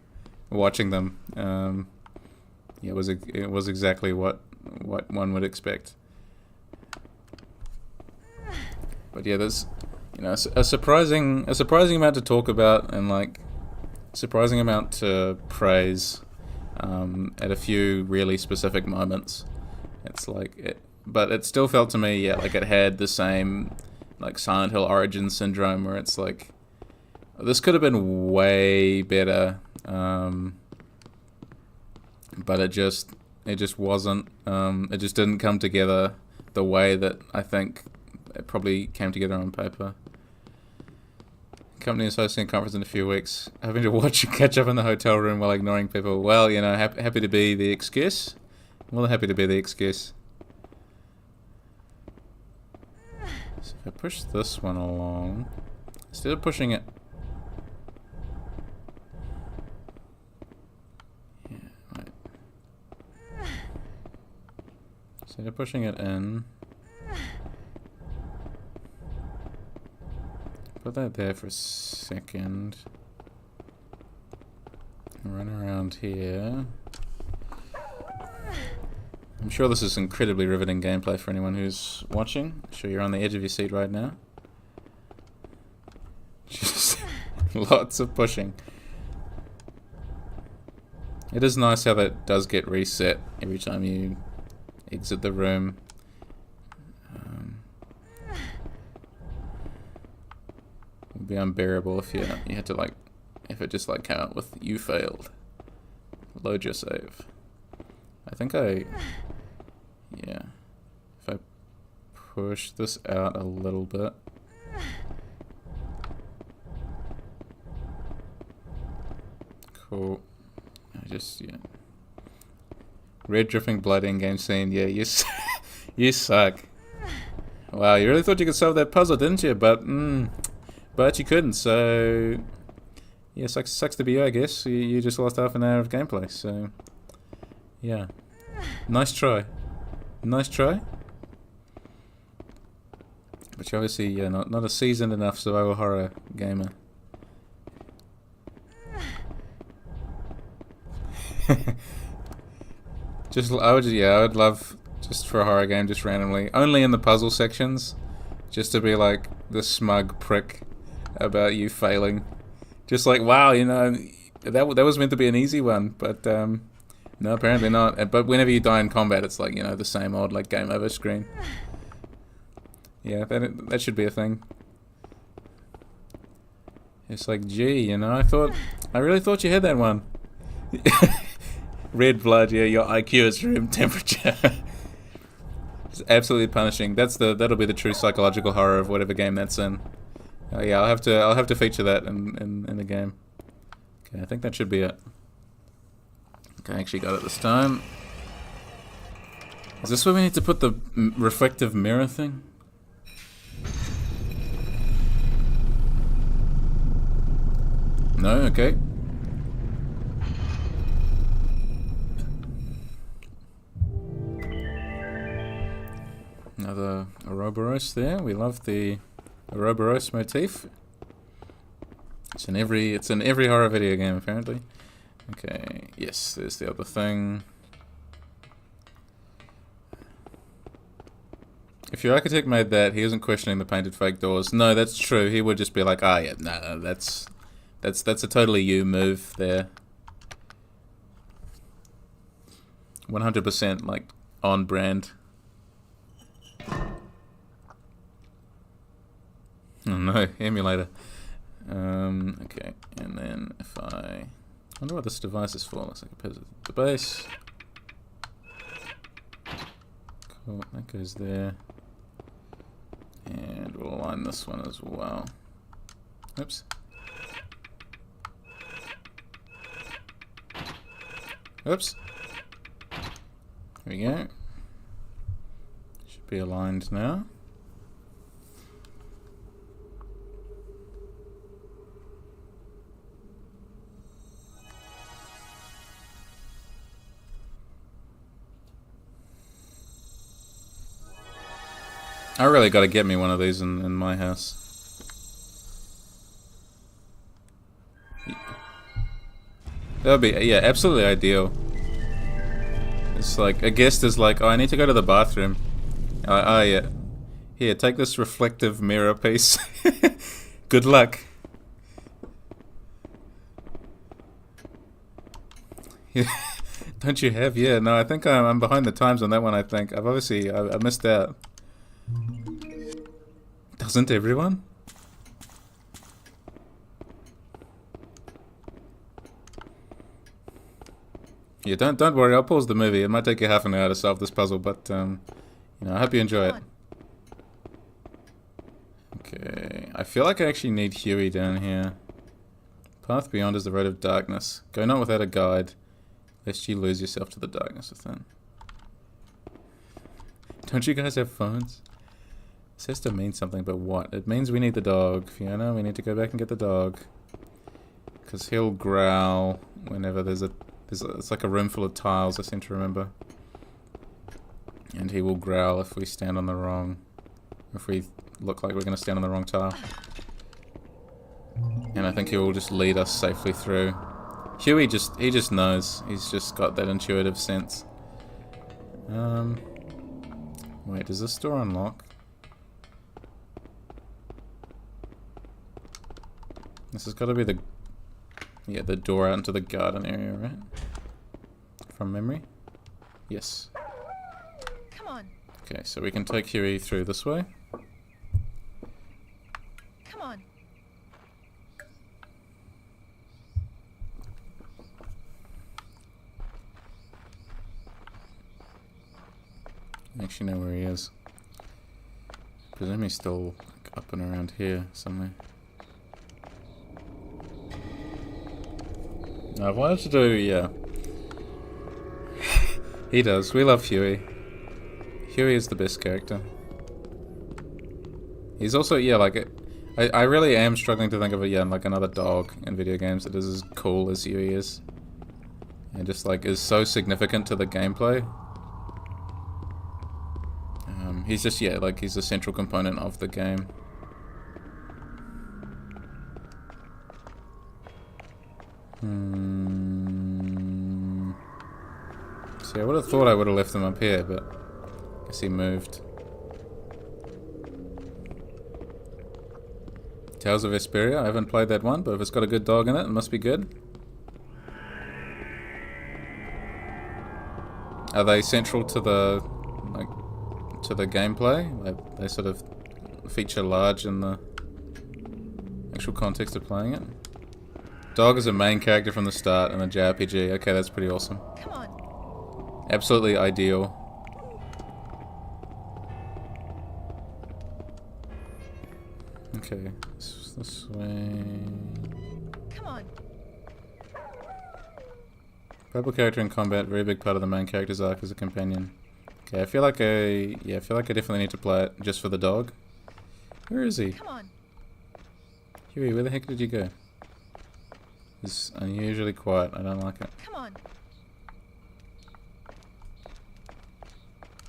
watching them. Yeah, it was exactly what one would expect. But yeah, there's, you know, a surprising amount to talk about, and like surprising amount to praise at a few really specific moments. It's like but it still felt to me, yeah, like it had the same like Silent Hill origin syndrome, where it's like, this could have been way better, but it It just wasn't. It just didn't come together the way that I think it probably came together on paper. Company is hosting a conference in a few weeks. Having to watch and catch up in the hotel room while ignoring people. Well, you know, happy to be the excuse. More than happy to be the excuse. So if I push this one along, instead of pushing it... Yeah, right. Instead of pushing it in... Put that there for a second. Run around here. I'm sure this is incredibly riveting gameplay for anyone who's watching. I'm sure you're on the edge of your seat right now. Just lots of pushing. It is nice how that does get reset every time you exit the room. It'd be unbearable if you had to if it just came out with "you failed." Load your save. I think yeah. If I push this out a little bit. Cool. Yeah. Red dripping blood in game scene. Yeah, you you suck. Wow, you really thought you could solve that puzzle, didn't you? But you couldn't, so... Yeah, sucks to be you, I guess. You just lost half an hour of gameplay, so... Yeah. Nice try. Nice try. But you're obviously, yeah, not a seasoned enough survival horror gamer. I would love, just for a horror game, just randomly, only in the puzzle sections, just to be like the smug prick about you failing. Just like, wow, you know, that was meant to be an easy one, but no, apparently not. But whenever you die in combat, it's like, you know, the same old game over screen. Yeah, that should be a thing. It's like, gee, you know, I really thought you had that one. Red blood, yeah, your IQ is room temperature. It's absolutely punishing. That'll be the true psychological horror of whatever game that's in. Yeah, I'll have to feature that in the game. Okay, I think that should be it. Okay, I actually got it this time. Is this where we need to put the reflective mirror thing? No? Okay. Another Ouroboros there. We love the Ouroboros motif. It's in every horror video game apparently. Okay, yes, there's the other thing. If your architect made that, he isn't questioning the painted fake doors. No, that's true. He would just be like, ah, yeah, no, that's a totally you move there. 100% on brand. Oh no, emulator. Okay, and then if I wonder what this device is for. Looks like it pairs with the base. Cool, that goes there. And we'll align this one as well. Oops. Oops. There we go. Should be aligned now. I really got to get me one of these in my house. That would be, yeah, absolutely ideal. It's like, a guest is like, oh, I need to go to the bathroom. Oh, yeah. Here, take this reflective mirror piece. Good luck. Don't you have? Yeah, no, I think I'm behind the times on that one, I think. I missed out. Doesn't everyone? Yeah, don't worry. I'll pause the movie. It might take you half an hour to solve this puzzle, but you know, I hope you enjoy it. Okay, I feel like I actually need Hewie down here. Path beyond is the road of darkness. Go not without a guide, lest you lose yourself to the darkness within. Don't you guys have phones? This has to mean something, but what? It means we need the dog, Fiona. We need to go back and get the dog. Because he'll growl whenever it's like a room full of tiles, I seem to remember. And he will growl if we stand on the wrong... if we look like we're going to stand on the wrong tile. And I think he will just lead us safely through. Hewie he just knows. He's just got that intuitive sense. Wait, does this door unlock? This has got to be the door out into the garden area, right? From memory? Yes. Come on. Okay, so we can take Hewie through this way. Come on. I actually know where he is. Presume he's still up and around here somewhere. Now, I've wanted to do, yeah. He does. We love Hewie. Hewie is the best character. He's also, yeah, like, I really am struggling to think of like another dog in video games that is as cool as Hewie is. And just, like, is so significant to the gameplay. He's just, yeah, like, he's a central component of the game. See, I would have thought I would have left him up here, but I guess he moved. Tales of Vesperia, I haven't played that one, but if it's got a good dog in it, it must be good. Are they central to the, like, to the gameplay? Like, they sort of feature large in the actual context of playing it? Dog is a main character from the start in a JRPG. Okay, that's pretty awesome. Come on. Absolutely ideal. Okay, this way. Come on. Purple character in combat, very big part of the main character's arc as a companion. Okay, I feel like I definitely need to play it just for the dog. Where is he? Come on. Hewie, where the heck did you go? It's unusually quiet. I don't like it. Come on.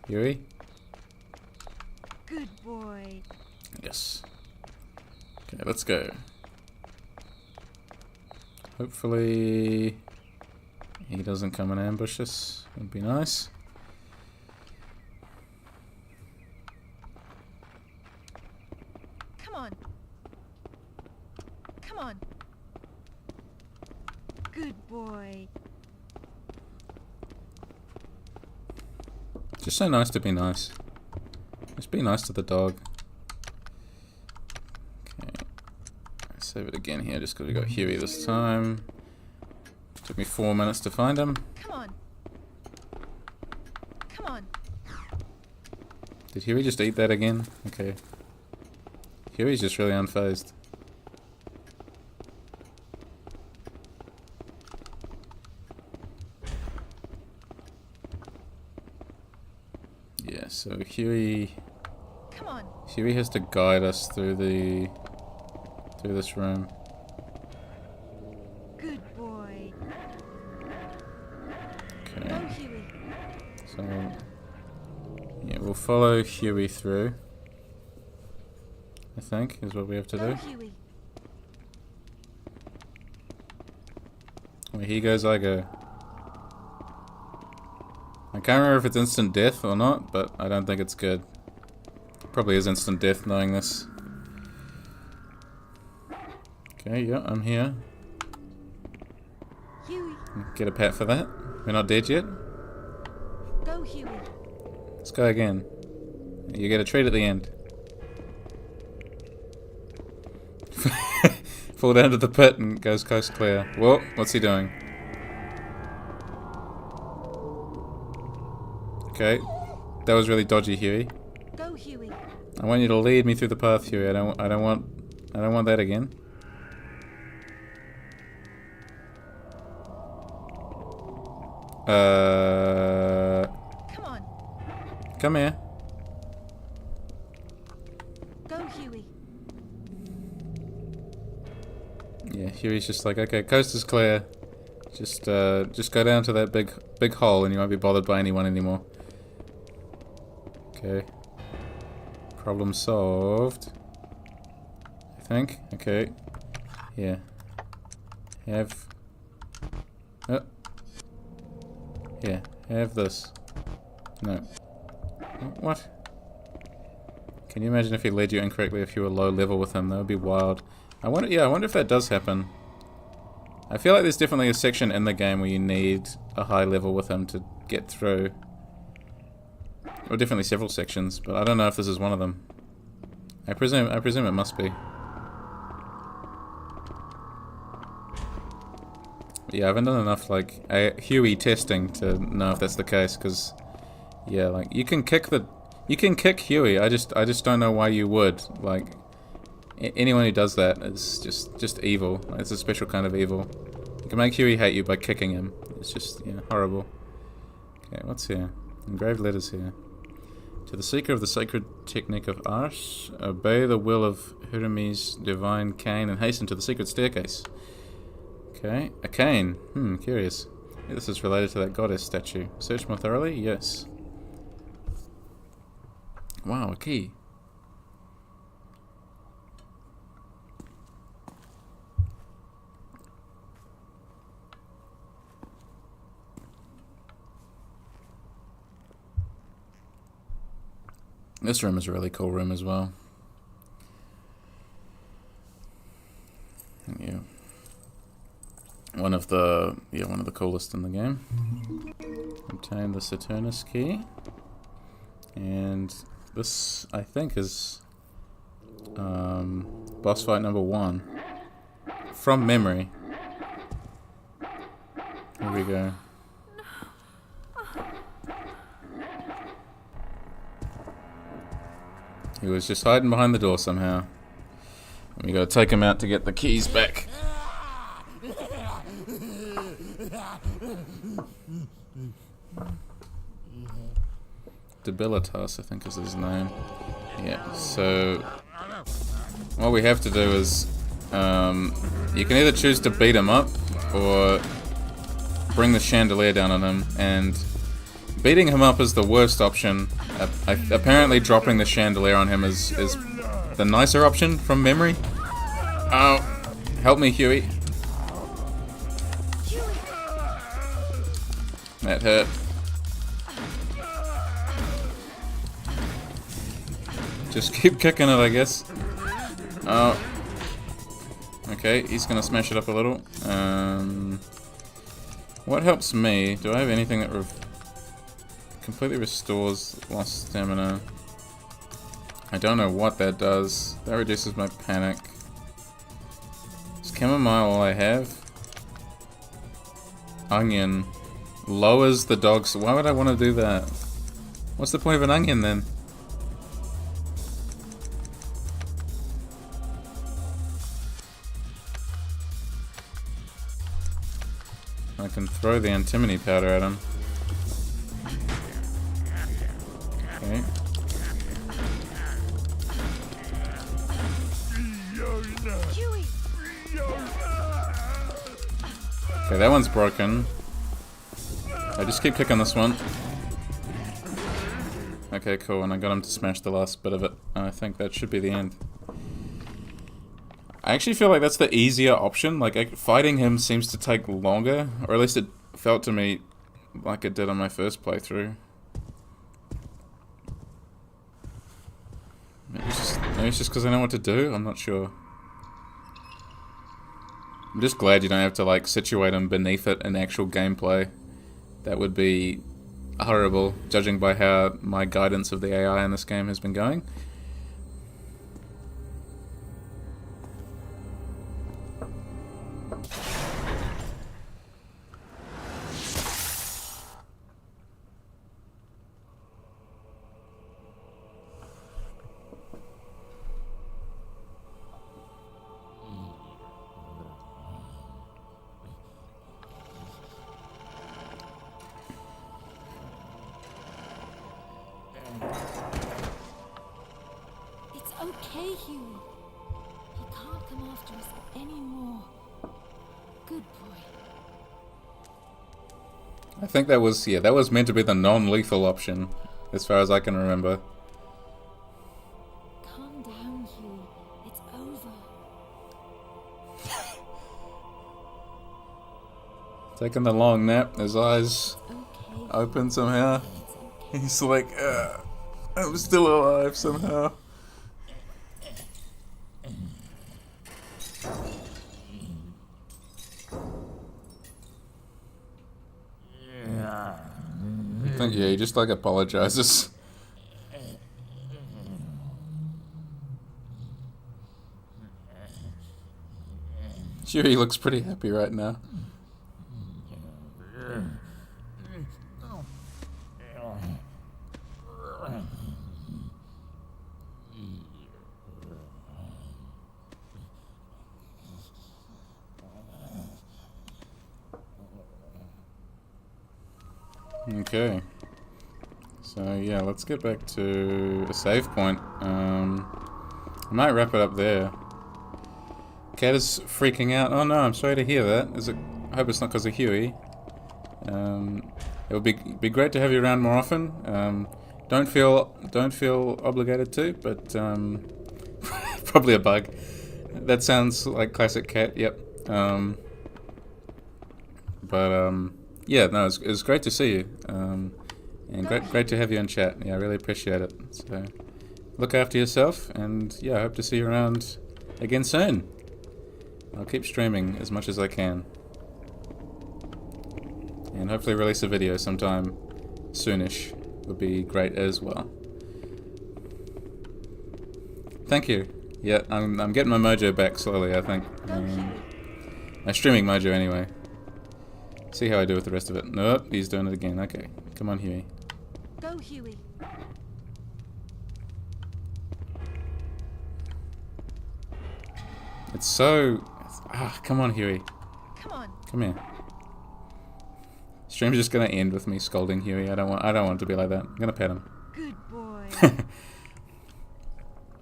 Hewie? Good boy. Yes. Okay, let's go. Hopefully he doesn't come and ambush us. Would be nice. Come on. Come on. Good boy. Just so nice to be nice. Just be nice to the dog. Okay. Save it again here just because we got Hewie this time. Took me 4 minutes to find him. Come on. Come on. Did Hewie just eat that again? Okay. Huey's just really unfazed. Yeah, so Hewie Come on. has to guide us through this room. Good boy. Go, Okay. Hewie. So yeah, we'll follow Hewie through. I think is what we have to Go, do. Hewie. Where he goes, I go. I can't remember if it's instant death or not, but I don't think it's good. Probably is instant death knowing this. Okay, yeah, I'm here. Hewie. Get a pat for that. We're not dead yet. Go, Hewie. Let's go again. You get a treat at the end. Fall down to the pit and goes coast clear. Whoa, what's he doing? Okay. That was really dodgy, Hewie. Go, Hewie. I want you to lead me through the path, Hewie. I don't want that again. Come on. Come here. Go, Hewie. Yeah, Huey's just like, okay, coast is clear. Just go down to that big hole and you won't be bothered by anyone anymore. Okay. Problem solved. I think. Okay. Yeah. Have... Oh. Yeah, have this. No. What? Can you imagine if he led you incorrectly if you were low level with him? That would be wild. I wonder if that does happen. I feel like there's definitely a section in the game where you need a high level with him to get through. Or definitely several sections, but I don't know if this is one of them. I presume it must be. Yeah, I haven't done enough like Hewie testing to know if that's the case, because yeah, like you can kick Hewie. I just don't know why you would. Like anyone who does that is just evil. It's a special kind of evil. You can make Hewie hate you by kicking him. It's just, yeah, horrible. Okay, what's here? Engraved letters here. To the seeker of the sacred technique of art, obey the will of Hermes' divine cane and hasten to the secret staircase. Okay, a cane. Curious. Yeah, this is related to that goddess statue. Search more thoroughly? Yes. Wow, a key. This room is a really cool room as well. Yeah. One of the coolest in the game. Obtain the Saturnus key. And this, I think, is boss fight number 1. From memory. Here we go. He was just hiding behind the door somehow. And we gotta take him out to get the keys back. Debilitas, I think is his name. Yeah, so what we have to do is you can either choose to beat him up or bring the chandelier down on him, and beating him up is the worst option. Apparently dropping the chandelier on him is the nicer option from memory. Oh, help me, Hewie. That hurt. Just keep kicking it, I guess. Oh. Okay, he's gonna smash it up a little. What helps me? Do I have anything that completely restores lost stamina? I don't know what that does. That reduces my panic. Is chamomile all I have? Onion. Lowers the dog's... Why would I want to do that? What's the point of an onion then? I can throw the antimony powder at him. Okay. Okay, that one's broken. I just keep kicking this one. Okay, cool, and I got him to smash the last bit of it. I think that should be the end. I actually feel like that's the easier option. Like, fighting him seems to take longer, or at least it felt to me like it did on my first playthrough. Maybe it's just because I know what to do? I'm not sure. I'm just glad you don't have to, like, situate him beneath it in actual gameplay. That would be horrible, judging by how my guidance of the AI in this game has been going. Hewie. He can't come after us anymore. Good boy. I think that was meant to be the non-lethal option, as far as I can remember. Calm down, Hewie. It's over. Taking the long nap, his eyes Okay. open somehow. It's okay. He's like, I'm still alive somehow. I think, he just like apologizes. Sure, he looks pretty happy right now. Okay. So yeah, let's get back to a save point. I might wrap it up there. Cat is freaking out. Oh no, I'm sorry to hear that. I hope it's not because of Hewie. It would be great to have you around more often. Don't feel obligated to, but probably a bug. That sounds like classic Cat. Yep. Yeah, no, it's great to see you, and great to have you in chat. Yeah, I really appreciate it. So, look after yourself, and yeah, I hope to see you around again soon. I'll keep streaming as much as I can, and hopefully release a video sometime soonish. Would be great as well. Thank you. Yeah, I'm getting my mojo back slowly, I think. My streaming mojo anyway. See how I do with the rest of it. Nope, he's doing it again. Okay, come on, Hewie. Go, Hewie. It's so... come on, Hewie. Come on. Come here. Stream's just gonna end with me scolding Hewie. I don't want it to be like that. I'm gonna pet him. Good boy.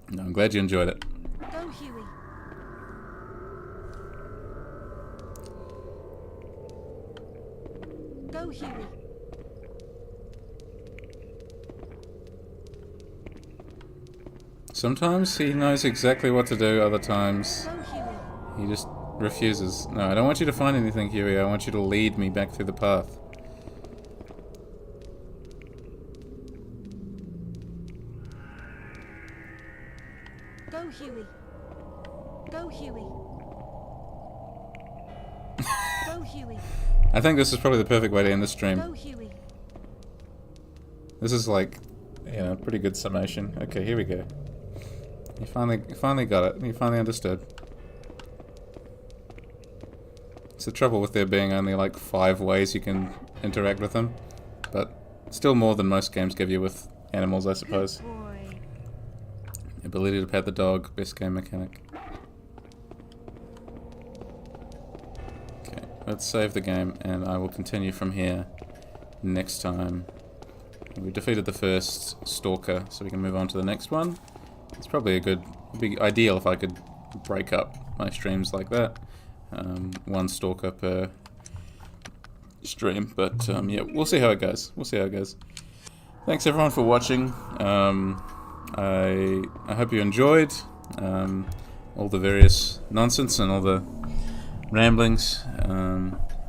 No, I'm glad you enjoyed it. Go, Hewie. Go, Hewie. Sometimes he knows exactly what to do, other times Go, Hewie. he just refuses. No, I don't want you to find anything, Hewie. I want you to lead me back through the path. Go, Hewie. Go, Hewie. Go, Hewie. I think this is probably the perfect way to end the stream. Go, Hewie. This is like, pretty good summation. Okay, here we go. You finally got it. You finally understood. It's the trouble with there being only like 5 ways you can interact with them, but still more than most games give you with animals, I suppose. Good boy. Ability to pet the dog, best game mechanic. Okay, let's save the game, and I will continue from here next time. We defeated the first stalker, so we can move on to the next one. It's probably it'd be ideal if I could break up my streams like that. 1 stalker per stream, but yeah, we'll see how it goes. Thanks everyone for watching. I hope you enjoyed all the various nonsense and all the ramblings.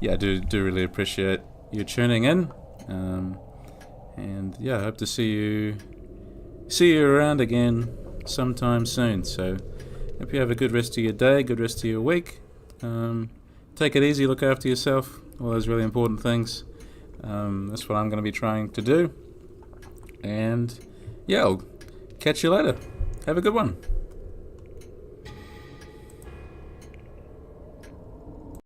Yeah, I do really appreciate you tuning in. And yeah, I hope to see you around again sometime soon. So hope you have a good rest of your day, good rest of your week. Take it easy, look after yourself, all those really important things. That's what I'm going to be trying to do. And yeah, I'll catch you later. Have a good one.